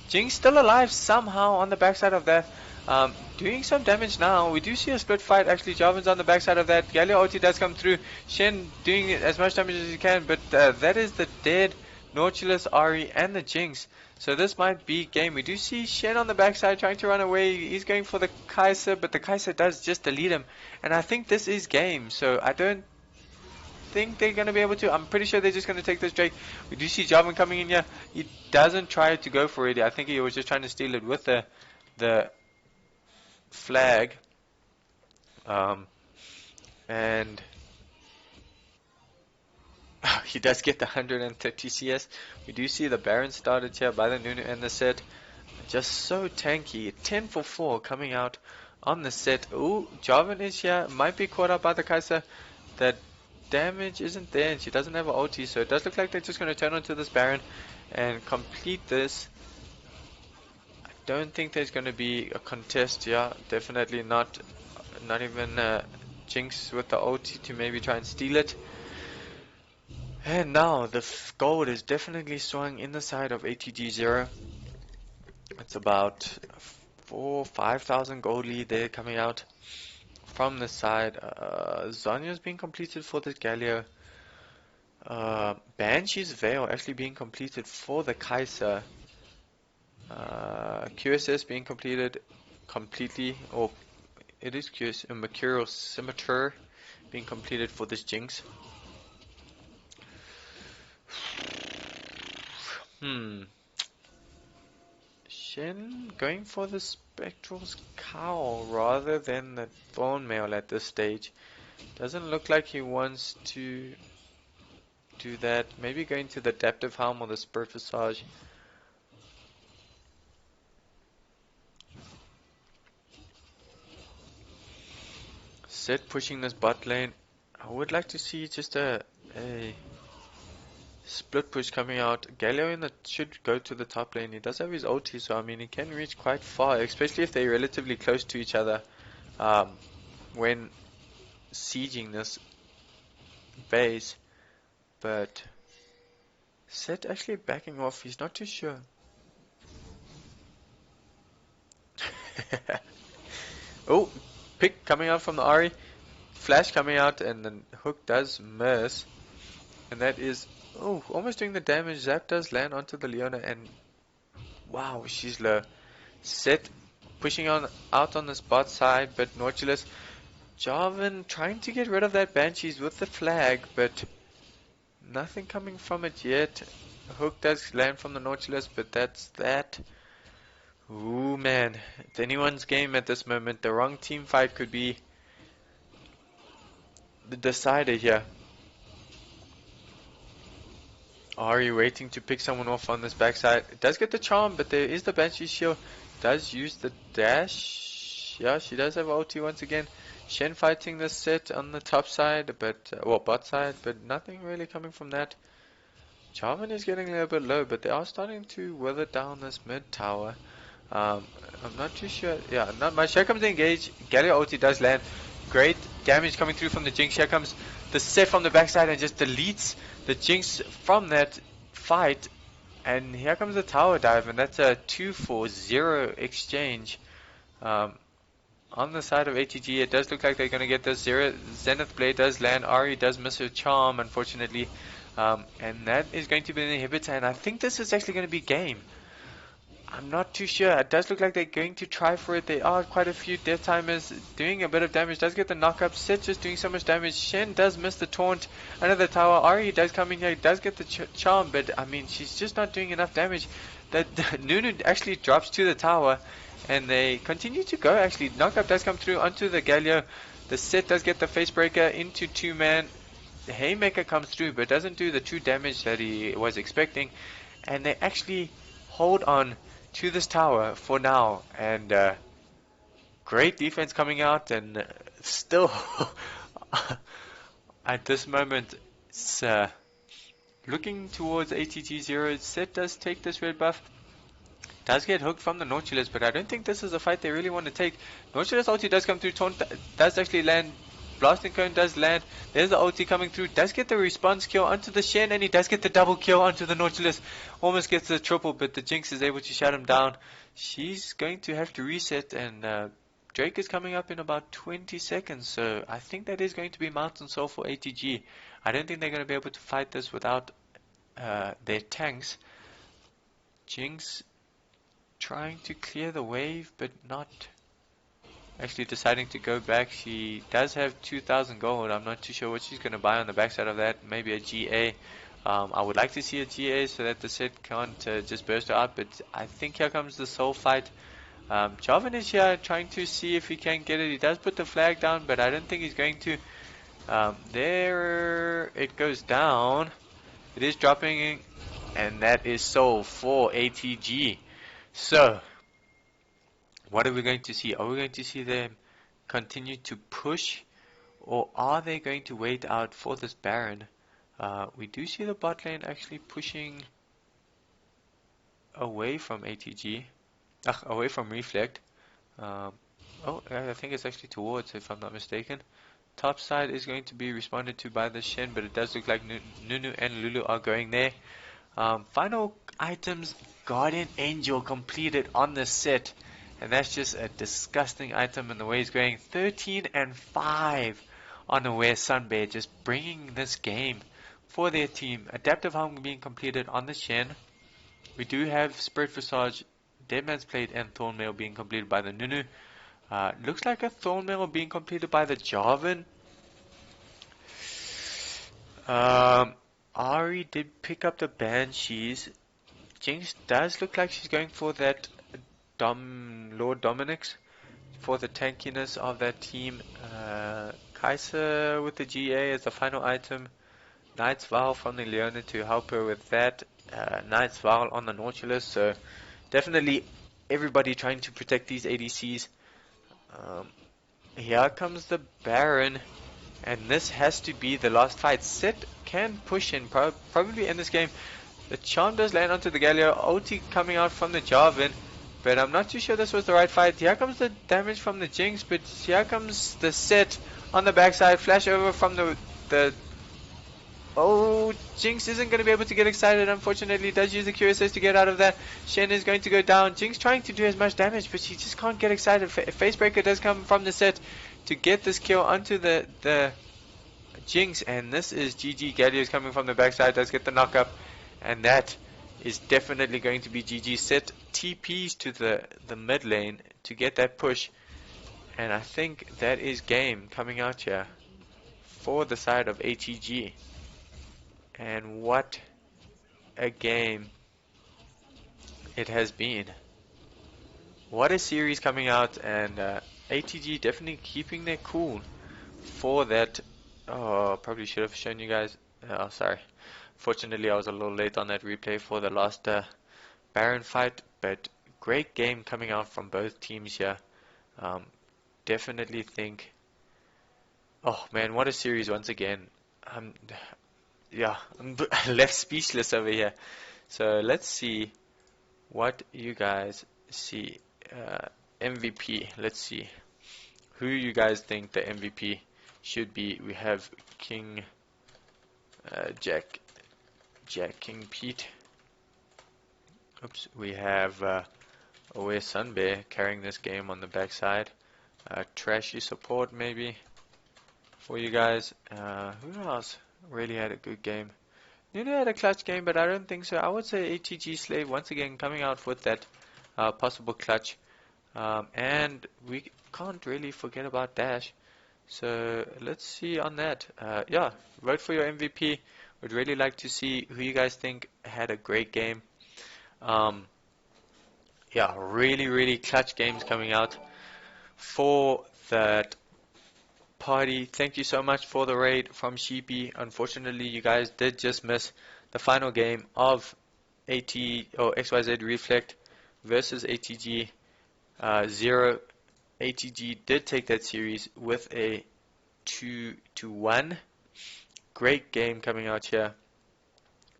Jinx still alive somehow on the backside of that. Doing some damage now. We do see a split fight. Actually, Jarvan's on the backside of that. Galio ulti does come through. Shen doing as much damage as he can, but that is the dead Nautilus, Ahri, and the Jinx. So this might be game. We do see Shen on the backside trying to run away. He's going for the Kai'Sa, but the Kai'Sa does just delete him. And I think this is game. So I don't think they're going to be able to. I'm pretty sure they're just going to take this Drake. We do see Jarvan coming in here. He doesn't try to go for it. I think he was just trying to steal it with the flag. And he does get the 130 CS. We do see the Baron started here by the Nunu and the Sett. Just so tanky. 10 for 4 coming out on the Sett. Ooh, Jarvan is here. Might be caught up by the Kai'Sa. That damage isn't there, and she doesn't have an ulti, so it does look like they're just going to turn onto this Baron and complete this. I don't think there's going to be a contest here. Definitely not. Not even Jinx with the ulti to maybe try and steal it. And now the gold is definitely swung in the side of ATG 0. It's about 4,000-5,000 gold lead there coming out from the side. Zonya's being completed for the Galio. Banshee's Veil actually being completed for the Kai'Sa. QSS being completed completely, or it is QSS, a Mercurial Scimitar being completed for this Jinx. Shen going for the Spectral's Cowl rather than the Thorn Mail at this stage. Doesn't look like he wants to do that. Maybe going to the Adaptive Helm or the Spirit Visage. Sett pushing this bot lane. I would like to see just a split push coming out. Galio in the should go to the top lane. He does have his ulti, so I mean he can reach quite far, especially if they're relatively close to each other when sieging this base. But Sett actually backing off. He's not too sure. Oh, pick coming out from the Ahri. Flash coming out, and then hook does miss. And that is, oh, almost doing the damage. Zap does land onto the Leona, and wow, she's low. Sett pushing out on the spot side, but Nautilus, Jarvan trying to get rid of that Banshees with the flag, but nothing coming from it yet. Hook does land from the Nautilus, but that's that. Ooh man, it's anyone's game at this moment. The wrong team fight could be the decider here. Ahri waiting to pick someone off on this backside. It does get the charm, but there is the Banshee shield. Does use the dash. Yeah, she does have ulti once again. Shen fighting the Sett on the top side, but well, bot side, but nothing really coming from that. Jarvan is getting a little bit low, but they are starting to wither down this mid tower. I'm not too sure. Yeah, not much. Here comes the engage. Galio ulti does land. Great damage coming through from the Jinx. Here comes the Sett from the backside and just deletes the Jinx from that fight. And here comes the tower dive, and that's a 2-for-0 exchange. On the side of ATG, it does look like they're going to get this. Zenith Blade does land. Ahri does miss her charm, unfortunately. And that is going to be an inhibitor, and I think this is actually going to be game. I'm not too sure. It does look like they're going to try for it. There are quite a few death timers doing a bit of damage. Does get the knock up. Sett just doing so much damage. Shen does miss the taunt under the tower. Ahri does come in here. Does get the charm, but I mean she's just not doing enough damage. That Nunu actually drops to the tower, and they continue to go. Actually, knock up does come through onto the Galio. The Sett does get the face breaker into 2-man. The Haymaker comes through, but doesn't do the true damage that he was expecting, and they actually hold on to this tower for now. And great defense coming out, and still at this moment it's looking towards ATG 0. Sett does take this red buff, does get hooked from the Nautilus, but I don't think this is a fight they really want to take. Nautilus ulti does come through. Taunt does actually land. Blasting Cone does land. There's the ulti coming through. Does get the response kill onto the Shen, and he does get the double kill onto the Nautilus. Almost gets the triple, but the Jinx is able to shut him down. She's going to have to reset, and Drake is coming up in about 20 seconds. So I think that is going to be Mountain Soul for ATG. I don't think they're going to be able to fight this without their tanks. Jinx trying to clear the wave, but not actually deciding to go back. She does have 2,000 gold. I'm not too sure what she's going to buy on the backside of that. Maybe a GA. I would like to see a GA so that the Sett can't just burst her out, but I think here comes the soul fight. Jarvan is here trying to see if he can get it. He does put the flag down, but I don't think he's going to. There it goes down. It is dropping, and that is soul for ATG. So what are we going to see? Are we going to see them continue to push, or are they going to wait out for this Baron? We do see the bot lane actually pushing away from ATG, away from Reflect. Oh, I think it's actually towards, if I'm not mistaken. Top side is going to be responded to by the Shen, but it does look like Nunu and Lulu are going there. Final items, Guardian Angel completed on the Sett. And that's just a disgusting item in the way he's going. 13 and 5 on Aware Sunbear, just bringing this game for their team. Adaptive Helm being completed on the Shen. We do have Spirit Visage, Deadman's Plate, and Thornmail being completed by the Nunu. Looks like a Thornmail being completed by the Jarvan. Ahri did pick up the Banshees. Jinx does look like she's going for that Lord Dominic's for the tankiness of that team. Kai'Sa with the GA as the final item. Knight's Vow from the Leona to help her with that. Knight's Vow on the Nautilus. So definitely everybody trying to protect these ADCs. Here comes the Baron, and this has to be the last fight. Sett can push in, probably in this game. The charm does land onto the Galio, ulti coming out from the Jarvan, but I'm not too sure this was the right fight. Here comes the damage from the Jinx, but here comes the Sett on the backside, flash over from the oh, Jinx isn't going to be able to get excited, unfortunately. Does use the QSS to get out of that. Shen is going to go down. Jinx trying to do as much damage, but she just can't get excited. Facebreaker does come from the Sett to get this kill onto the Jinx, and this is GG. Galio is coming from the backside, does get the knock up, and that is definitely going to be GG. Sett TPs to the mid lane to get that push, and I think that is game coming out here for the side of ATG. And what a game it has been. What a series coming out, and ATG definitely keeping their cool for that. Oh, probably should have shown you guys. Oh, sorry. Fortunately, I was a little late on that replay for the last Baron fight, but great game coming out from both teams here. Definitely think. Oh man, what a series once again. Yeah, I'm left speechless over here. So let's see what you guys see. MVP. Let's see who you guys think the MVP should be. We have King Jack King Pete. Oops. We have Aware Sunbear carrying this game on the backside. Trashy support maybe for you guys. Who else really had a good game? Nunu had a clutch game, but I don't think so. I would say ATG Slave once again coming out with that possible clutch. And we can't really forget about Dash. So let's see on that. Yeah, vote for your MVP. Would really like to see who you guys think had a great game. Yeah, really clutch games coming out for that party. Thank you so much for the raid from Sheepy. Unfortunately, you guys did just miss the final game of XYZ Reflect versus ATG 0. ATG did take that series with a 2-1. Great game coming out here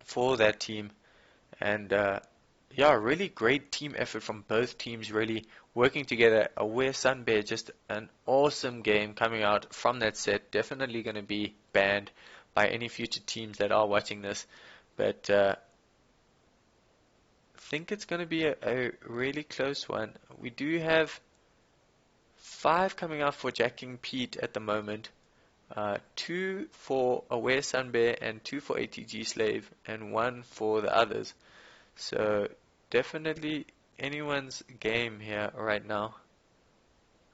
for that team, and yeah, really great team effort from both teams, really working together. Aware Sunbear, just an awesome game coming out from that set. Definitely going to be banned by any future teams that are watching this, but I think it's going to be a really close one. We do have 5 coming out for Jack King Pete at the moment. 2 for Aware Sunbear and 2 for ATG Slave and 1 for the others. So definitely anyone's game here right now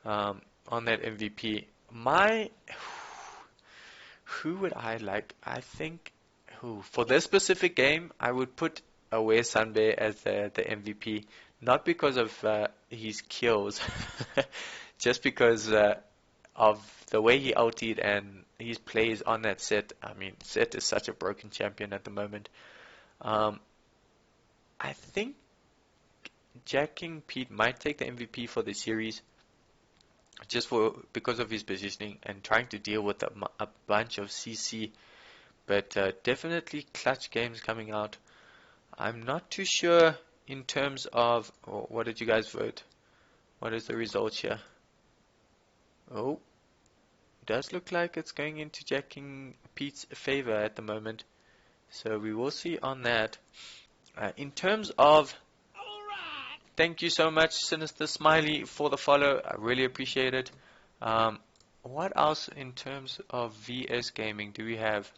on that MVP. Who would I like? I think for this specific game I would put Aware Sunbear as the MVP, not because of his kills, just because of the way he ultied and his plays on that Sett. I mean, Sett is such a broken champion at the moment. I think Jack King Pete might take the MVP for the series, just because of his positioning and trying to deal with a bunch of CC. But definitely clutch games coming out. I'm not too sure in terms of what did you guys vote? What is the result here? Oh, does look like it's going into Jack King Pete's favor at the moment. So we will see on that. In terms of, thank you so much, Sinister Smiley, for the follow. I really appreciate it. What else in terms of VS Gaming do we have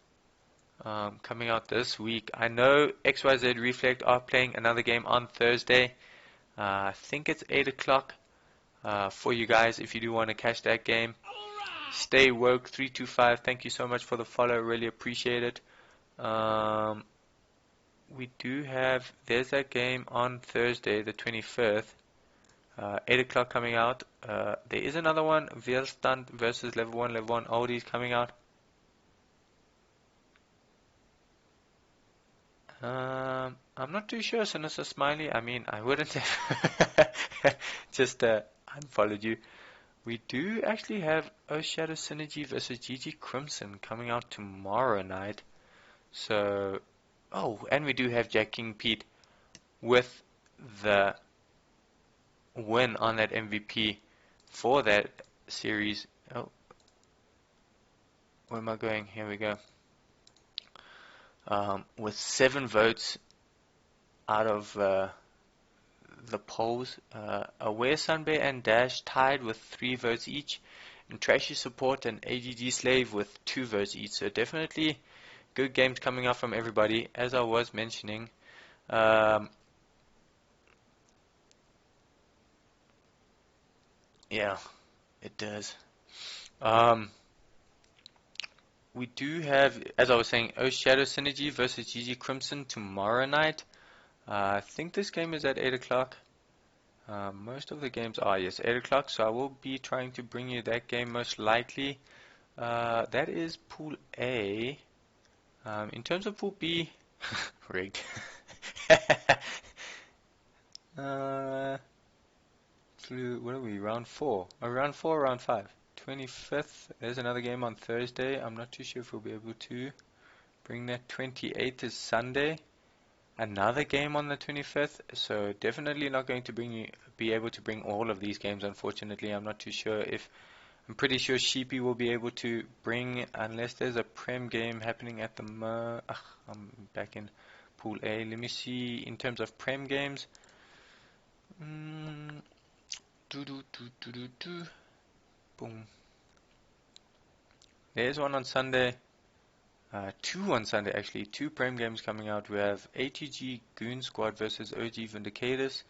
coming out this week? I know XYZ Reflect are playing another game on Thursday. I think it's 8 o'clock for you guys if you do want to catch that game. Stay woke 325. Thank you so much for the follow. Really appreciate it. We do have, there's that game on Thursday the 25th, 8 o'clock coming out. There is another one, Stunt versus level 1 oldies coming out. I'm not too sure, Sinister Smiley. I mean, I wouldn't have just unfollowed you. We do actually have Shadow Synergy versus GG Crimson coming out tomorrow night. So, oh, and we do have Jack King Pete with the win on that MVP for that series. Oh, where am I going? Here we go. With 7 votes out of the polls. Aware Sunbear and Dash tied with 3 votes each, and Trashy Support and ATG Slave with 2 votes each. So definitely good games coming up from everybody, as I was mentioning. Yeah, it does. We do have, as I was saying, Shadow Synergy versus GG Crimson tomorrow night. I think this game is at 8 o'clock. Most of the games are, yes, 8 o'clock, so I will be trying to bring you that game most likely. That is Pool A. In terms of Pool B, rigged. What are we, round 4? Oh, round 4 or round 5? 25th, there's another game on Thursday. I'm not too sure if we'll be able to bring that. 28th is Sunday. Another game on the 25th, so definitely not going to be able to bring all of these games, unfortunately. I'm not too sure if, I'm pretty sure Sheepy will be able to bring, unless there's a Prem game happening at the I'm back in Pool A. Let me see, in terms of Prem games. Boom. There's one on Sunday. 2 on Sunday actually, 2 Prem games coming out. We have ATG Goon Squad versus OG Vindicators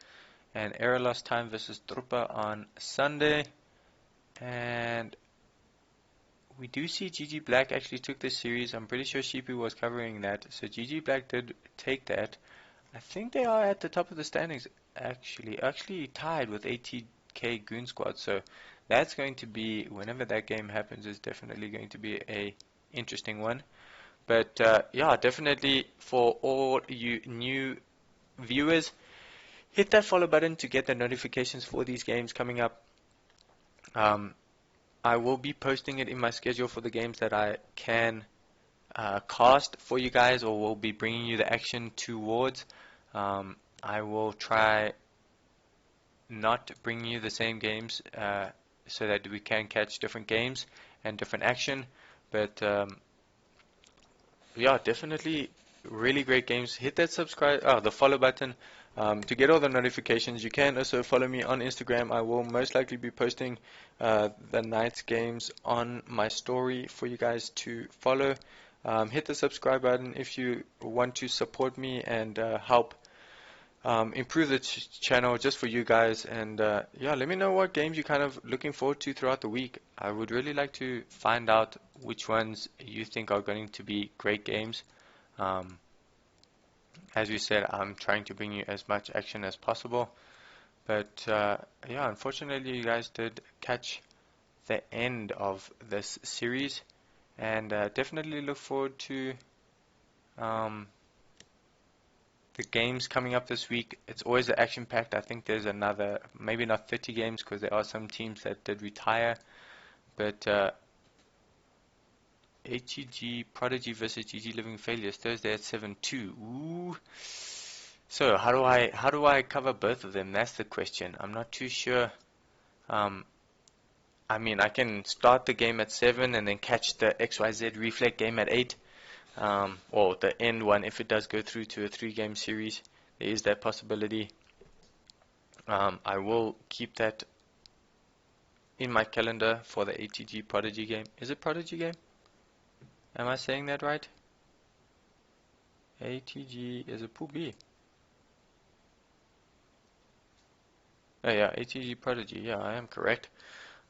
and Error Lost Time versus Trupa on Sunday. And we do see GG Black actually took this series. I'm pretty sure Sheepy was covering that. So GG Black did take that. I think they are at the top of the standings actually tied with ATK Goon Squad. So that's going to be, whenever that game happens, is definitely going to be a interesting one. But yeah, definitely for all you new viewers, hit that follow button to get the notifications for these games coming up. I will be posting it in my schedule for the games that I can cast for you guys, or will be bringing you the action towards. I will try not bring you the same games so that we can catch different games and different action. But yeah, definitely really great games. Hit that the follow button to get all the notifications. You can also follow me on Instagram. I will most likely be posting the night's games on my story for you guys to follow. Hit the subscribe button if you want to support me and help improve the channel just for you guys. And yeah, let me know what games you're kind of looking forward to throughout the week. I would really like to find out which ones you think are going to be great games. As we said, I'm trying to bring you as much action as possible. But yeah, unfortunately you guys did catch the end of this series, and definitely look forward to the games coming up this week. It's always action packed. I think there's another, maybe not 30 games, because there are some teams that did retire. But ATG Prodigy versus GG Living Failures Thursday at 7-2. Ooh. So how do I cover both of them? That's the question. I'm not too sure. I mean, I can start the game at 7 and then catch the XYZ Reflect game at 8. Or the end one, if it does go through to a 3-game series, there is that possibility. I will keep that in my calendar for the ATG Prodigy game. Is it Prodigy game? Am I saying that right? ATG is a Pool B. Oh yeah, ATG Prodigy. Yeah, I am correct.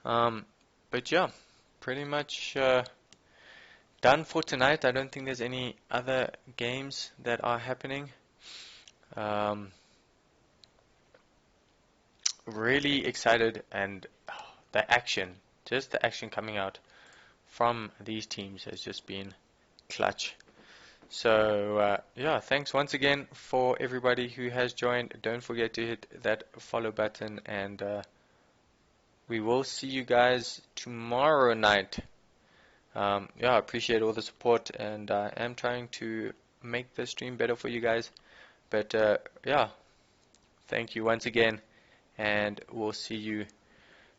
But yeah, pretty much done for tonight. I don't think there's any other games that are happening. Really excited, and the action, just the action coming out from these teams has just been clutch. So yeah, thanks once again for everybody who has joined. Don't forget to hit that follow button, and we will see you guys tomorrow night. Yeah, I appreciate all the support, and I am trying to make the stream better for you guys. But yeah, thank you once again, and we'll see you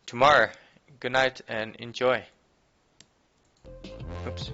tomorrow. Good night and enjoy. Oops.